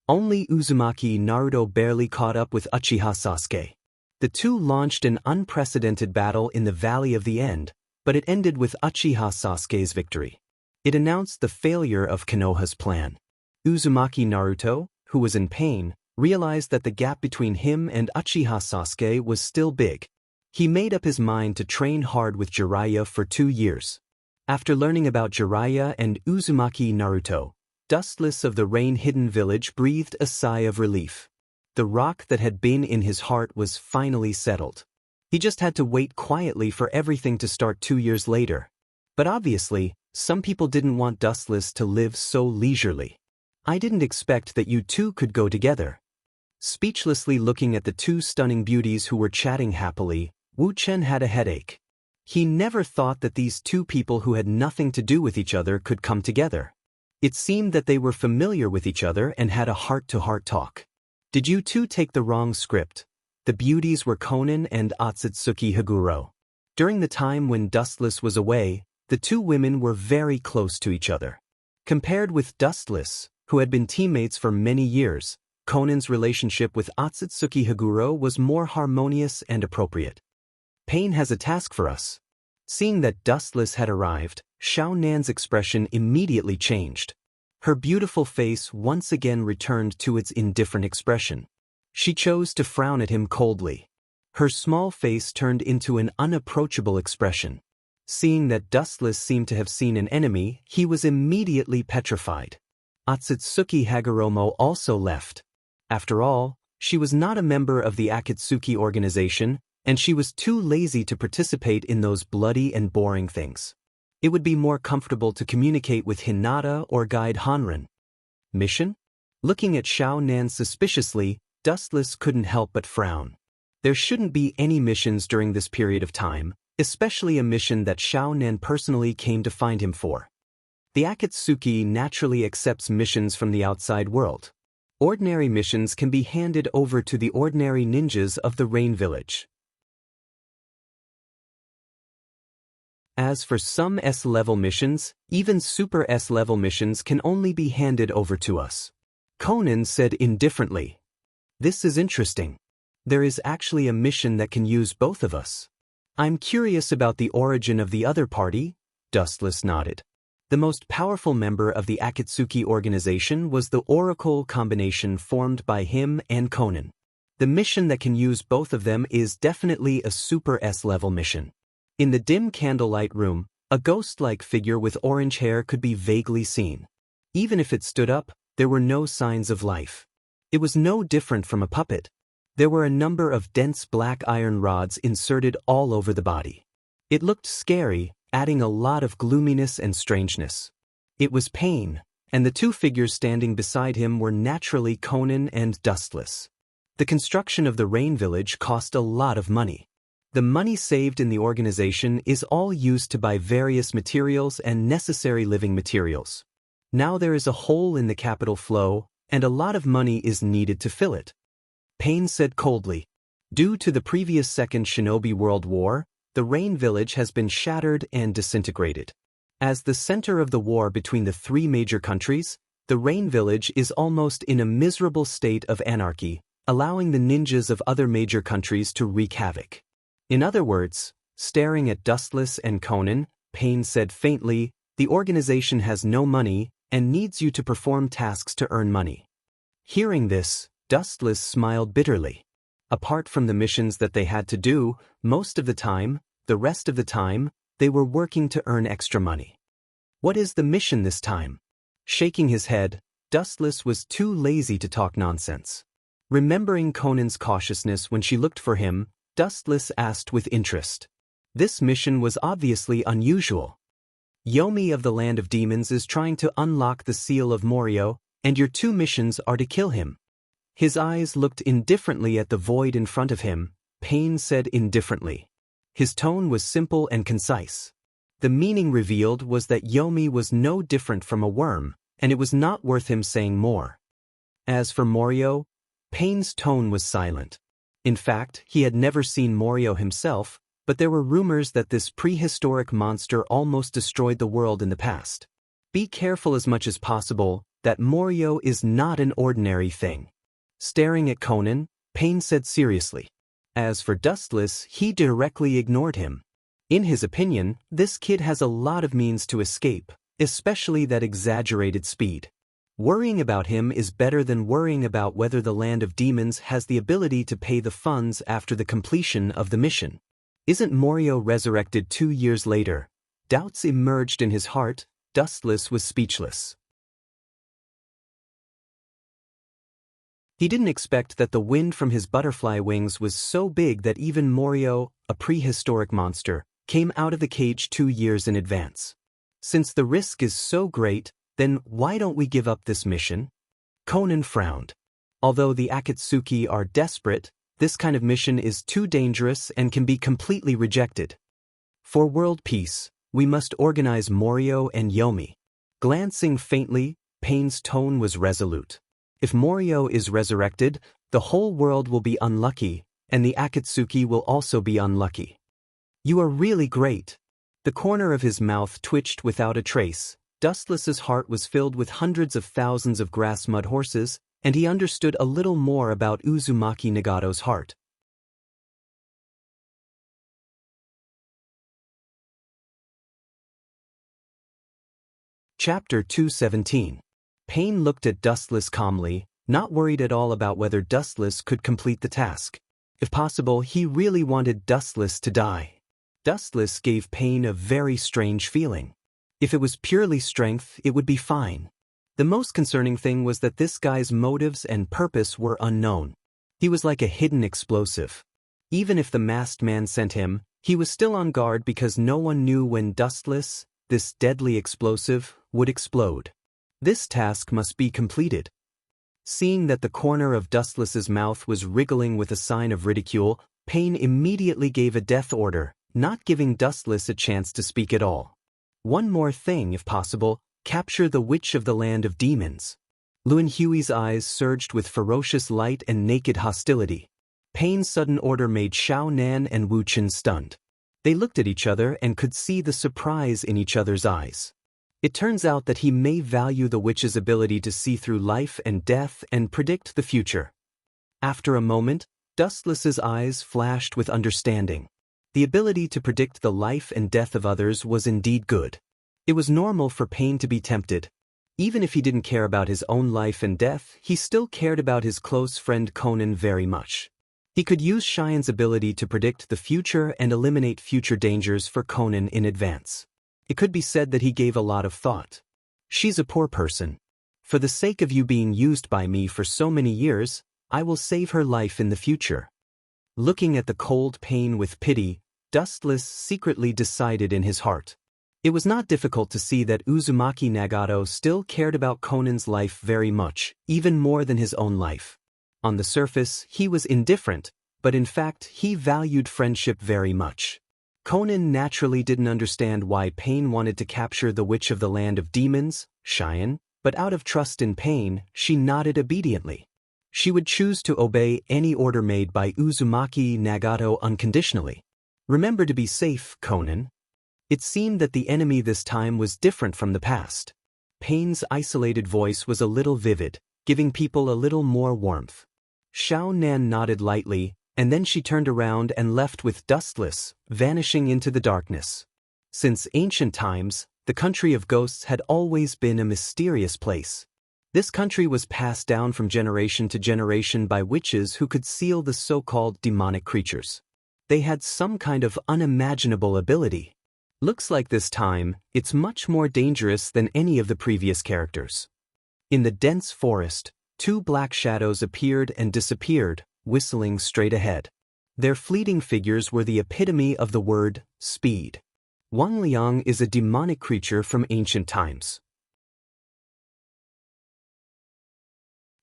S1: Only Uzumaki Naruto barely caught up with Uchiha Sasuke. The two launched an unprecedented battle in the Valley of the End, but it ended with Uchiha Sasuke's victory. It announced the failure of Konoha's plan. Uzumaki Naruto, who was in pain, realized that the gap between him and Uchiha Sasuke was still big. He made up his mind to train hard with Jiraiya for 2 years. After learning about Jiraiya and Uzumaki Naruto, Dustless of the Rain-Hidden Village breathed a sigh of relief. The rock that had been in his heart was finally settled. He just had to wait quietly for everything to start 2 years later. But obviously, some people didn't want Dustless to live so leisurely. I didn't expect that you two could go together. Speechlessly looking at the two stunning beauties who were chatting happily, Wu Chen had a headache. He never thought that these two people who had nothing to do with each other could come together. It seemed that they were familiar with each other and had a heart-to-heart talk. Did you two take the wrong script? The beauties were Konan and Otsutsuki Haguro. During the time when Dustless was away, the two women were very close to each other. Compared with Dustless, who had been teammates for many years, Konan's relationship with Otsutsuki Haguro was more harmonious and appropriate. Pain has a task for us. Seeing that Dustless had arrived, Xiao Nan's expression immediately changed. Her beautiful face once again returned to its indifferent expression. She chose to frown at him coldly. Her small face turned into an unapproachable expression. Seeing that Dustless seemed to have seen an enemy, he was immediately petrified. Otsutsuki Hagoromo also left. After all, she was not a member of the Akatsuki organization, and she was too lazy to participate in those bloody and boring things. It would be more comfortable to communicate with Hinata or guide Hanran. Mission? Looking at Xiao Nan suspiciously, Dustless couldn't help but frown. There shouldn't be any missions during this period of time, especially a mission that Xiao Nan personally came to find him for. The Akatsuki naturally accepts missions from the outside world. Ordinary missions can be handed over to the ordinary ninjas of the Rain Village. As for some S-level missions, even super S-level missions can only be handed over to us. Konan said indifferently. This is interesting. There is actually a mission that can use both of us. I'm curious about the origin of the other party, Dustless nodded. The most powerful member of the Akatsuki organization was the Oracle combination formed by him and Konan. The mission that can use both of them is definitely a super S-level mission. In the dim candlelight room, a ghost-like figure with orange hair could be vaguely seen. Even if it stood up, there were no signs of life. It was no different from a puppet. There were a number of dense black iron rods inserted all over the body. It looked scary, adding a lot of gloominess and strangeness. It was Pain, and the two figures standing beside him were naturally Conan and Dustless. The construction of the Rain Village cost a lot of money. The money saved in the organization is all used to buy various materials and necessary living materials. Now there is a hole in the capital flow, and a lot of money is needed to fill it. Pain said coldly. Due to the previous Second Shinobi World War, the Rain Village has been shattered and disintegrated. As the center of the war between the three major countries, the Rain Village is almost in a miserable state of anarchy, allowing the ninjas of other major countries to wreak havoc. In other words, staring at Dustless and Conan, Pain said faintly, the organization has no money and needs you to perform tasks to earn money. Hearing this, Dustless smiled bitterly. Apart from the missions that they had to do, most of the rest of the time, they were working to earn extra money. What is the mission this time? Shaking his head, Dustless was too lazy to talk nonsense. Remembering Conan's cautiousness when she looked for him, Dustless asked with interest. This mission was obviously unusual. Yomi of the Land of Demons is trying to unlock the seal of Morio, and your two missions are to kill him. His eyes looked indifferently at the void in front of him. Pain said indifferently. His tone was simple and concise. The meaning revealed was that Yomi was no different from a worm, and it was not worth him saying more. As for Morio, Pain's tone was silent. In fact, he had never seen Morio himself, but there were rumors that this prehistoric monster almost destroyed the world in the past. Be careful as much as possible, that Morio is not an ordinary thing. Staring at Conan, Pain said seriously. As for Dustless, he directly ignored him. In his opinion, this kid has a lot of means to escape, especially that exaggerated speed. Worrying about him is better than worrying about whether the Land of Demons has the ability to pay the funds after the completion of the mission. Isn't Morio resurrected 2 years later? Doubts emerged in his heart. Dustless was speechless. He didn't expect that the wind from his butterfly wings was so big that even Morio, a prehistoric monster, came out of the cage 2 years in advance. Since the risk is so great, then why don't we give up this mission? Conan frowned. Although the Akatsuki are desperate, this kind of mission is too dangerous and can be completely rejected. For world peace, we must organize Morio and Yomi. Glancing faintly, Pain's tone was resolute. If Morio is resurrected, the whole world will be unlucky, and the Akatsuki will also be unlucky. You are really great. The corner of his mouth twitched without a trace. Dustless's heart was filled with hundreds of thousands of grass mud horses, and he understood a little more about Uzumaki Nagato's heart. Chapter 217. Pain looked at Dustless calmly, not worried at all about whether Dustless could complete the task. If possible, he really wanted Dustless to die. Dustless gave Pain a very strange feeling. If it was purely strength, it would be fine. The most concerning thing was that this guy's motives and purpose were unknown. He was like a hidden explosive. Even if the masked man sent him, he was still on guard because no one knew when Dustless, this deadly explosive, would explode. This task must be completed. Seeing that the corner of Dustless's mouth was wriggling with a sign of ridicule, Pain immediately gave a death order, not giving Dustless a chance to speak at all. One more thing, if possible, capture the Witch of the Land of Demons. Luan Hui's eyes surged with ferocious light and naked hostility. Pain's sudden order made Xiao Nan and Wu Chen stunned. They looked at each other and could see the surprise in each other's eyes. It turns out that he may value the witch's ability to see through life and death and predict the future. After a moment, Dustless's eyes flashed with understanding. The ability to predict the life and death of others was indeed good. It was normal for Pain to be tempted. Even if he didn't care about his own life and death, he still cared about his close friend Conan very much. He could use Cheyenne's ability to predict the future and eliminate future dangers for Conan in advance. It could be said that he gave a lot of thought. She's a poor person. For the sake of you being used by me for so many years, I will save her life in the future. Looking at the cold pain with pity, Dustless secretly decided in his heart. It was not difficult to see that Uzumaki Nagato still cared about Conan's life very much, even more than his own life. On the surface, he was indifferent, but in fact he valued friendship very much. Conan naturally didn't understand why Pain wanted to capture the witch of the land of demons, Cheyenne, but out of trust in Pain, she nodded obediently. She would choose to obey any order made by Uzumaki Nagato unconditionally. Remember to be safe, Conan. It seemed that the enemy this time was different from the past. Pain's isolated voice was a little vivid, giving people a little more warmth. Xiao Nan nodded lightly, and then she turned around and left with Dustless, vanishing into the darkness. Since ancient times, the country of ghosts had always been a mysterious place. This country was passed down from generation to generation by witches who could seal the so-called demonic creatures. They had some kind of unimaginable ability. Looks like this time, it's much more dangerous than any of the previous characters. In the dense forest, two black shadows appeared and disappeared, whistling straight ahead. Their fleeting figures were the epitome of the word, speed. Wang Liang is a demonic creature from ancient times.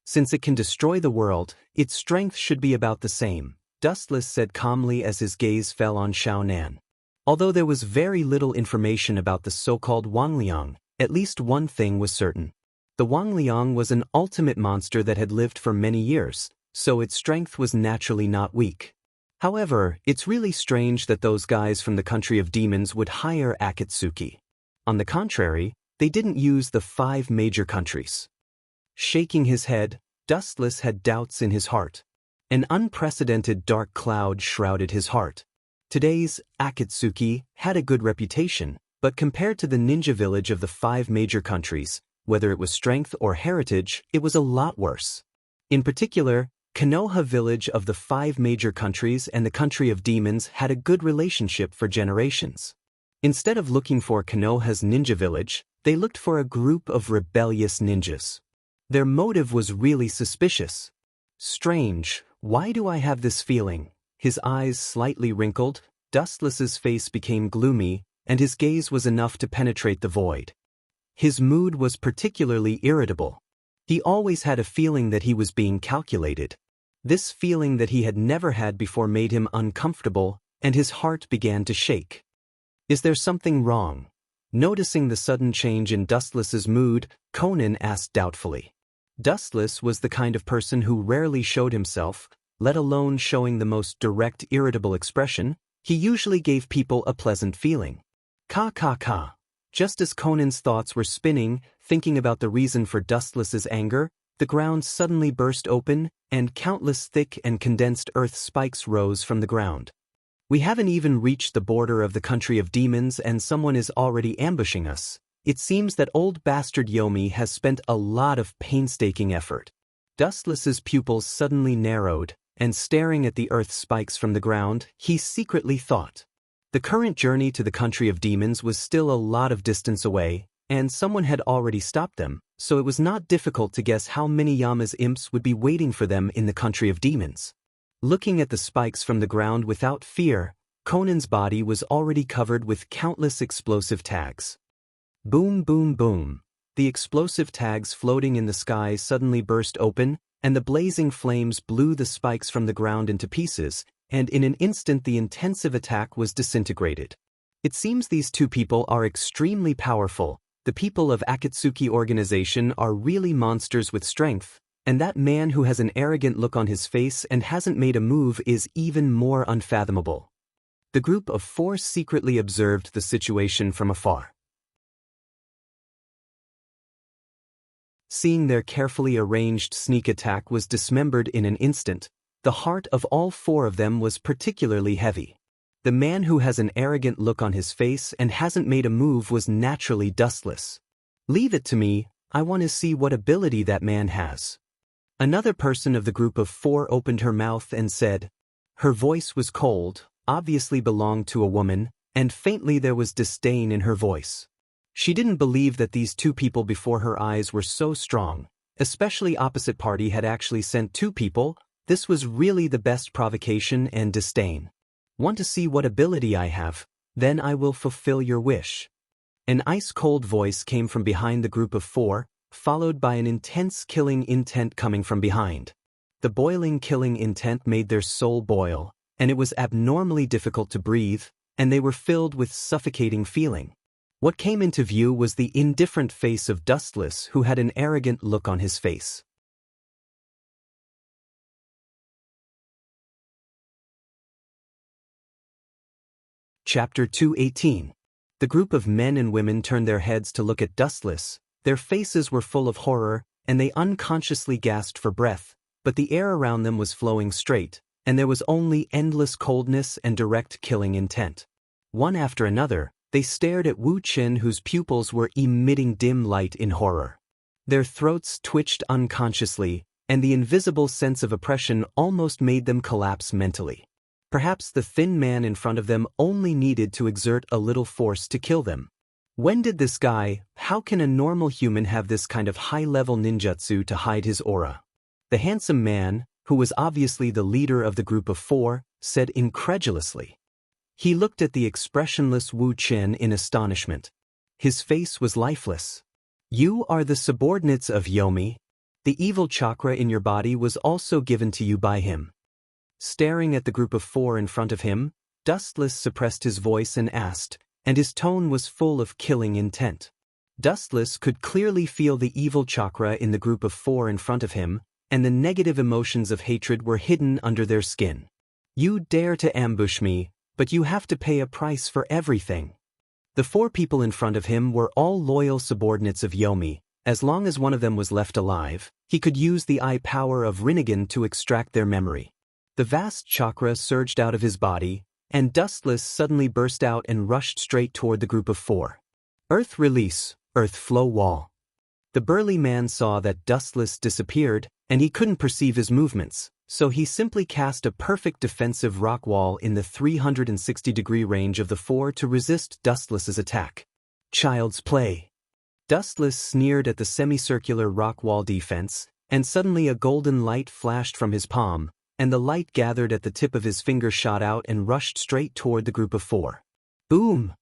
S1: Since it can destroy the world, its strength should be about the same, Dustless said calmly as his gaze fell on Xiao Nan. Although there was very little information about the so-called Wang Liang, at least one thing was certain. The Wang Liang was an ultimate monster that had lived for many years, so its strength was naturally not weak. However, it's really strange that those guys from the country of demons would hire Akatsuki. On the contrary, they didn't use the 5 major countries. Shaking his head, Dustless had doubts in his heart. An unprecedented dark cloud shrouded his heart. Today's Akatsuki had a good reputation, but compared to the ninja village of the 5 major countries, whether it was strength or heritage, it was a lot worse. In particular, Konoha village of the 5 major countries and the country of demons had a good relationship for generations. Instead of looking for Konoha's ninja village, they looked for a group of rebellious ninjas. Their motive was really suspicious. Strange, why do I have this feeling? His eyes slightly wrinkled, Dustless's face became gloomy, and his gaze was enough to penetrate the void. His mood was particularly irritable. He always had a feeling that he was being calculated. This feeling that he had never had before made him uncomfortable, and his heart began to shake. Is there something wrong? Noticing the sudden change in Dustless's mood, Conan asked doubtfully. Dustless was the kind of person who rarely showed himself, let alone showing the most direct irritable expression. He usually gave people a pleasant feeling. Ka. Just as Conan's thoughts were spinning, thinking about the reason for Dustless's anger, the ground suddenly burst open, and countless thick and condensed earth spikes rose from the ground. We haven't even reached the border of the country of demons and someone is already ambushing us. It seems that old bastard Yomi has spent a lot of painstaking effort. Dustless's pupils suddenly narrowed, and staring at the earth spikes from the ground, he secretly thought. The current journey to the country of demons was still a lot of distance away, and someone had already stopped them, so it was not difficult to guess how many Yama's imps would be waiting for them in the country of demons. Looking at the spikes from the ground without fear, Conan's body was already covered with countless explosive tags. Boom, boom, boom. The explosive tags floating in the sky suddenly burst open, and the blazing flames blew the spikes from the ground into pieces, and in an instant the intensive attack was disintegrated. It seems these two people are extremely powerful. The people of Akatsuki organization are really monsters with strength, and that man who has an arrogant look on his face and hasn't made a move is even more unfathomable. The group of 4 secretly observed the situation from afar. Seeing their carefully arranged sneak attack was dismembered in an instant, the heart of all 4 of them was particularly heavy. The man who has an arrogant look on his face and hasn't made a move was naturally Dustless. Leave it to me, I want to see what ability that man has. Another person of the group of 4 opened her mouth and said. Her voice was cold, obviously belonged to a woman, and faintly there was disdain in her voice. She didn't believe that these 2 people before her eyes were so strong, Especially opposite party had actually sent 2 people, this was really the best provocation and disdain. Want to see what ability I have? Then I will fulfill your wish. An ice-cold voice came from behind the group of 4, followed by an intense killing intent coming from behind. The boiling killing intent made their soul boil, and it was abnormally difficult to breathe, and they were filled with suffocating feeling. What came into view was the indifferent face of Dustless, who had an arrogant look on his face. Chapter 218. The group of men and women turned their heads to look at Dustless. Their faces were full of horror, and they unconsciously gasped for breath, but the air around them was flowing straight, and there was only endless coldness and direct killing intent. One after another, they stared at Wu Qin, whose pupils were emitting dim light in horror. Their throats twitched unconsciously, and the invisible sense of oppression almost made them collapse mentally. Perhaps the thin man in front of them only needed to exert a little force to kill them. When did this guy, how can a normal human have this kind of high-level ninjutsu to hide his aura? The handsome man, who was obviously the leader of the group of 4, said incredulously. He looked at the expressionless Wu Qin in astonishment. His face was lifeless. You are the subordinates of Yomi. The evil chakra in your body was also given to you by him. Staring at the group of 4 in front of him, Dustless suppressed his voice and asked, and his tone was full of killing intent. Dustless could clearly feel the evil chakra in the group of 4 in front of him, and the negative emotions of hatred were hidden under their skin. You dare to ambush me, but you have to pay a price for everything. The 4 people in front of him were all loyal subordinates of Yomi. As long as one of them was left alive, he could use the eye power of Rinnegan to extract their memory. The vast chakra surged out of his body, and Dustless suddenly burst out and rushed straight toward the group of 4. Earth release, earth flow wall. The burly man saw that Dustless disappeared, and he couldn't perceive his movements, so he simply cast a perfect defensive rock wall in the 360-degree range of the 4 to resist Dustless's attack. Child's play. Dustless sneered at the semicircular rock wall defense, and suddenly a golden light flashed from his palm, and the light gathered at the tip of his finger shot out and rushed straight toward the group of 4. Boom!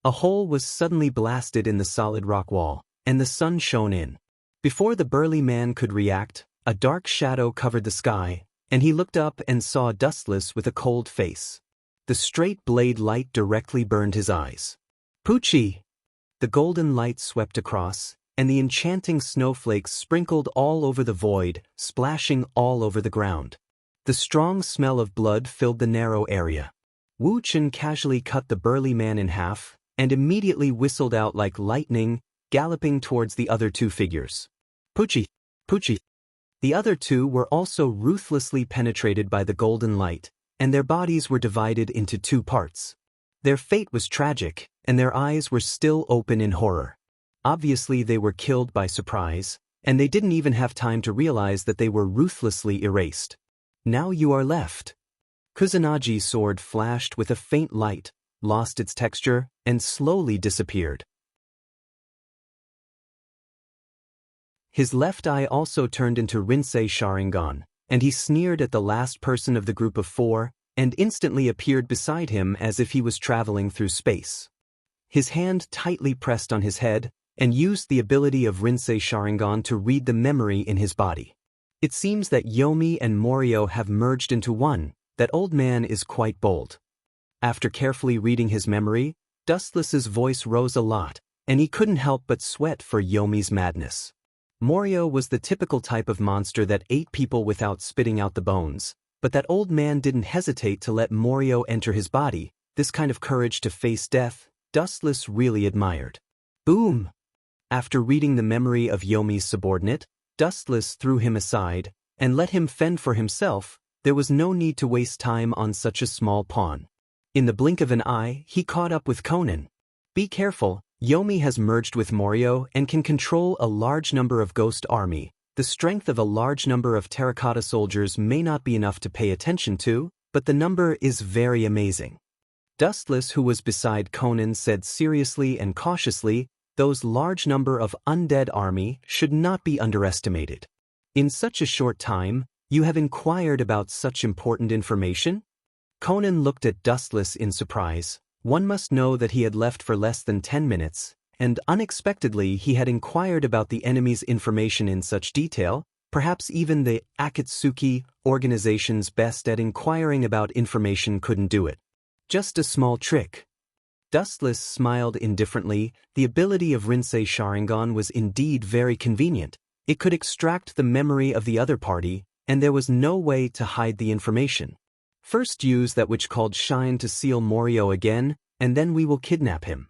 S1: A hole was suddenly blasted in the solid rock wall, and the sun shone in. Before the burly man could react, a dark shadow covered the sky, and he looked up and saw Dustless with a cold face. The straight blade light directly burned his eyes. Poochie! The golden light swept across, and the enchanting snowflakes sprinkled all over the void, splashing all over the ground. The strong smell of blood filled the narrow area. Wu Qin casually cut the burly man in half, and immediately whistled out like lightning, galloping towards the other 2 figures. Poochie! Poochie! The other 2 were also ruthlessly penetrated by the golden light, and their bodies were divided into 2 parts. Their fate was tragic, and their eyes were still open in horror. Obviously they were killed by surprise, and they didn't even have time to realize that they were ruthlessly erased. Now you are left. Kusunagi's sword flashed with a faint light, lost its texture, and slowly disappeared. His left eye also turned into Rinsei Sharingan, and he sneered at the last person of the group of 4, and instantly appeared beside him as if he was traveling through space. His hand tightly pressed on his head, and used the ability of Rinsei Sharingan to read the memory in his body. It seems that Yomi and Morio have merged into one. That old man is quite bold. After carefully reading his memory, Dustless's voice rose a lot, and he couldn't help but sweat for Yomi's madness. Morio was the typical type of monster that ate people without spitting out the bones, but that old man didn't hesitate to let Morio enter his body. This kind of courage to face death, Dustless really admired. Boom! After reading the memory of Yomi's subordinate, Dustless threw him aside, and let him fend for himself. There was no need to waste time on such a small pawn. In the blink of an eye, he caught up with Conan. Be careful, Yomi has merged with Morio and can control a large number of ghost army. The strength of a large number of terracotta soldiers may not be enough to pay attention to, but the number is very amazing. Dustless, who was beside Conan, said seriously and cautiously, Those large number of undead army should not be underestimated. In such a short time, you have inquired about such important information? Conan looked at Dustless in surprise. One must know that he had left for less than 10 minutes, and unexpectedly he had inquired about the enemy's information in such detail. Perhaps even the Akatsuki organization's best at inquiring about information couldn't do it. Just a small trick. Dustless smiled indifferently. The ability of Rinsei Sharingan was indeed very convenient. It could extract the memory of the other party, and there was no way to hide the information. First use that which called Shine to seal Morio again, and then we will kidnap him.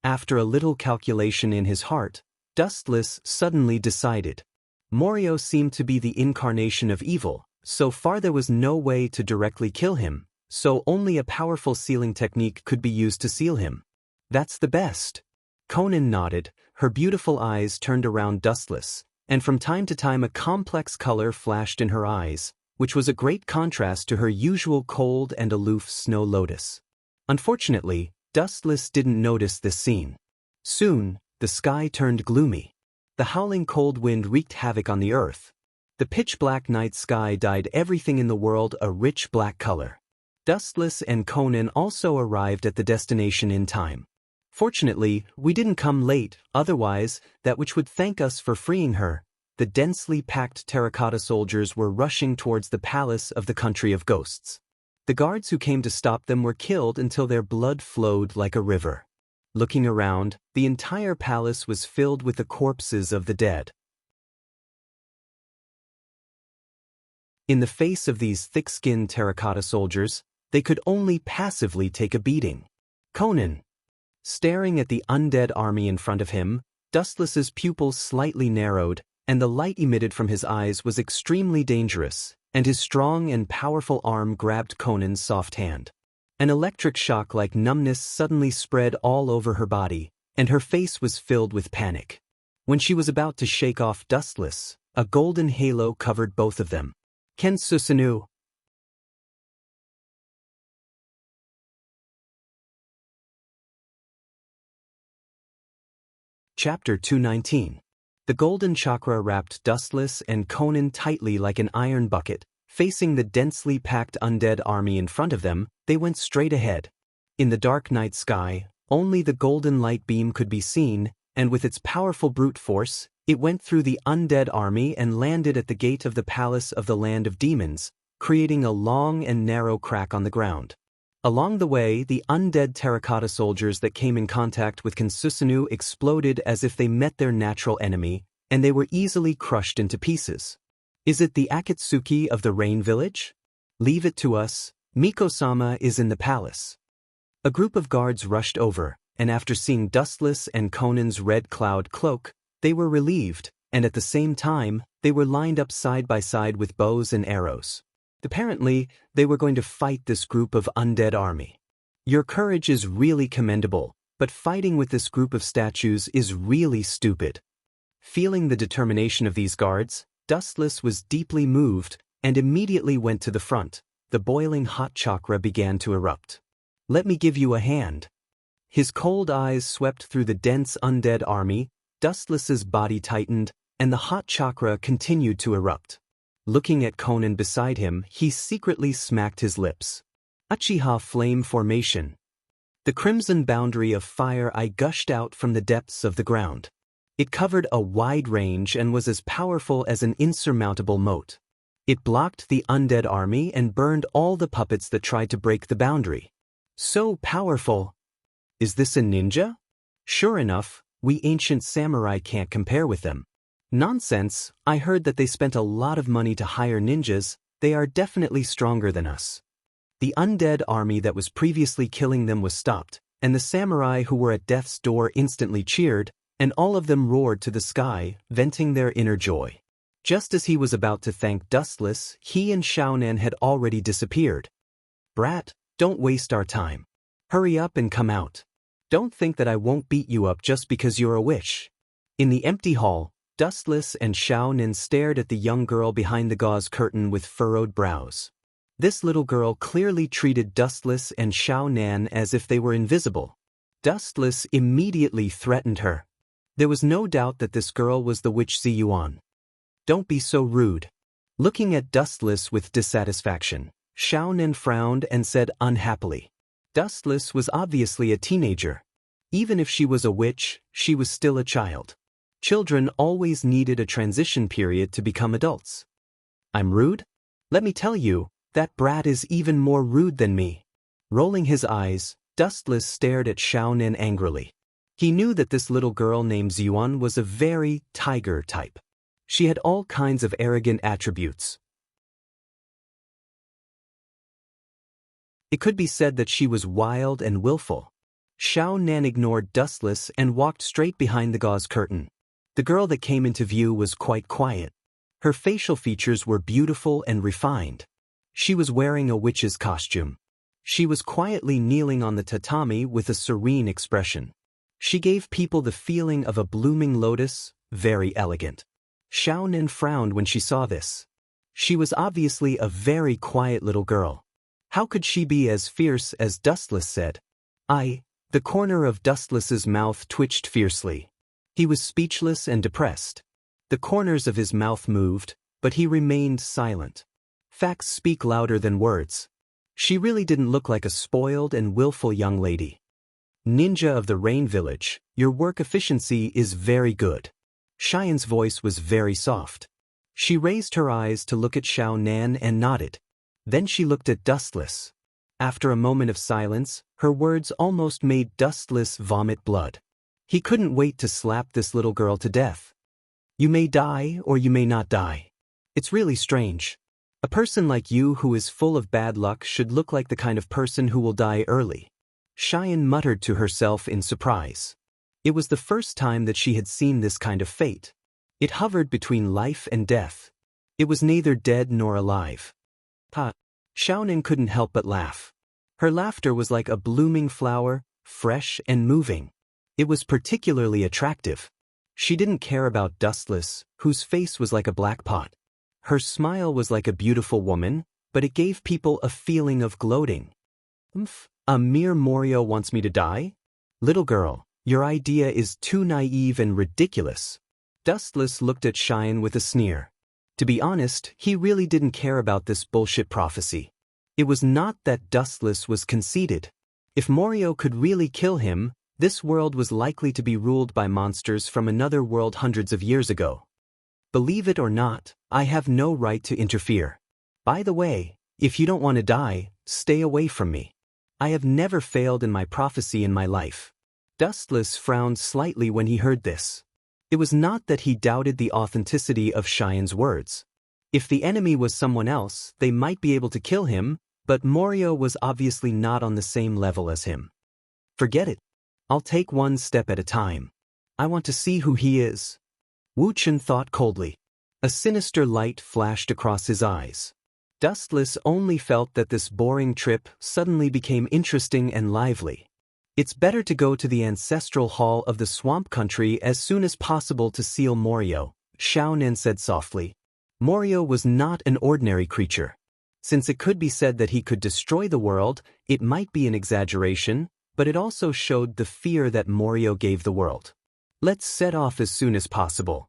S1: After a little calculation in his heart, Dustless suddenly decided. Morio seemed to be the incarnation of evil. So far there was no way to directly kill him, so only a powerful sealing technique could be used to seal him. That's the best. Conan nodded, her beautiful eyes turned around Dustless, and from time to time a complex color flashed in her eyes, which was a great contrast to her usual cold and aloof snow lotus. Unfortunately, Dustless didn't notice this scene. Soon, the sky turned gloomy. The howling cold wind wreaked havoc on the earth. The pitch-black night sky dyed everything in the world a rich black color. Dustless and Conan also arrived at the destination in time. Fortunately, we didn't come late, otherwise, that which would thank us for freeing her. The densely packed terracotta soldiers were rushing towards the palace of the country of ghosts. The guards who came to stop them were killed until their blood flowed like a river. Looking around, the entire palace was filled with the corpses of the dead. In the face of these thick-skinned terracotta soldiers, they could only passively take a beating. Conan. Staring at the undead army in front of him, Dustless's pupils slightly narrowed, and the light emitted from his eyes was extremely dangerous, and his strong and powerful arm grabbed Conan's soft hand. An electric shock like numbness suddenly spread all over her body, and her face was filled with panic. When she was about to shake off Dustless, a golden halo covered both of them. Ken Susanu. Chapter 219. The golden chakra wrapped Dustless and Conan tightly like an iron bucket. Facing the densely packed undead army in front of them, they went straight ahead. In the dark night sky, only the golden light beam could be seen, and with its powerful brute force, it went through the undead army and landed at the gate of the palace of the land of demons, creating a long and narrow crack on the ground. Along the way, the undead terracotta soldiers that came in contact with Kensusunu exploded as if they met their natural enemy, and they were easily crushed into pieces. Is it the Akatsuki of the Rain Village? Leave it to us, Miko-sama is in the palace. A group of guards rushed over, and after seeing Dustless and Conan's red cloud cloak, they were relieved, and at the same time, they were lined up side by side with bows and arrows. Apparently, they were going to fight this group of undead army. Your courage is really commendable, but fighting with this group of statues is really stupid. Feeling the determination of these guards, Dustless was deeply moved and immediately went to the front. The boiling hot chakra began to erupt. Let me give you a hand. His cold eyes swept through the dense undead army, Dustless's body tightened, and the hot chakra continued to erupt. Looking at Conan beside him, he secretly smacked his lips. Uchiha flame formation. The crimson boundary of fire eye gushed out from the depths of the ground. It covered a wide range and was as powerful as an insurmountable moat. It blocked the undead army and burned all the puppets that tried to break the boundary. So powerful! Is this a ninja? Sure enough, we ancient samurai can't compare with them. Nonsense, I heard that they spent a lot of money to hire ninjas. They are definitely stronger than us. The undead army that was previously killing them was stopped, and the samurai who were at death's door instantly cheered, and all of them roared to the sky, venting their inner joy. Just as he was about to thank Dustless, he and Xiaonan had already disappeared. Brat, don't waste our time. Hurry up and come out. Don't think that I won't beat you up just because you're a witch. In the empty hall, Dustless and Xiaonan stared at the young girl behind the gauze curtain with furrowed brows. This little girl clearly treated Dustless and Xiaonan as if they were invisible. Dustless immediately threatened her. There was no doubt that this girl was the witch Ziyuan. Don't be so rude. Looking at Dustless with dissatisfaction, Xiaonan frowned and said unhappily. Dustless was obviously a teenager. Even if she was a witch, she was still a child. Children always needed a transition period to become adults. I'm rude? Let me tell you, that brat is even more rude than me. Rolling his eyes, Dustless stared at Xiaonan angrily. He knew that this little girl named Ziyuan was a very tiger type. She had all kinds of arrogant attributes. It could be said that she was wild and willful. Xiaonan ignored Dustless and walked straight behind the gauze curtain. The girl that came into view was quite quiet. Her facial features were beautiful and refined. She was wearing a witch's costume. She was quietly kneeling on the tatami with a serene expression. She gave people the feeling of a blooming lotus, very elegant. Xiaonan frowned when she saw this. She was obviously a very quiet little girl. How could she be as fierce as Dustless said? The corner of Dustless's mouth twitched fiercely. He was speechless and depressed. The corners of his mouth moved, but he remained silent. Facts speak louder than words. She really didn't look like a spoiled and willful young lady. Ninja of the Rain Village, your work efficiency is very good. Xian's voice was very soft. She raised her eyes to look at Xiaonan and nodded. Then she looked at Dustless. After a moment of silence, her words almost made Dustless vomit blood. He couldn't wait to slap this little girl to death. You may die or you may not die. It's really strange. A person like you who is full of bad luck should look like the kind of person who will die early. Xian muttered to herself in surprise. It was the first time that she had seen this kind of fate. It hovered between life and death. It was neither dead nor alive. Xiaonan couldn't help but laugh. Her laughter was like a blooming flower, fresh and moving. It was particularly attractive. She didn't care about Dustless, whose face was like a black pot. Her smile was like a beautiful woman, but it gave people a feeling of gloating. A mere Morio wants me to die? Little girl, your idea is too naive and ridiculous. Dustless looked at Xian with a sneer. To be honest, he really didn't care about this bullshit prophecy. It was not that Dustless was conceited. If Morio could really kill him, this world was likely to be ruled by monsters from another world hundreds of years ago. Believe it or not, I have no right to interfere. By the way, if you don't want to die, stay away from me. I have never failed in my prophecy in my life. Dustless frowned slightly when he heard this. It was not that he doubted the authenticity of Xian's words. If the enemy was someone else, they might be able to kill him, but Morio was obviously not on the same level as him. Forget it. I'll take one step at a time. I want to see who he is. Wu Chen thought coldly. A sinister light flashed across his eyes. Dustless only felt that this boring trip suddenly became interesting and lively. It's better to go to the ancestral hall of the swamp country as soon as possible to seal Morio, Xiaonan said softly. Morio was not an ordinary creature. Since it could be said that he could destroy the world, it might be an exaggeration, but it also showed the fear that Morio gave the world. Let's set off as soon as possible.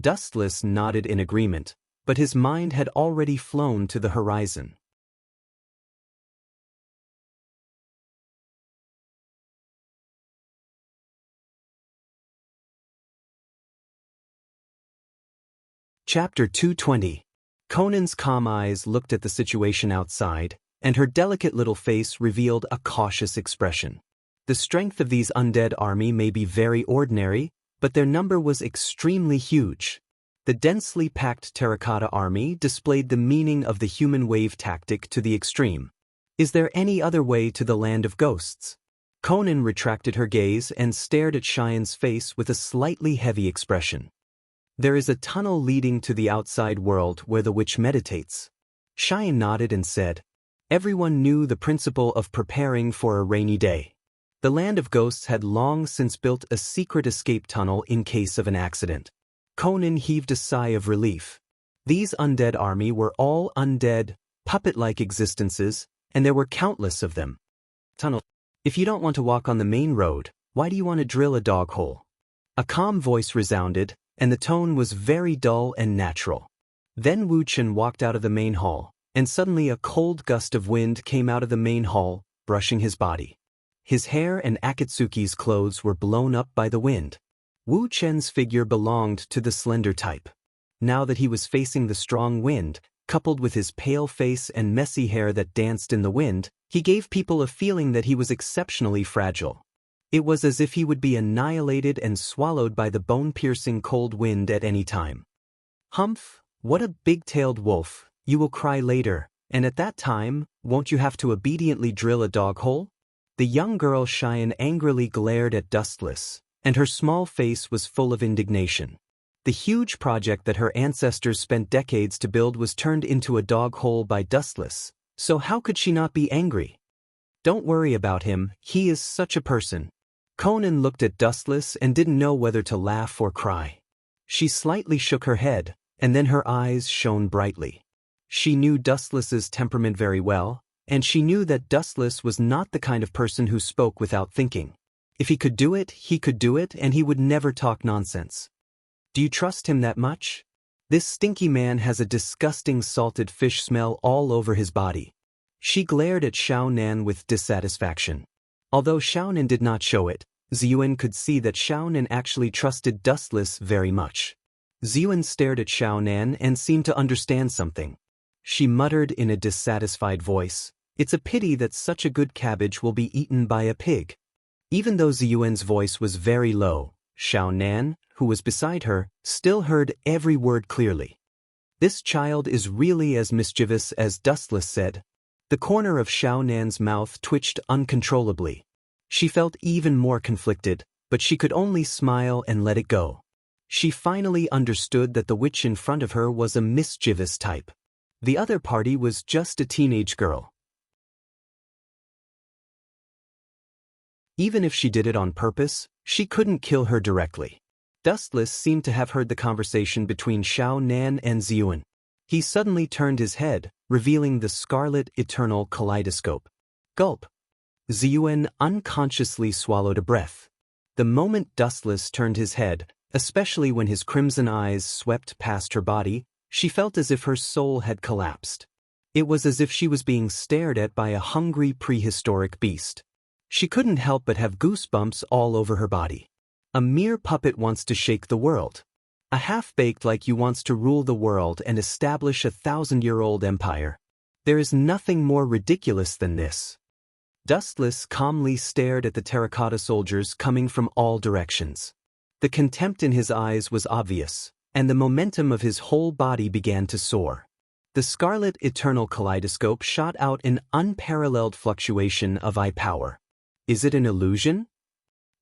S1: Dustless nodded in agreement, but his mind had already flown to the horizon. Chapter 220. Conan's calm eyes looked at the situation outside, and her delicate little face revealed a cautious expression. The strength of these undead army may be very ordinary, but their number was extremely huge. The densely packed terracotta army displayed the meaning of the human wave tactic to the extreme. Is there any other way to the land of ghosts? Conan retracted her gaze and stared at Xian's face with a slightly heavy expression. There is a tunnel leading to the outside world where the witch meditates. Xian nodded and said, everyone knew the principle of preparing for a rainy day. The land of ghosts had long since built a secret escape tunnel in case of an accident. Conan heaved a sigh of relief. These undead army were all undead, puppet-like existences, and there were countless of them. Tunnel. If you don't want to walk on the main road, why do you want to drill a dog hole? A calm voice resounded, and the tone was very dull and natural. Then Wu Chen walked out of the main hall, and suddenly a cold gust of wind came out of the main hall, brushing his body. His hair and Akatsuki's clothes were blown up by the wind. Wu Chen's figure belonged to the slender type. Now that he was facing the strong wind, coupled with his pale face and messy hair that danced in the wind, he gave people a feeling that he was exceptionally fragile. It was as if he would be annihilated and swallowed by the bone-piercing cold wind at any time. "Humph, what a big-tailed wolf, you will cry later, and at that time, won't you have to obediently drill a dog hole?" The young girl Cheyenne angrily glared at Dustless, and her small face was full of indignation. The huge project that her ancestors spent decades to build was turned into a dog hole by Dustless, so how could she not be angry? "Don't worry about him, he is such a person." Conan looked at Dustless and didn't know whether to laugh or cry. She slightly shook her head, and then her eyes shone brightly. She knew Dustless's temperament very well, and she knew that Dustless was not the kind of person who spoke without thinking. If he could do it, and he would never talk nonsense. "Do you trust him that much? This stinky man has a disgusting salted fish smell all over his body." She glared at Xiao Nan with dissatisfaction. Although Xiao Nan did not show it, Ziyuan could see that Xiao Nan actually trusted Dustless very much. Ziyuan stared at Xiao Nan and seemed to understand something. She muttered in a dissatisfied voice, "It's a pity that such a good cabbage will be eaten by a pig." Even though Ziyuan's voice was very low, Xiao Nan, who was beside her, still heard every word clearly. "This child is really as mischievous as Dustless said." The corner of Xiao Nan's mouth twitched uncontrollably. She felt even more conflicted, but she could only smile and let it go. She finally understood that the witch in front of her was a mischievous type. The other party was just a teenage girl. Even if she did it on purpose, she couldn't kill her directly. Dustless seemed to have heard the conversation between Xiao Nan and Ziyuan. He suddenly turned his head, revealing the scarlet eternal kaleidoscope. Gulp. Ziyuan unconsciously swallowed a breath. The moment Dustless turned his head, especially when his crimson eyes swept past her body, she felt as if her soul had collapsed. It was as if she was being stared at by a hungry prehistoric beast. She couldn't help but have goosebumps all over her body. A mere puppet wants to shake the world. A half-baked like you wants to rule the world and establish a 1,000-year-old empire. There is nothing more ridiculous than this. Dustless calmly stared at the terracotta soldiers coming from all directions. The contempt in his eyes was obvious, and the momentum of his whole body began to soar. The scarlet eternal kaleidoscope shot out an unparalleled fluctuation of eye power. Is it an illusion?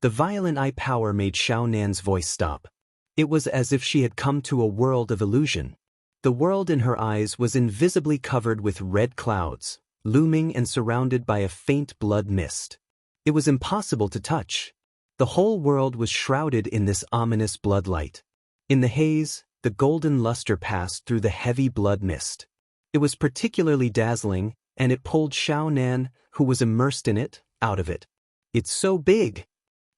S1: The violent eye power made Xiao Nan's voice stop. It was as if she had come to a world of illusion. The world in her eyes was invisibly covered with red clouds, looming and surrounded by a faint blood mist. It was impossible to touch. The whole world was shrouded in this ominous blood light. In the haze, the golden luster passed through the heavy blood mist. It was particularly dazzling, and it pulled Xiao Nan, who was immersed in it, out of it. "It's so big!"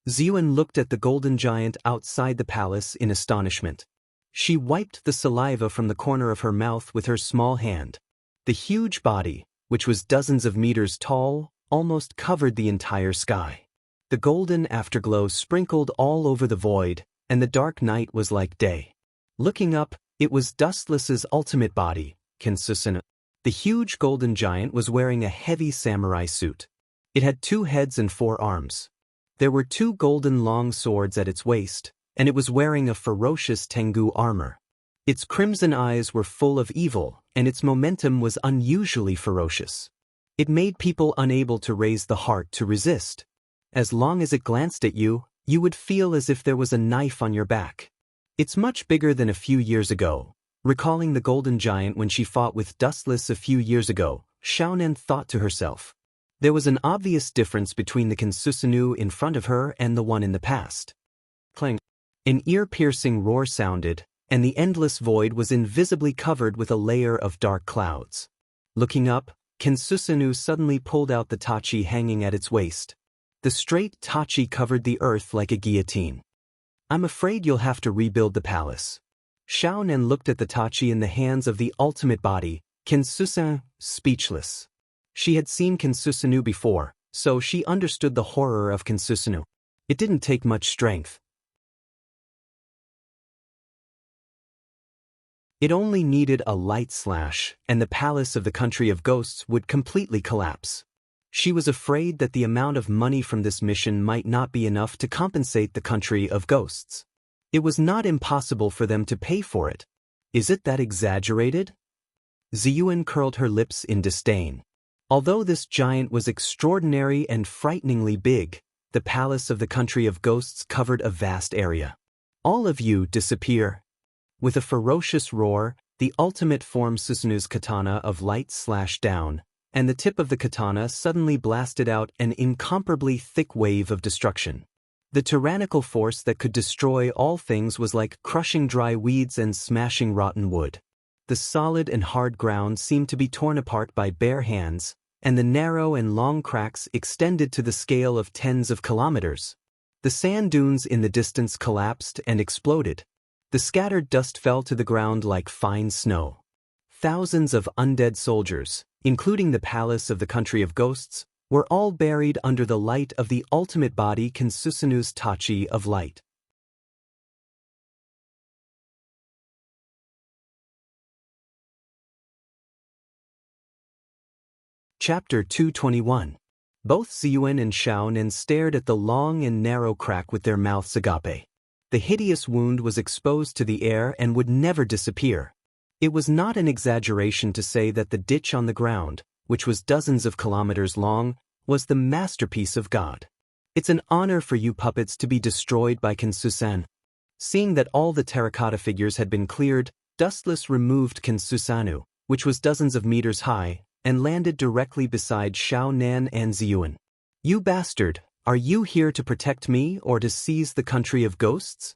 S1: Ziyuan looked at the golden giant outside the palace in astonishment. She wiped the saliva from the corner of her mouth with her small hand. The huge body, which was dozens of meters tall, almost covered the entire sky. The golden afterglow sprinkled all over the void, and the dark night was like day. Looking up, it was Dustless's ultimate body, Kinsusuna. The huge golden giant was wearing a heavy samurai suit. It had 2 heads and 4 arms. There were 2 golden long swords at its waist, and it was wearing a ferocious Tengu armor. Its crimson eyes were full of evil, and its momentum was unusually ferocious. It made people unable to raise the heart to resist. As long as it glanced at you, you would feel as if there was a knife on your back. It's much bigger than a few years ago. Recalling the golden giant when she fought with Dustless a few years ago, Xiao Nan thought to herself. There was an obvious difference between the Kinsusunu in front of her and the one in the past. Clang. An ear-piercing roar sounded, and the endless void was invisibly covered with a layer of dark clouds. Looking up, Kinsusunu suddenly pulled out the tachi hanging at its waist. The straight tachi covered the earth like a guillotine. I'm afraid you'll have to rebuild the palace. Xiaonan looked at the tachi in the hands of the ultimate body, Kinsusan, speechless. She had seen Kinsusanu before, so she understood the horror of Kinsusanu. It didn't take much strength. It only needed a light slash, and the palace of the country of ghosts would completely collapse. She was afraid that the amount of money from this mission might not be enough to compensate the country of ghosts. It was not impossible for them to pay for it. Is it that exaggerated? Ziyuan curled her lips in disdain. Although this giant was extraordinary and frighteningly big, the palace of the country of ghosts covered a vast area. All of you disappear. With a ferocious roar, the ultimate form Susanu's katana of light slashed down, and the tip of the katana suddenly blasted out an incomparably thick wave of destruction. The tyrannical force that could destroy all things was like crushing dry weeds and smashing rotten wood. The solid and hard ground seemed to be torn apart by bare hands, and the narrow and long cracks extended to the scale of tens of kilometers. The sand dunes in the distance collapsed and exploded. The scattered dust fell to the ground like fine snow. Thousands of undead soldiers, including the palace of the country of ghosts, were all buried under the light of the ultimate body Kinsusanu's tachi of light. Chapter 221. Both Ziyuan and Xiaonan stared at the long and narrow crack with their mouths agape. The hideous wound was exposed to the air and would never disappear. It was not an exaggeration to say that the ditch on the ground, which was dozens of kilometers long, was the masterpiece of God. It's an honor for you puppets to be destroyed by Kinsusan. Seeing that all the terracotta figures had been cleared, Dustless removed Kinsusanu, which was dozens of meters high, and landed directly beside Xiaonan and Ziyuan. You bastard! Are you here to protect me or to seize the country of ghosts?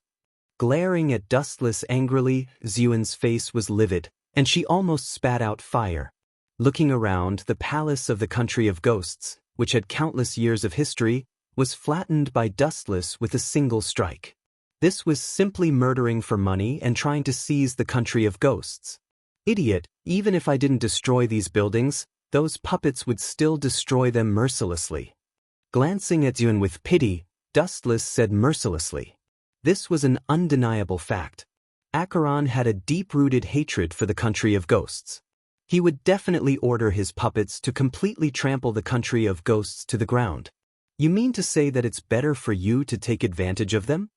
S1: Glaring at Dustless angrily, Ziyuan's face was livid, and she almost spat out fire. Looking around, the palace of the country of ghosts, which had countless years of history, was flattened by Dustless with a single strike. This was simply murdering for money and trying to seize the country of ghosts. Idiot, even if I didn't destroy these buildings, those puppets would still destroy them mercilessly. Glancing at Ziyuan with pity, Dustless said mercilessly. This was an undeniable fact. Acheron had a deep-rooted hatred for the country of ghosts. He would definitely order his puppets to completely trample the country of ghosts to the ground. You mean to say that it's better for you to take advantage of them?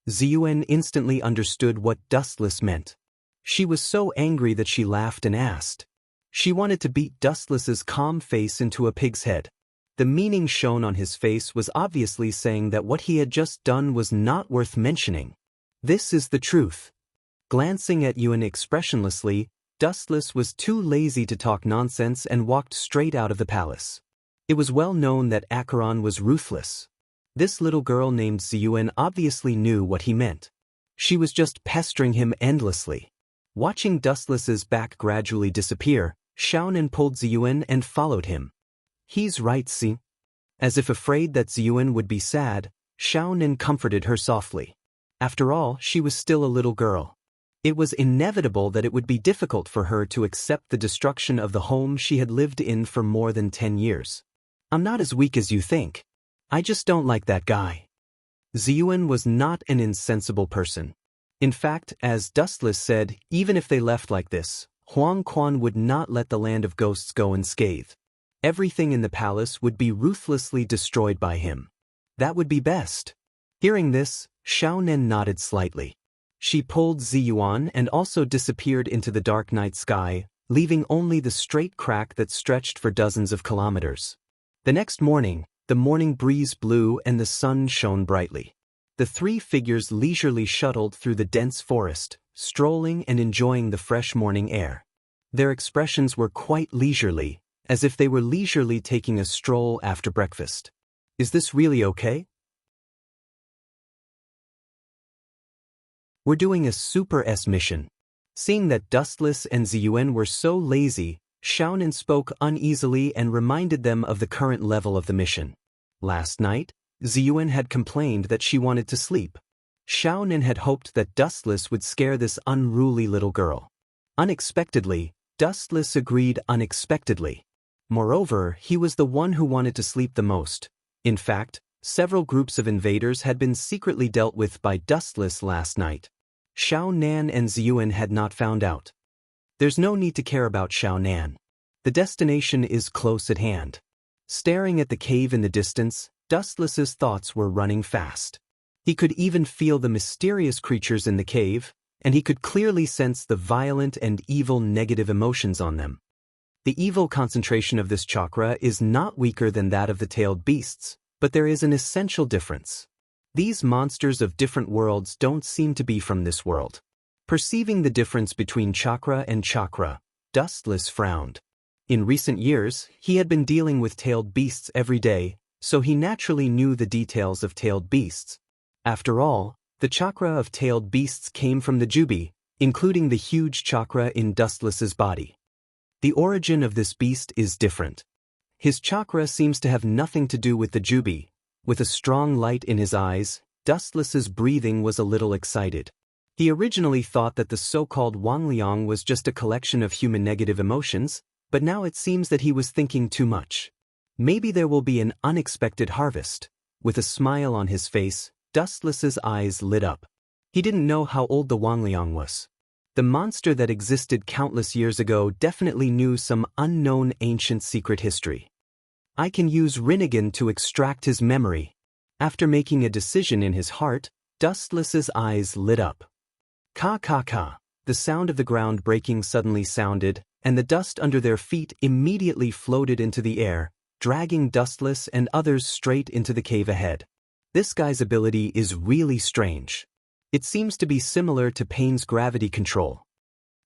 S1: Ziyuan instantly understood what Dustless meant. She was so angry that she laughed and asked. She wanted to beat Dustless's calm face into a pig's head. The meaning shown on his face was obviously saying that what he had just done was not worth mentioning. This is the truth. Glancing at Yuan expressionlessly, Dustless was too lazy to talk nonsense and walked straight out of the palace. It was well known that Acheron was ruthless. This little girl named Ziyuan obviously knew what he meant. She was just pestering him endlessly. Watching Dustless's back gradually disappear, Xiaonan pulled Ziyuan and followed him. He's right, see? As if afraid that Ziyuan would be sad, Xiaonan comforted her softly. After all, she was still a little girl. It was inevitable that it would be difficult for her to accept the destruction of the home she had lived in for more than 10 years. I'm not as weak as you think. I just don't like that guy. Ziyuan was not an insensible person. In fact, as Dustless said, even if they left like this, Huang Quan would not let the land of ghosts go unscathed. Everything in the palace would be ruthlessly destroyed by him. That would be best. Hearing this, Xiaonan nodded slightly. She pulled Ziyuan and also disappeared into the dark night sky, leaving only the straight crack that stretched for dozens of kilometers. The next morning, the morning breeze blew and the sun shone brightly. The three figures leisurely shuttled through the dense forest, strolling and enjoying the fresh morning air. Their expressions were quite leisurely, as if they were leisurely taking a stroll after breakfast. Is this really okay? We're doing a Super S mission. Seeing that Dustless and Ziyuan were so lazy, Xiaonan spoke uneasily and reminded them of the current level of the mission. Last night, Ziyuan had complained that she wanted to sleep. Xiao Nin had hoped that Dustless would scare this unruly little girl. Unexpectedly, Dustless agreed unexpectedly. Moreover, he was the one who wanted to sleep the most. In fact, several groups of invaders had been secretly dealt with by Dustless last night. Xiao Nan and Ziyuan had not found out. There's no need to care about Xiao Nan. The destination is close at hand. Staring at the cave in the distance, Dustless's thoughts were running fast. He could even feel the mysterious creatures in the cave, and he could clearly sense the violent and evil negative emotions on them. The evil concentration of this chakra is not weaker than that of the tailed beasts, but there is an essential difference. These monsters of different worlds don't seem to be from this world. Perceiving the difference between chakra and chakra, Dustless frowned. In recent years, he had been dealing with tailed beasts every day, so he naturally knew the details of tailed beasts. After all, the chakra of tailed beasts came from the Jubi, including the huge chakra in Dustless's body. The origin of this beast is different. His chakra seems to have nothing to do with the Jubi. With a strong light in his eyes, Dustless's breathing was a little excited. He originally thought that the so-called Wangliang was just a collection of human negative emotions, but now it seems that he was thinking too much. Maybe there will be an unexpected harvest. With a smile on his face, Dustless's eyes lit up. He didn't know how old the Wangliang was. The monster that existed countless years ago definitely knew some unknown ancient secret history. I can use Rinnegan to extract his memory. After making a decision in his heart, Dustless's eyes lit up. Ka ka ka. The sound of the ground breaking suddenly sounded, and the dust under their feet immediately floated into the air, dragging Dustless and others straight into the cave ahead. This guy's ability is really strange. It seems to be similar to Pain's gravity control.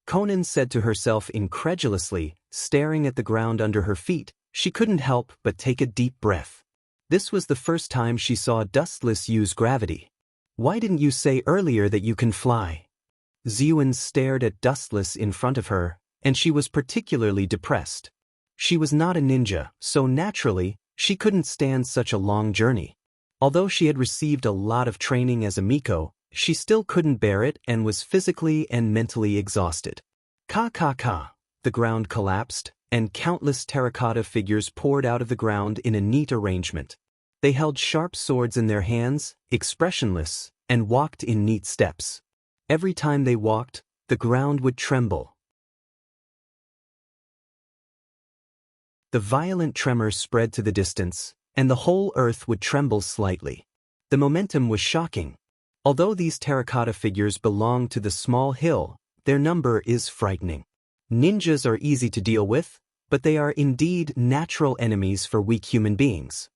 S1: Conan said to herself incredulously, staring at the ground under her feet. She couldn't help but take a deep breath. This was the first time she saw Dustless use gravity. Why didn't you say earlier that you can fly? Ziyuan stared at Dustless in front of her, and she was particularly depressed. She was not a ninja, so naturally, she couldn't stand such a long journey. Although she had received a lot of training as a Miko, she still couldn't bear it and was physically and mentally exhausted. Ka ka ka. The ground collapsed, and countless terracotta figures poured out of the ground in a neat arrangement. They held sharp swords in their hands, expressionless, and walked in neat steps. Every time they walked, the ground would tremble. The violent tremor spread to the distance, and the whole earth would tremble slightly. The momentum was shocking. Although these terracotta figures belong to the small hill, their number is frightening. Ninjas are easy to deal with, but they are indeed natural enemies for weak human beings.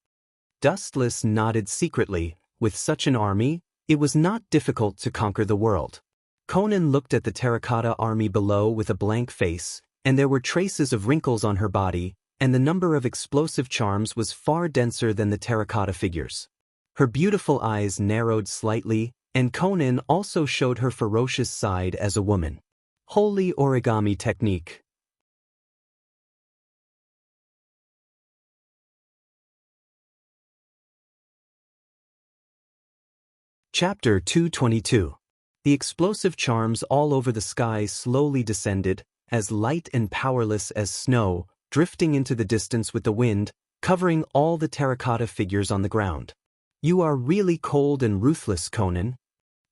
S1: Dustless nodded secretly. With such an army, it was not difficult to conquer the world. Conan looked at the terracotta army below with a blank face, and there were traces of wrinkles on her body, and the number of explosive charms was far denser than the terracotta figures. Her beautiful eyes narrowed slightly, and Conan also showed her ferocious side as a woman. Holy origami technique. Chapter 222. The explosive charms all over the sky slowly descended, as light and powerless as snow, drifting into the distance with the wind, covering all the terracotta figures on the ground. You are really cold and ruthless, Conan.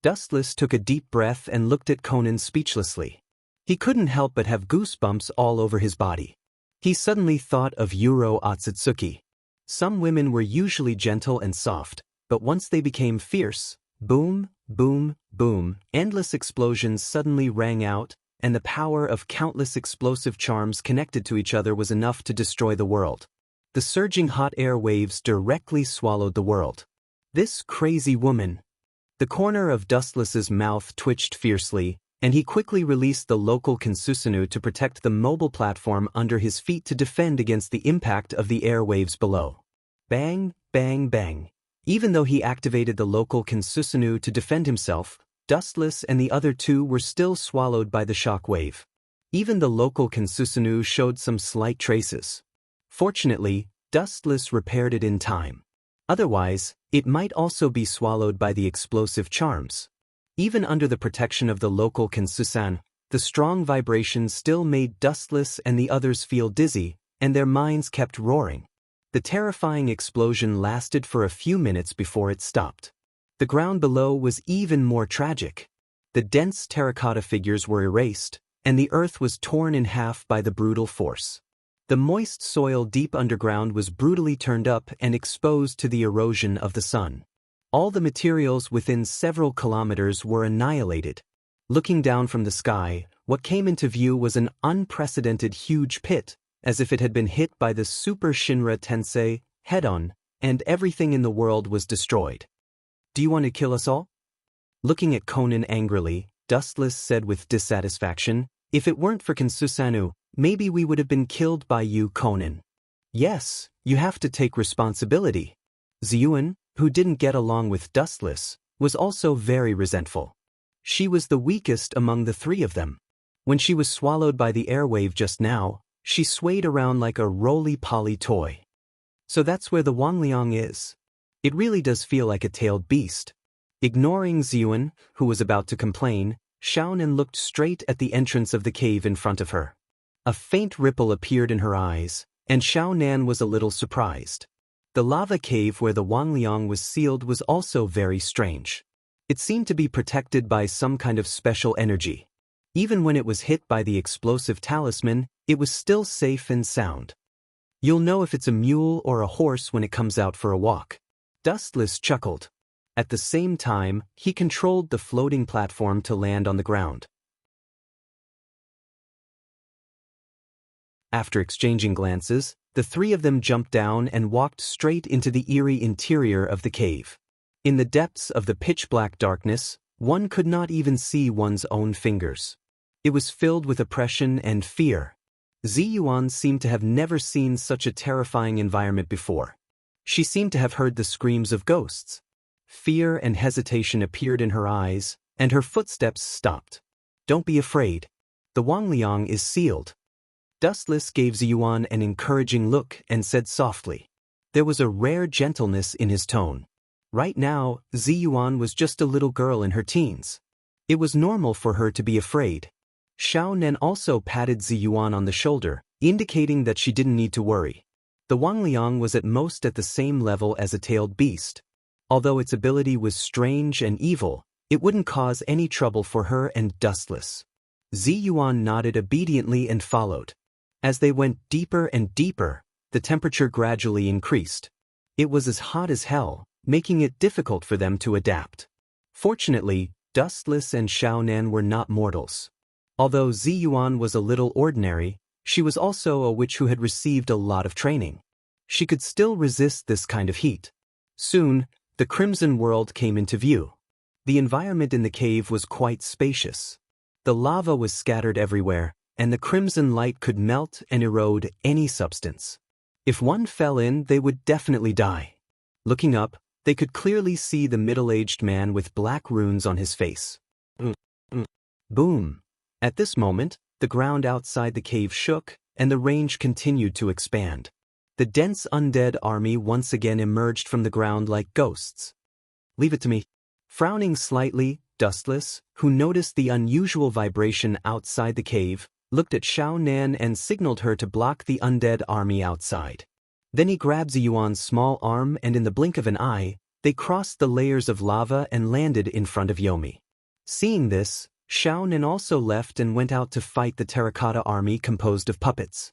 S1: Dustless took a deep breath and looked at Conan speechlessly. He couldn't help but have goosebumps all over his body. He suddenly thought of Yuro Otsutsuki. Some women were usually gentle and soft, but once they became fierce, boom, boom, boom, endless explosions suddenly rang out, and the power of countless explosive charms connected to each other was enough to destroy the world. The surging hot air waves directly swallowed the world. This crazy woman. The corner of Dustless's mouth twitched fiercely, and he quickly released the local Kensusunu to protect the mobile platform under his feet to defend against the impact of the airwaves below. Bang, bang, bang. Even though he activated the local Kensusunu to defend himself, Dustless and the other two were still swallowed by the shock wave. Even the local Kensusunu showed some slight traces. Fortunately, Dustless repaired it in time. Otherwise, It might also be swallowed by the explosive charms. Even under the protection of the local Kansusan, the strong vibrations still made Dustless and the others feel dizzy, and their minds kept roaring. The terrifying explosion lasted for a few minutes before it stopped. The ground below was even more tragic. The dense terracotta figures were erased, and the earth was torn in half by the brutal force. The moist soil deep underground was brutally turned up and exposed to the erosion of the sun. All the materials within several kilometers were annihilated. Looking down from the sky, what came into view was an unprecedented huge pit, as if it had been hit by the Super Shinra Tensei head-on, and everything in the world was destroyed. "Do you want to kill us all?" Looking at Conan angrily, Dustless said with dissatisfaction, "If it weren't for Kansusanu, maybe we would have been killed by you, Conan." "Yes, you have to take responsibility." Ziyuan, who didn't get along with Dustless, was also very resentful. She was the weakest among the three of them. When she was swallowed by the airwave just now, she swayed around like a roly-poly toy. So that's where the Wangliang is. It really does feel like a tailed beast. Ignoring Ziyuan, who was about to complain, Xiaonan looked straight at the entrance of the cave in front of her. A faint ripple appeared in her eyes, and Xiaonan was a little surprised. The lava cave where the Wangliang was sealed was also very strange. It seemed to be protected by some kind of special energy. Even when it was hit by the explosive talisman, it was still safe and sound. "You'll know if it's a mule or a horse when it comes out for a walk." Dustless chuckled. At the same time, he controlled the floating platform to land on the ground. After exchanging glances, the three of them jumped down and walked straight into the eerie interior of the cave. In the depths of the pitch-black darkness, one could not even see one's own fingers. It was filled with oppression and fear. Ziyuan seemed to have never seen such a terrifying environment before. She seemed to have heard the screams of ghosts. Fear and hesitation appeared in her eyes, and her footsteps stopped. "Don't be afraid. The Wangliang is sealed." Dustless gave Ziyuan an encouraging look and said softly. There was a rare gentleness in his tone. Right now, Ziyuan was just a little girl in her teens. It was normal for her to be afraid. Xiaonan also patted Ziyuan on the shoulder, indicating that she didn't need to worry. The Wangliang was at most at the same level as a tailed beast. Although its ability was strange and evil, it wouldn't cause any trouble for her and Dustless. Ziyuan nodded obediently and followed. As they went deeper and deeper, the temperature gradually increased. It was as hot as hell, making it difficult for them to adapt. Fortunately, Dustless and Xiaonan were not mortals. Although Ziyuan was a little ordinary, she was also a witch who had received a lot of training. She could still resist this kind of heat. Soon, the Crimson World came into view. The environment in the cave was quite spacious. The lava was scattered everywhere, and the crimson light could melt and erode any substance. If one fell in, they would definitely die. Looking up, they could clearly see the middle-aged man with black runes on his face. Boom! At this moment, the ground outside the cave shook, and the range continued to expand. The dense undead army once again emerged from the ground like ghosts. "Leave it to me." Frowning slightly, Dustless, who noticed the unusual vibration outside the cave, looked at Xiaonan and signaled her to block the undead army outside. Then he grabbed Ziyuan's small arm and in the blink of an eye, they crossed the layers of lava and landed in front of Yomi. Seeing this, Xiaonan also left and went out to fight the terracotta army composed of puppets.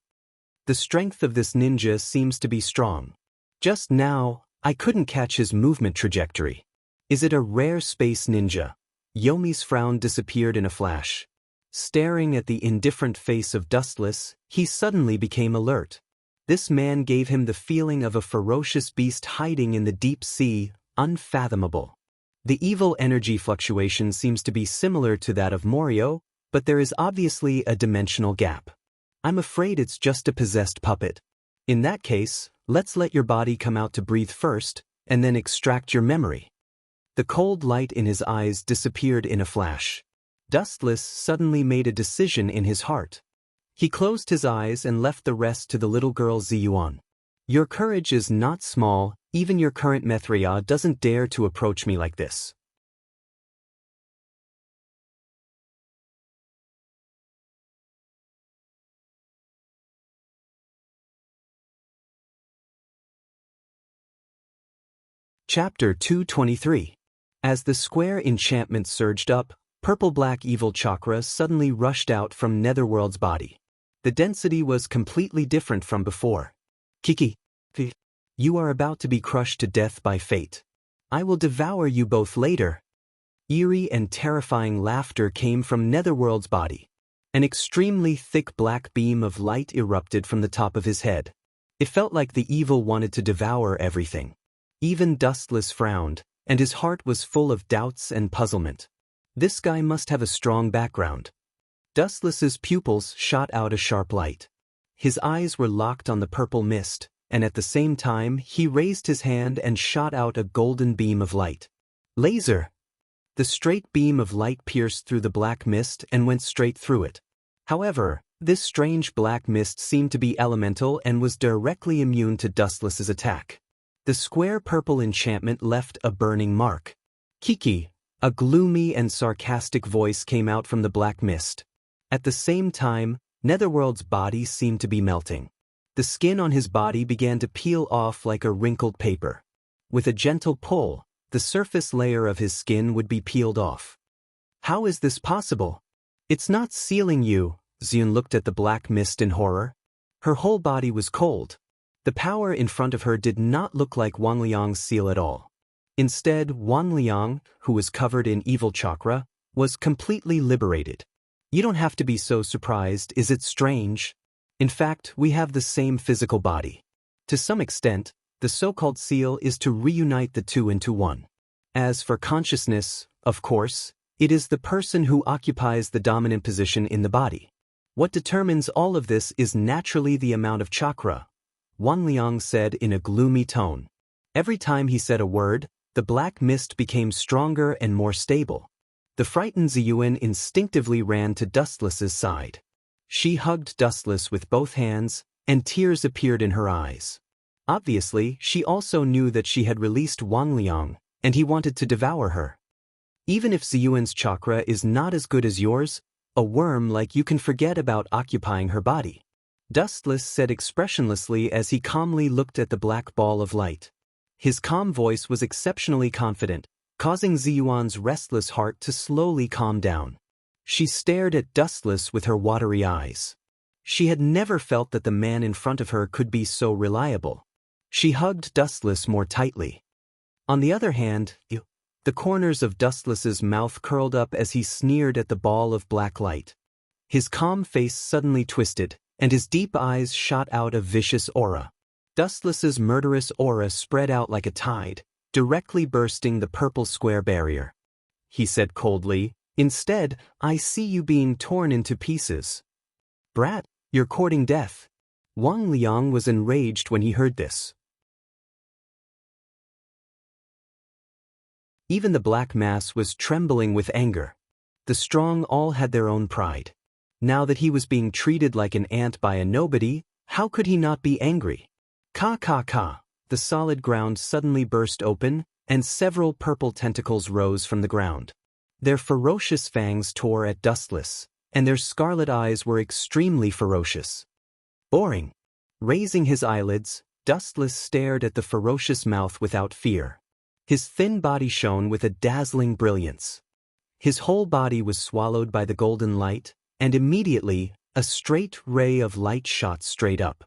S1: The strength of this ninja seems to be strong. Just now, I couldn't catch his movement trajectory. Is it a rare space ninja? Yomi's frown disappeared in a flash. Staring at the indifferent face of Dustless, he suddenly became alert. This man gave him the feeling of a ferocious beast hiding in the deep sea, unfathomable. The evil energy fluctuation seems to be similar to that of Morio, but there is obviously a dimensional gap. I'm afraid it's just a possessed puppet. In that case, let's let your body come out to breathe first, and then extract your memory. The cold light in his eyes disappeared in a flash. Dustless suddenly made a decision in his heart. He closed his eyes and left the rest to the little girl Ziyuan. Your courage is not small, Even your current Mithriya doesn't dare to approach me like this. Chapter 223. As the square enchantment surged up, purple-black evil chakra suddenly rushed out from Netherworld's body. The density was completely different from before. Kiki, you are about to be crushed to death by fate. I will devour you both later. Eerie and terrifying laughter came from Netherworld's body. An extremely thick black beam of light erupted from the top of his head. It felt like the evil wanted to devour everything. Even Dustless frowned, and his heart was full of doubts and puzzlement. This guy must have a strong background. Dustless's pupils shot out a sharp light. His eyes were locked on the purple mist, and at the same time he raised his hand and shot out a golden beam of light. Laser! The straight beam of light pierced through the black mist and went straight through it. However, this strange black mist seemed to be elemental and was directly immune to Dustless's attack. The square purple enchantment left a burning mark. Kiki, a gloomy and sarcastic voice came out from the black mist. At the same time, Netherworld's body seemed to be melting. The skin on his body began to peel off like a wrinkled paper. With a gentle pull, the surface layer of his skin would be peeled off. How is this possible? It's not sealing you. Xion looked at the black mist in horror. Her whole body was cold. The power in front of her did not look like Wanliang's seal at all. Instead, Wanliang, who was covered in evil chakra, was completely liberated. You don't have to be so surprised, is it strange? In fact, we have the same physical body. To some extent, the so-called seal is to reunite the two into one. As for consciousness, of course, it is the person who occupies the dominant position in the body. What determines all of this is naturally the amount of chakra, Wanliang said in a gloomy tone. Every time he said a word, the black mist became stronger and more stable. The frightened Ziyuan instinctively ran to Dustless's side. She hugged Dustless with both hands, and tears appeared in her eyes. Obviously, she also knew that she had released Wanliang, and he wanted to devour her. Even if Ziyuan's chakra is not as good as yours, a worm like you can forget about occupying her body. Dustless said expressionlessly as he calmly looked at the black ball of light. His calm voice was exceptionally confident, causing Ziyuan's restless heart to slowly calm down. She stared at Dustless with her watery eyes. She had never felt that the man in front of her could be so reliable. She hugged Dustless more tightly. On the other hand, the corners of Dustless's mouth curled up as he sneered at the ball of black light. His calm face suddenly twisted, and his deep eyes shot out a vicious aura. Dustless's murderous aura spread out like a tide, directly bursting the purple square barrier. He said coldly, "Instead, I see you being torn into pieces. Brat, you're courting death." Wanliang was enraged when he heard this. Even the black mass was trembling with anger. The strong all had their own pride. Now that he was being treated like an ant by a nobody, how could he not be angry? Ka. The solid ground suddenly burst open, and several purple tentacles rose from the ground. Their ferocious fangs tore at Dustless, and their scarlet eyes were extremely ferocious. Boring. Raising his eyelids, Dustless stared at the ferocious mouth without fear. His thin body shone with a dazzling brilliance. His whole body was swallowed by the golden light, and immediately, a straight ray of light shot straight up.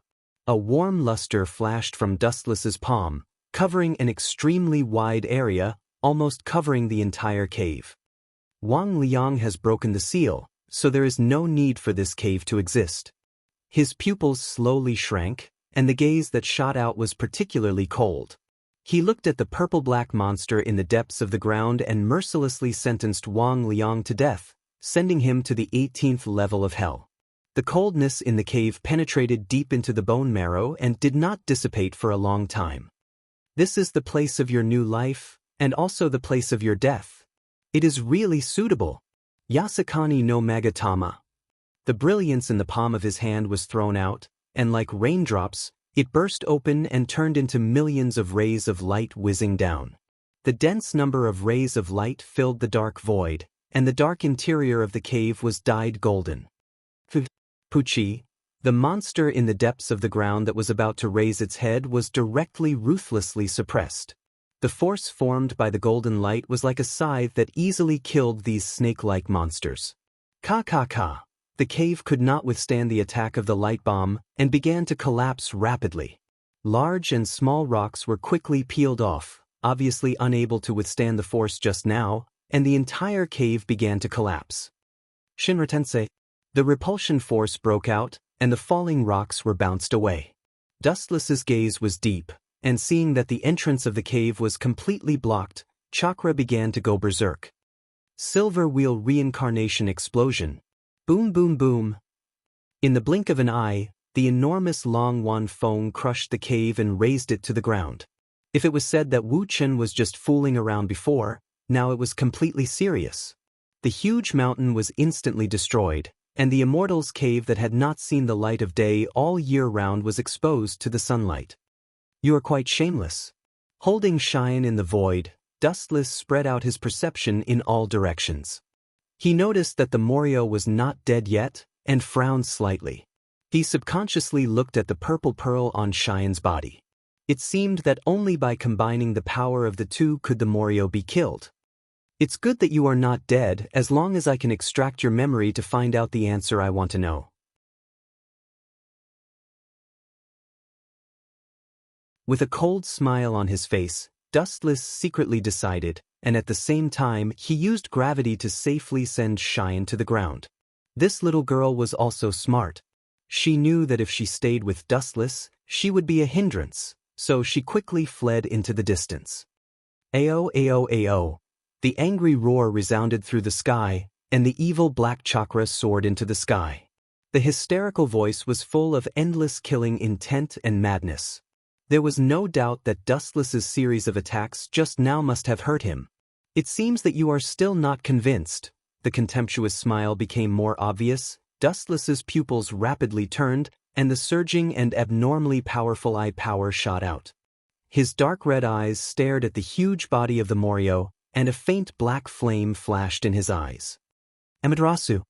S1: A warm luster flashed from Dustless's palm, covering an extremely wide area, almost covering the entire cave. Wanliang has broken the seal, so there is no need for this cave to exist. His pupils slowly shrank, and the gaze that shot out was particularly cold. He looked at the purple-black monster in the depths of the ground and mercilessly sentenced Wanliang to death, sending him to the 18th level of hell. The coldness in the cave penetrated deep into the bone marrow and did not dissipate for a long time. This is the place of your new life, and also the place of your death. It is really suitable. Yasakani no Magatama. The brilliance in the palm of his hand was thrown out, and like raindrops, It burst open and turned into millions of rays of light whizzing down. The dense number of rays of light filled the dark void, and the dark interior of the cave was dyed golden. Pucci, the monster in the depths of the ground that was about to raise its head, was directly ruthlessly suppressed. The force formed by the golden light was like a scythe that easily killed these snake-like monsters. Ka. The cave could not withstand the attack of the light bomb and began to collapse rapidly. Large and small rocks were quickly peeled off, obviously unable to withstand the force just now, and the entire cave began to collapse. Shinra-tensei. The repulsion force broke out, and the falling rocks were bounced away. Dustless's gaze was deep, and seeing that the entrance of the cave was completely blocked, chakra began to go berserk. Silver wheel reincarnation explosion. Boom boom boom. In the blink of an eye, the enormous Long Wan Feng crushed the cave and razed it to the ground. If it was said that Wu Chen was just fooling around before, now it was completely serious. The huge mountain was instantly destroyed, and the Immortal's cave that had not seen the light of day all year round was exposed to the sunlight. You are quite shameless. Holding Cheyenne in the void, Dustless spread out his perception in all directions. He noticed that the Morio was not dead yet, and frowned slightly. He subconsciously looked at the purple pearl on Cheyenne's body. It seemed that only by combining the power of the two could the Morio be killed. It's good that you are not dead, as long as I can extract your memory to find out the answer I want to know. With a cold smile on his face, Dustless secretly decided, and at the same time he used gravity to safely send Cheyenne to the ground. This little girl was also smart. She knew that if she stayed with Dustless, she would be a hindrance, so she quickly fled into the distance. Ao ao ao. The angry roar resounded through the sky, and the evil black chakra soared into the sky. The hysterical voice was full of endless killing intent and madness. There was no doubt that Dustless's series of attacks just now must have hurt him. It seems that you are still not convinced. The contemptuous smile became more obvious, Dustless's pupils rapidly turned, and the surging and abnormally powerful eye power shot out. His dark red eyes stared at the huge body of the Morio, and a faint black flame flashed in his eyes. Amaterasu.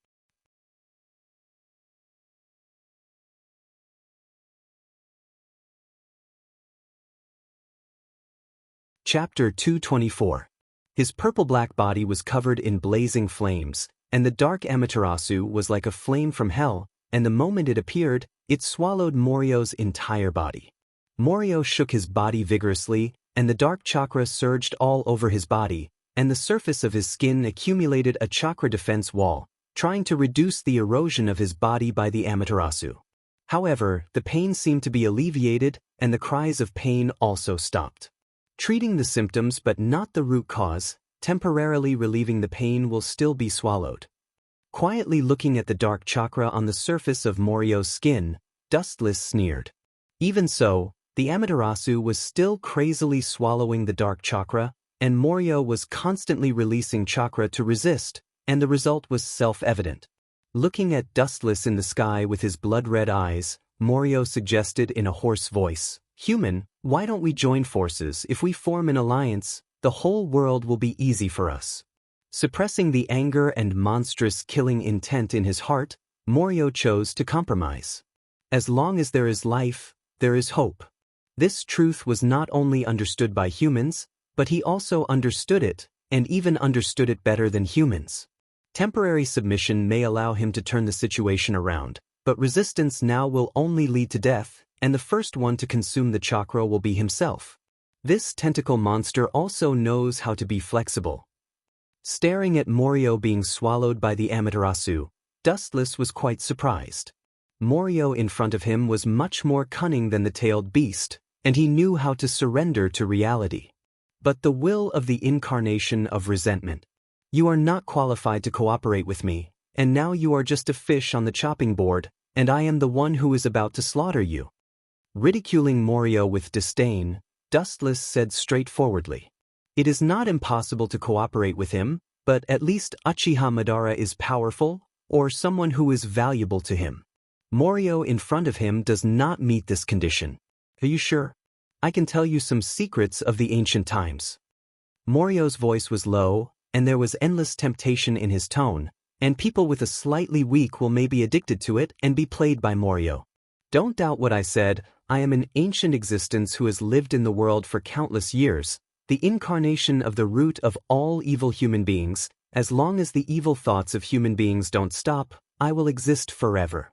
S1: Chapter 224. His purple-black body was covered in blazing flames, and the dark Amaterasu was like a flame from hell, and the moment it appeared, it swallowed Morio's entire body. Morio shook his body vigorously, and the dark chakra surged all over his body, and the surface of his skin accumulated a chakra defense wall, trying to reduce the erosion of his body by the Amaterasu. However, the pain seemed to be alleviated, and the cries of pain also stopped. Treating the symptoms but not the root cause, temporarily relieving the pain will still be swallowed. Quietly looking at the dark chakra on the surface of Morio's skin, Dustless sneered. Even so, the Amaterasu was still crazily swallowing the dark chakra, and Morio was constantly releasing chakra to resist, and the result was self-evident. Looking at Dustless in the sky with his blood-red eyes, Morio suggested in a hoarse voice, "Human, why don't we join forces? If we form an alliance, the whole world will be easy for us." Suppressing the anger and monstrous killing intent in his heart, Morio chose to compromise. As long as there is life, there is hope. This truth was not only understood by humans, but he also understood it, and even understood it better than humans. Temporary submission may allow him to turn the situation around, but resistance now will only lead to death, and the first one to consume the chakra will be himself. This tentacle monster also knows how to be flexible. Staring at Morio being swallowed by the Amaterasu, Dustless was quite surprised. Morio in front of him was much more cunning than the tailed beast, and he knew how to surrender to reality. But the will of the incarnation of resentment. You are not qualified to cooperate with me, and now you are just a fish on the chopping board, and I am the one who is about to slaughter you. Ridiculing Morio with disdain, Dustless said straightforwardly, "It is not impossible to cooperate with him, but at least Uchiha Madara is powerful, or someone who is valuable to him. Morio in front of him does not meet this condition. Are you sure? I can tell you some secrets of the ancient times. Morio's voice was low, and there was endless temptation in his tone, and people with a slightly weak will may be addicted to it and be played by Morio. Don't doubt what I said. I am an ancient existence who has lived in the world for countless years, the incarnation of the root of all evil human beings. As long as the evil thoughts of human beings don't stop, I will exist forever.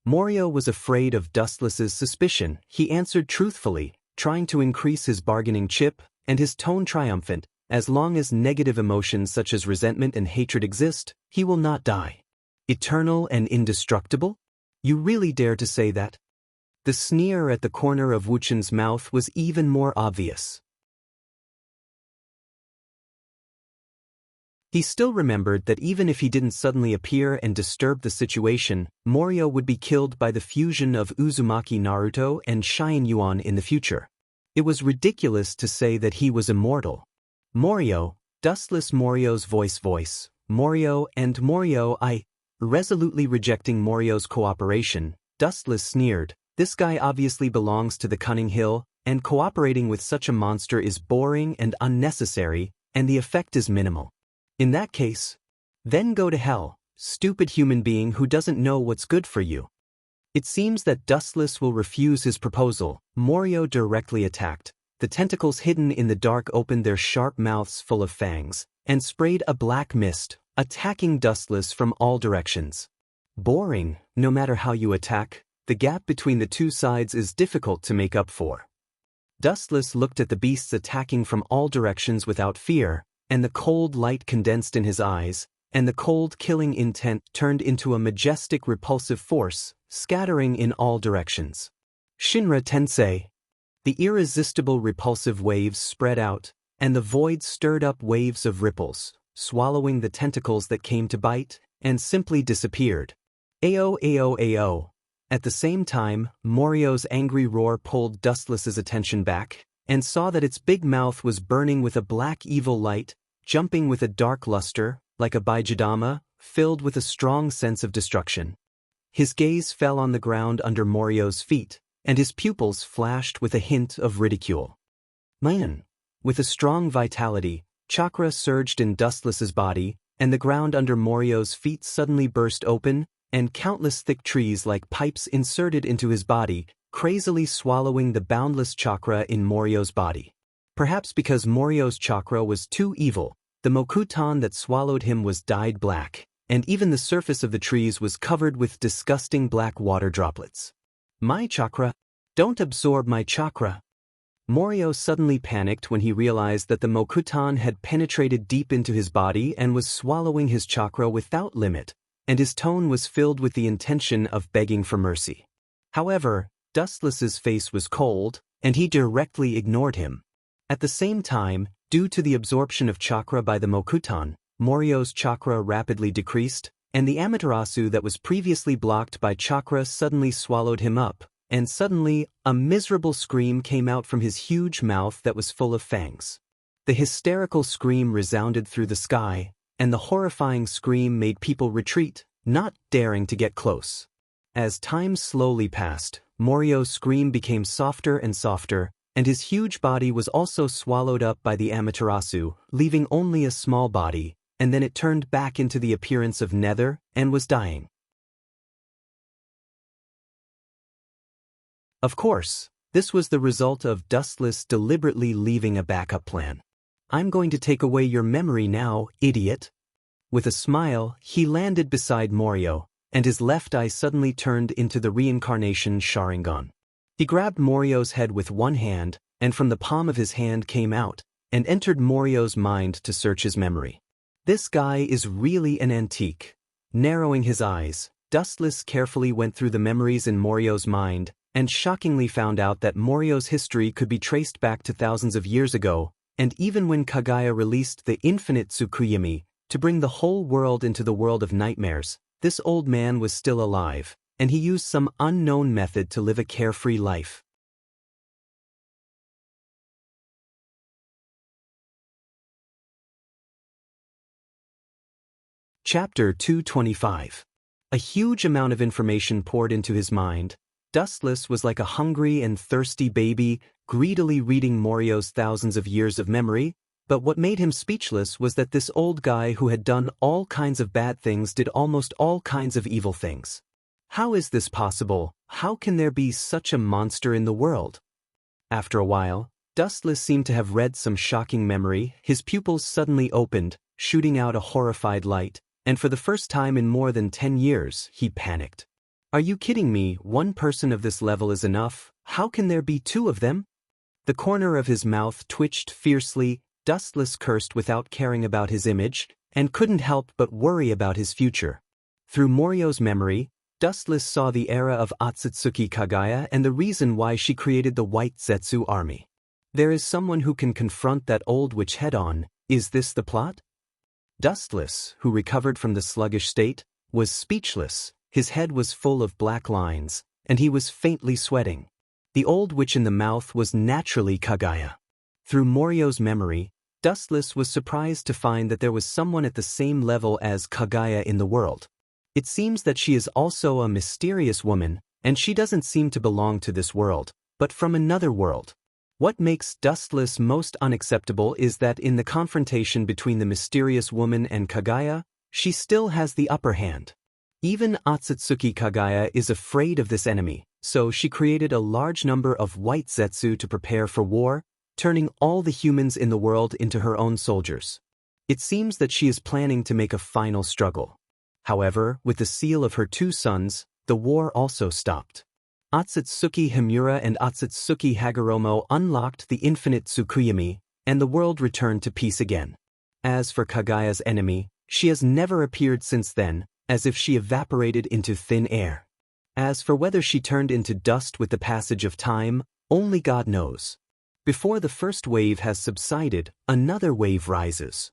S1: Morio was afraid of Dustless's suspicion. He answered truthfully, trying to increase his bargaining chip, and his tone triumphant. As long as negative emotions such as resentment and hatred exist, he will not die. Eternal and indestructible? You really dare to say that? The sneer at the corner of Wuchen's mouth was even more obvious. He still remembered that even if he didn't suddenly appear and disturb the situation, Morio would be killed by the fusion of Uzumaki Naruto and Cheyenne Yuan in the future. It was ridiculous to say that he was immortal. Morio, Dustless Morio's voice, Morio and Morio I. Resolutely rejecting Morio's cooperation, Dustless sneered, this guy obviously belongs to the Cunning Hill, and cooperating with such a monster is boring and unnecessary, and the effect is minimal. In that case, then go to hell, stupid human being who doesn't know what's good for you. It seems that Dustless will refuse his proposal. Morio directly attacked. The tentacles hidden in the dark opened their sharp mouths full of fangs, and sprayed a black mist, attacking Dustless from all directions. Boring, no matter how you attack, the gap between the two sides is difficult to make up for. Dustless looked at the beasts attacking from all directions without fear, and the cold light condensed in his eyes, and the cold killing intent turned into a majestic repulsive force, scattering in all directions. Shinra Tensei. The irresistible repulsive waves spread out, and the void stirred up waves of ripples, swallowing the tentacles that came to bite, and simply disappeared. Ao ao ao. At the same time, Morio's angry roar pulled Dustless's attention back, and saw that its big mouth was burning with a black evil light, jumping with a dark luster, like a Baijidama, filled with a strong sense of destruction. His gaze fell on the ground under Morio's feet, and his pupils flashed with a hint of ridicule. Man! With a strong vitality, chakra surged in Dustless's body, and the ground under Morio's feet suddenly burst open, and countless thick trees like pipes inserted into his body, crazily swallowing the boundless chakra in Morio's body. Perhaps because Morio's chakra was too evil, the Mokutan that swallowed him was dyed black, and even the surface of the trees was covered with disgusting black water droplets. My chakra? Don't absorb my chakra. Morio suddenly panicked when he realized that the Mokutan had penetrated deep into his body and was swallowing his chakra without limit, and his tone was filled with the intention of begging for mercy. However, Dustless's face was cold, and he directly ignored him. At the same time, due to the absorption of chakra by the Mokutan, Morio's chakra rapidly decreased, and the Amaterasu that was previously blocked by chakra suddenly swallowed him up, and suddenly, a miserable scream came out from his huge mouth that was full of fangs. The hysterical scream resounded through the sky, and the horrifying scream made people retreat, not daring to get close. As time slowly passed, Morio's scream became softer and softer, and his huge body was also swallowed up by the Amaterasu, leaving only a small body, and then it turned back into the appearance of nether, and was dying. Of course, this was the result of Dustless deliberately leaving a backup plan. I'm going to take away your memory now, idiot. With a smile, he landed beside Morio, and his left eye suddenly turned into the reincarnation Sharingan. He grabbed Morio's head with one hand, and from the palm of his hand came out, and entered Morio's mind to search his memory. This guy is really an antique. Narrowing his eyes, Dustless carefully went through the memories in Morio's mind, and shockingly found out that Morio's history could be traced back to thousands of years ago, and even when Kagaya released the infinite Tsukuyami, to bring the whole world into the world of nightmares, this old man was still alive, and he used some unknown method to live a carefree life. Chapter 225. A huge amount of information poured into his mind, Dustless was like a hungry and thirsty baby, greedily reading Morio's thousands of years of memory, but what made him speechless was that this old guy who had done all kinds of bad things did almost all kinds of evil things. How is this possible? How can there be such a monster in the world? After a while, Dustless seemed to have read some shocking memory. His pupils suddenly opened, shooting out a horrified light, and for the first time in more than 10 years, he panicked. Are you kidding me? One person of this level is enough. How can there be two of them? The corner of his mouth twitched fiercely. Dustless cursed without caring about his image, and couldn't help but worry about his future. Through Morio's memory, Dustless saw the era of Otsutsuki Kagaya and the reason why she created the White Zetsu army. There is someone who can confront that old witch head-on. Is this the plot? Dustless, who recovered from the sluggish state, was speechless. His head was full of black lines, and he was faintly sweating. The old witch in the mouth was naturally Kagaya. Through Morio's memory, Dustless was surprised to find that there was someone at the same level as Kagaya in the world. It seems that she is also a mysterious woman, and she doesn't seem to belong to this world, but from another world. What makes Dustless most unacceptable is that in the confrontation between the mysterious woman and Kagaya, she still has the upper hand. Even Otsutsuki Kagaya is afraid of this enemy, so she created a large number of White Zetsu to prepare for war, turning all the humans in the world into her own soldiers. It seems that she is planning to make a final struggle. However, with the seal of her two sons, the war also stopped. Otsutsuki Himura and Otsutsuki Hagoromo unlocked the infinite Tsukuyomi, and the world returned to peace again. As for Kagaya's enemy, she has never appeared since then, as if she evaporated into thin air. As for whether she turned into dust with the passage of time, only God knows. Before the first wave has subsided, another wave rises.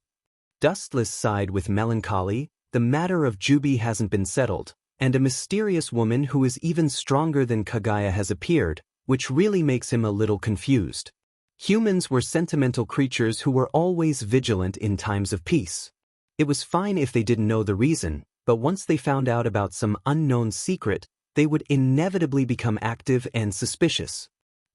S1: Dustless sighed with melancholy. The matter of Jubi hasn't been settled, and a mysterious woman who is even stronger than Kagaya has appeared, which really makes him a little confused. Humans were sentimental creatures who were always vigilant in times of peace. It was fine if they didn't know the reason, but once they found out about some unknown secret, they would inevitably become active and suspicious.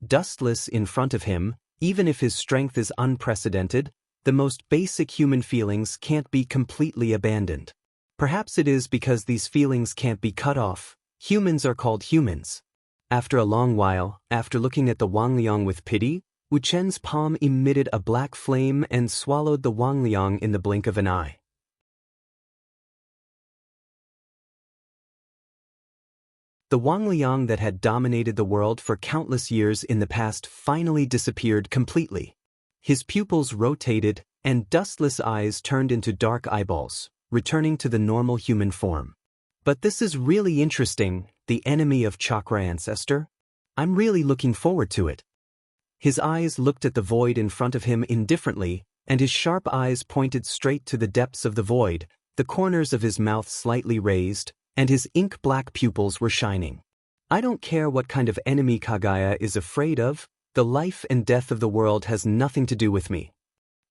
S1: Dustless in front of him, even if his strength is unprecedented, the most basic human feelings can't be completely abandoned. Perhaps it is because these feelings can't be cut off. Humans are called humans. After a long while, after looking at the Wangliang with pity, Wu Chen's palm emitted a black flame and swallowed the Wangliang in the blink of an eye. The Wangliang that had dominated the world for countless years in the past finally disappeared completely. His pupils rotated, and dustless eyes turned into dark eyeballs, returning to the normal human form. But this is really interesting, the enemy of Chakra Ancestor. I'm really looking forward to it. His eyes looked at the void in front of him indifferently, and his sharp eyes pointed straight to the depths of the void, the corners of his mouth slightly raised, and his ink-black pupils were shining. I don't care what kind of enemy Kagaya is afraid of, the life and death of the world has nothing to do with me.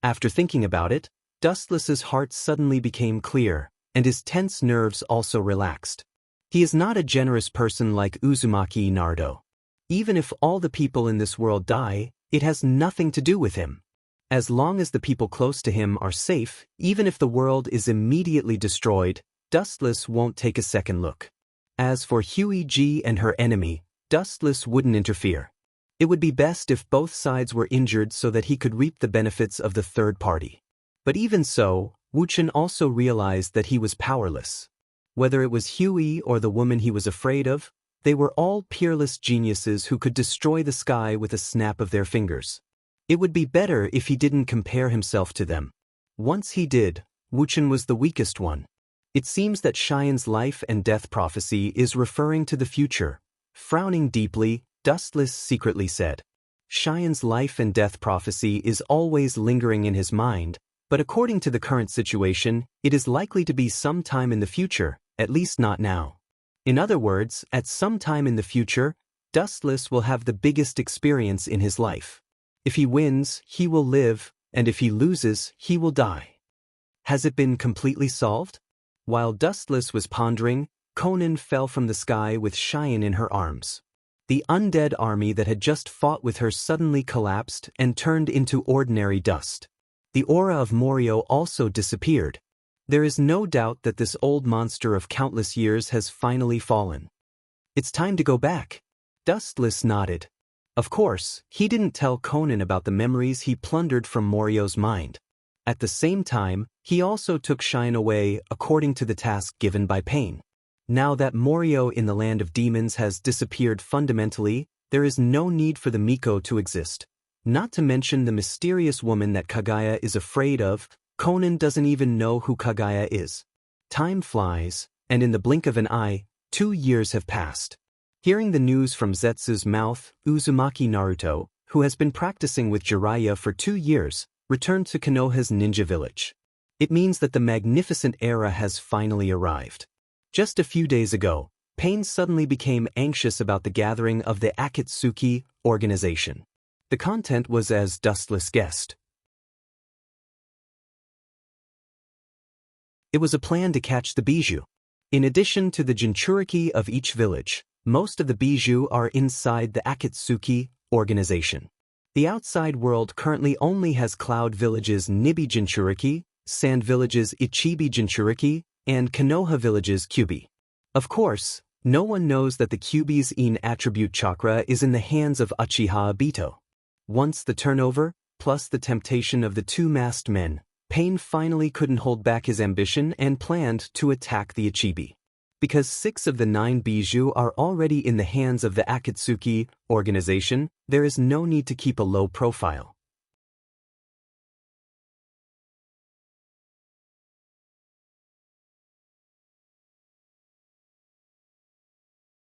S1: After thinking about it, Dustless's heart suddenly became clear, and his tense nerves also relaxed. He is not a generous person like Uzumaki Naruto. Even if all the people in this world die, it has nothing to do with him. As long as the people close to him are safe, even if the world is immediately destroyed, Dustless won't take a second look. As for Huiji and her enemy, Dustless wouldn't interfere. It would be best if both sides were injured so that he could reap the benefits of the third party. But even so, Wu Chen also realized that he was powerless. Whether it was Huey or the woman he was afraid of, they were all peerless geniuses who could destroy the sky with a snap of their fingers. It would be better if he didn't compare himself to them. Once he did, Wu Chen was the weakest one. It seems that Cheyenne life and death prophecy is referring to the future. Frowning deeply, Dustless secretly said. Cheyenne's life and death prophecy is always lingering in his mind, but according to the current situation, it is likely to be some time in the future, at least not now. In other words, at some time in the future, Dustless will have the biggest experience in his life. If he wins, he will live, and if he loses, he will die. Has it been completely solved? While Dustless was pondering, Conan fell from the sky with Cheyenne in her arms. The undead army that had just fought with her suddenly collapsed and turned into ordinary dust. The aura of Morio also disappeared. There is no doubt that this old monster of countless years has finally fallen. It's time to go back. Dustless nodded. Of course, he didn't tell Conan about the memories he plundered from Morio's mind. At the same time, he also took Shine away according to the task given by Pain. Now that Morio in the land of demons has disappeared fundamentally, there is no need for the Miko to exist. Not to mention the mysterious woman that Kaguya is afraid of. Conan doesn't even know who Kaguya is. Time flies, and in the blink of an eye, 2 years have passed. Hearing the news from Zetsu's mouth, Uzumaki Naruto, who has been practicing with Jiraiya for 2 years, returned to Konoha's ninja village. It means that the magnificent era has finally arrived. Just a few days ago, Pain suddenly became anxious about the gathering of the Akatsuki organization. The content was as Dustless guessed. It was a plan to catch the bijou. In addition to the Jinchuriki of each village, most of the bijou are inside the Akatsuki organization. The outside world currently only has Cloud Village's Nibi Jinchuriki, Sand Village's Ichibi Jinchuriki, and Konoha Village's Kyubi. Of course, no one knows that the Kyubi's In attribute chakra is in the hands of Uchiha Obito. Once the turnover, plus the temptation of the 2 masked men, Pain finally couldn't hold back his ambition and planned to attack the Ichibi. Because 6 of the 9 bijou are already in the hands of the Akatsuki organization, there is no need to keep a low profile.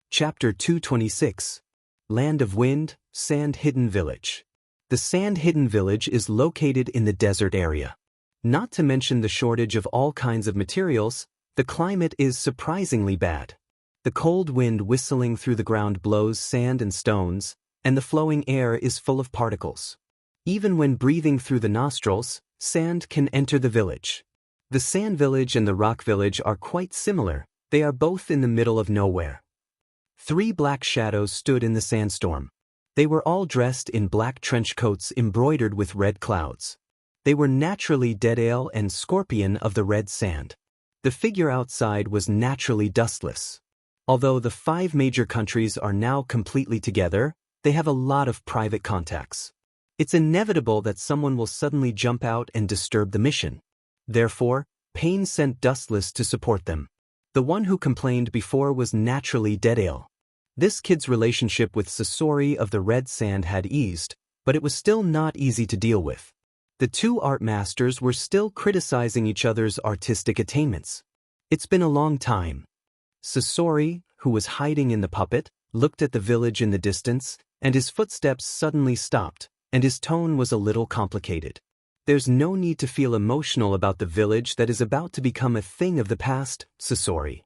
S1: Chapter 226. Land of Wind, Sand Hidden Village. The Sand Hidden Village is located in the desert area. Not to mention the shortage of all kinds of materials, the climate is surprisingly bad. The cold wind whistling through the ground blows sand and stones, and the flowing air is full of particles. Even when breathing through the nostrils, sand can enter the village. The Sand Village and the Rock Village are quite similar, they are both in the middle of nowhere. 3 black shadows stood in the sandstorm. They were all dressed in black trench coats embroidered with red clouds. They were naturally Deadale and Scorpion of the red sand. The figure outside was naturally Dustless. Although the 5 major countries are now completely together, they have a lot of private contacts. It's inevitable that someone will suddenly jump out and disturb the mission. Therefore, Pain sent Dustless to support them. The one who complained before was naturally Deadale. This kid's relationship with Sasori of the Red Sand had eased, but it was still not easy to deal with. The 2 art masters were still criticizing each other's artistic attainments. It's been a long time. Sasori, who was hiding in the puppet, looked at the village in the distance, and his footsteps suddenly stopped, and his tone was a little complicated. There's no need to feel emotional about the village that is about to become a thing of the past, Sasori.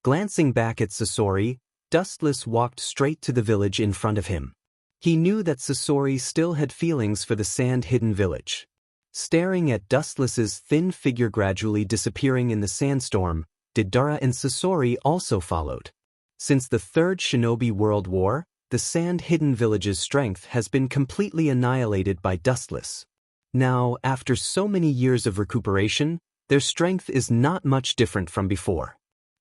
S1: Glancing back at Sasori, Dustless walked straight to the village in front of him. He knew that Sasori still had feelings for the sand-hidden village. Staring at Dustless's thin figure gradually disappearing in the sandstorm, Deidara and Sasori also followed. Since the Third Shinobi World War, the sand-hidden village's strength has been completely annihilated by Dustless. Now, after so many years of recuperation, their strength is not much different from before.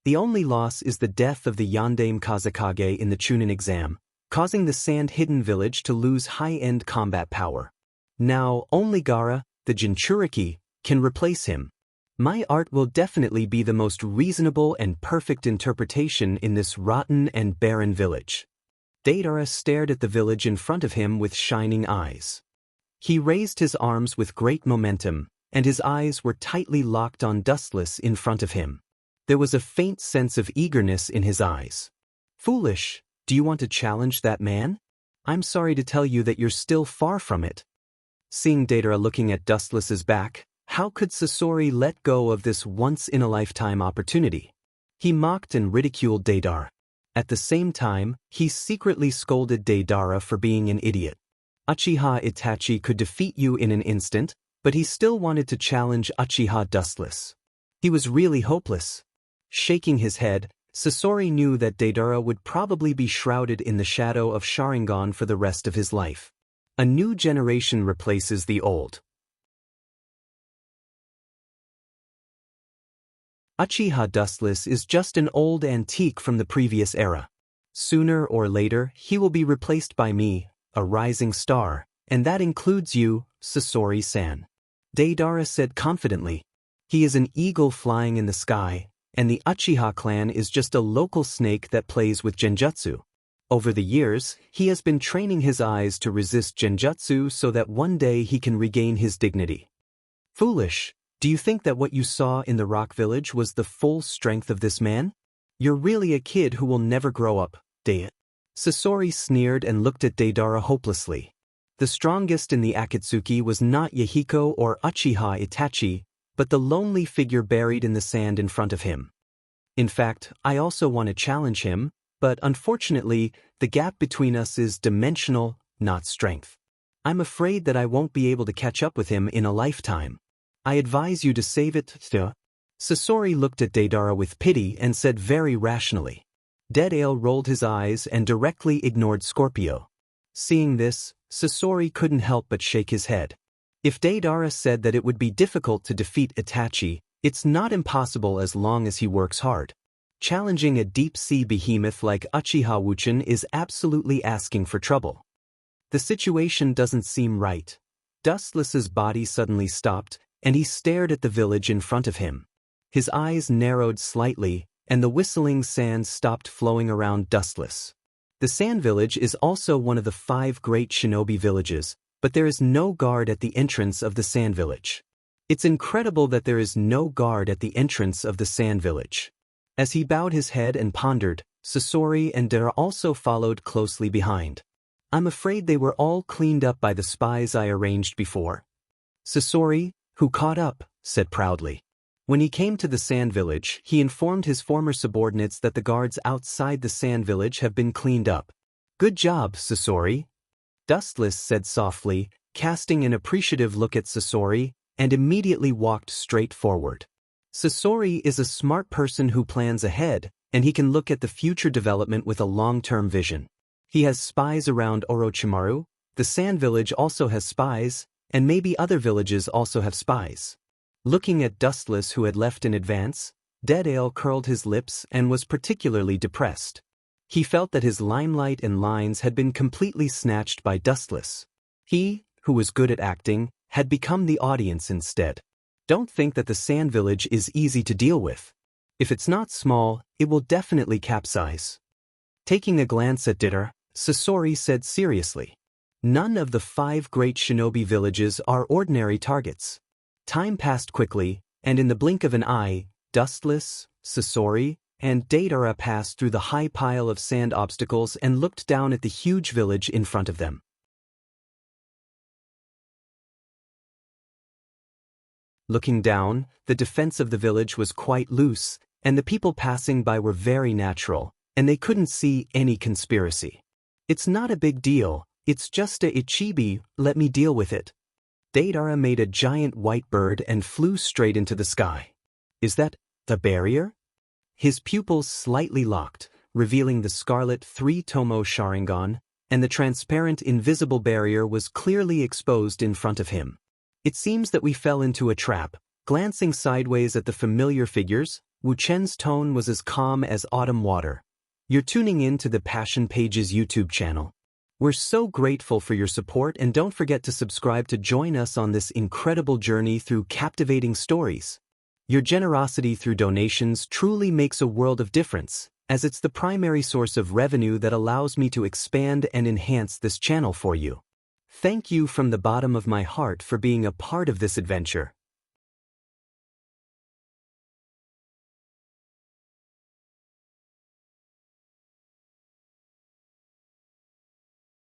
S1: The only loss is the death of the Yondaime Kazekage in the Chunin exam, causing the sand-hidden village to lose high-end combat power. Now, only Gaara, the Jinchuriki, can replace him. My art will definitely be the most reasonable and perfect interpretation in this rotten and barren village. Deidara stared at the village in front of him with shining eyes. He raised his arms with great momentum, and his eyes were tightly locked on Dustless in front of him. There was a faint sense of eagerness in his eyes. Foolish, do you want to challenge that man? I'm sorry to tell you that you're still far from it. Seeing Deidara looking at Dustless's back, how could Sasori let go of this once-in-a-lifetime opportunity? He mocked and ridiculed Deidara. At the same time, he secretly scolded Deidara for being an idiot. Uchiha Itachi could defeat you in an instant, but he still wanted to challenge Uchiha Dustless. He was really hopeless. Shaking his head, Sasori knew that Deidara would probably be shrouded in the shadow of Sharingan for the rest of his life. A new generation replaces the old. Uchiha Dustless is just an old antique from the previous era. Sooner or later, he will be replaced by me, a rising star, and that includes you, Sasori-san. Deidara said confidently. He is an eagle flying in the sky, and the Uchiha clan is just a local snake that plays with genjutsu. Over the years, he has been training his eyes to resist genjutsu so that one day he can regain his dignity. Foolish, do you think that what you saw in the rock village was the full strength of this man? You're really a kid who will never grow up, Dei. Sasori sneered and looked at Deidara hopelessly. The strongest in the Akatsuki was not Yahiko or Uchiha Itachi, but the lonely figure buried in the sand in front of him. In fact, I also want to challenge him, but unfortunately, the gap between us is dimensional, not strength. I'm afraid that I won't be able to catch up with him in a lifetime. I advise you to save it, Sasori looked at Deidara with pity and said very rationally. Deidara rolled his eyes and directly ignored Scorpio. Seeing this, Sasori couldn't help but shake his head. If Deidara said that it would be difficult to defeat Itachi, it's not impossible as long as he works hard. Challenging a deep-sea behemoth like Uchiha Wuchen is absolutely asking for trouble. The situation doesn't seem right. Dustless's body suddenly stopped, and he stared at the village in front of him. His eyes narrowed slightly, and the whistling sand stopped flowing around Dustless. The Sand Village is also one of the 5 great shinobi villages, but there is no guard at the entrance of the Sand Village. It's incredible that there is no guard at the entrance of the Sand Village. As he bowed his head and pondered, Sasori and Deidara also followed closely behind. I'm afraid they were all cleaned up by the spies I arranged before. Sasori, who caught up, said proudly. When he came to the Sand Village, he informed his former subordinates that the guards outside the Sand Village have been cleaned up. Good job, Sasori. Dustless said softly, casting an appreciative look at Sasori, and immediately walked straight forward. Sasori is a smart person who plans ahead, and he can look at the future development with a long-term vision. He has spies around Orochimaru, the Sand Village also has spies, and maybe other villages also have spies. Looking at Dustless who had left in advance, Deidara curled his lips and was particularly depressed. He felt that his limelight and lines had been completely snatched by Dustless. He, who was good at acting, had become the audience instead. Don't think that the Sand Village is easy to deal with. If it's not small, it will definitely capsize. Taking a glance at Deidara, Sasori said seriously. None of the 5 great shinobi villages are ordinary targets. Time passed quickly, and in the blink of an eye, Dustless, Sasori, and Deidara passed through the high pile of sand obstacles and looked down at the huge village in front of them. Looking down, the defense of the village was quite loose, and the people passing by were very natural, and they couldn't see any conspiracy. It's not a big deal, it's just a ichibi, let me deal with it. Deidara made a giant white bird and flew straight into the sky. Is that the barrier? His pupils slightly locked, revealing the scarlet 3-tomo Sharingan, and the transparent invisible barrier was clearly exposed in front of him. It seems that we fell into a trap. Glancing sideways at the familiar figures, Wu Chen's tone was as calm as autumn water. You're tuning in to the Passion Pages YouTube channel. We're so grateful for your support, and don't forget to subscribe to join us on this incredible journey through captivating stories. Your generosity through donations truly makes a world of difference, as it's the primary source of revenue that allows me to expand and enhance this channel for you. Thank you from the bottom of my heart for being a part of this adventure.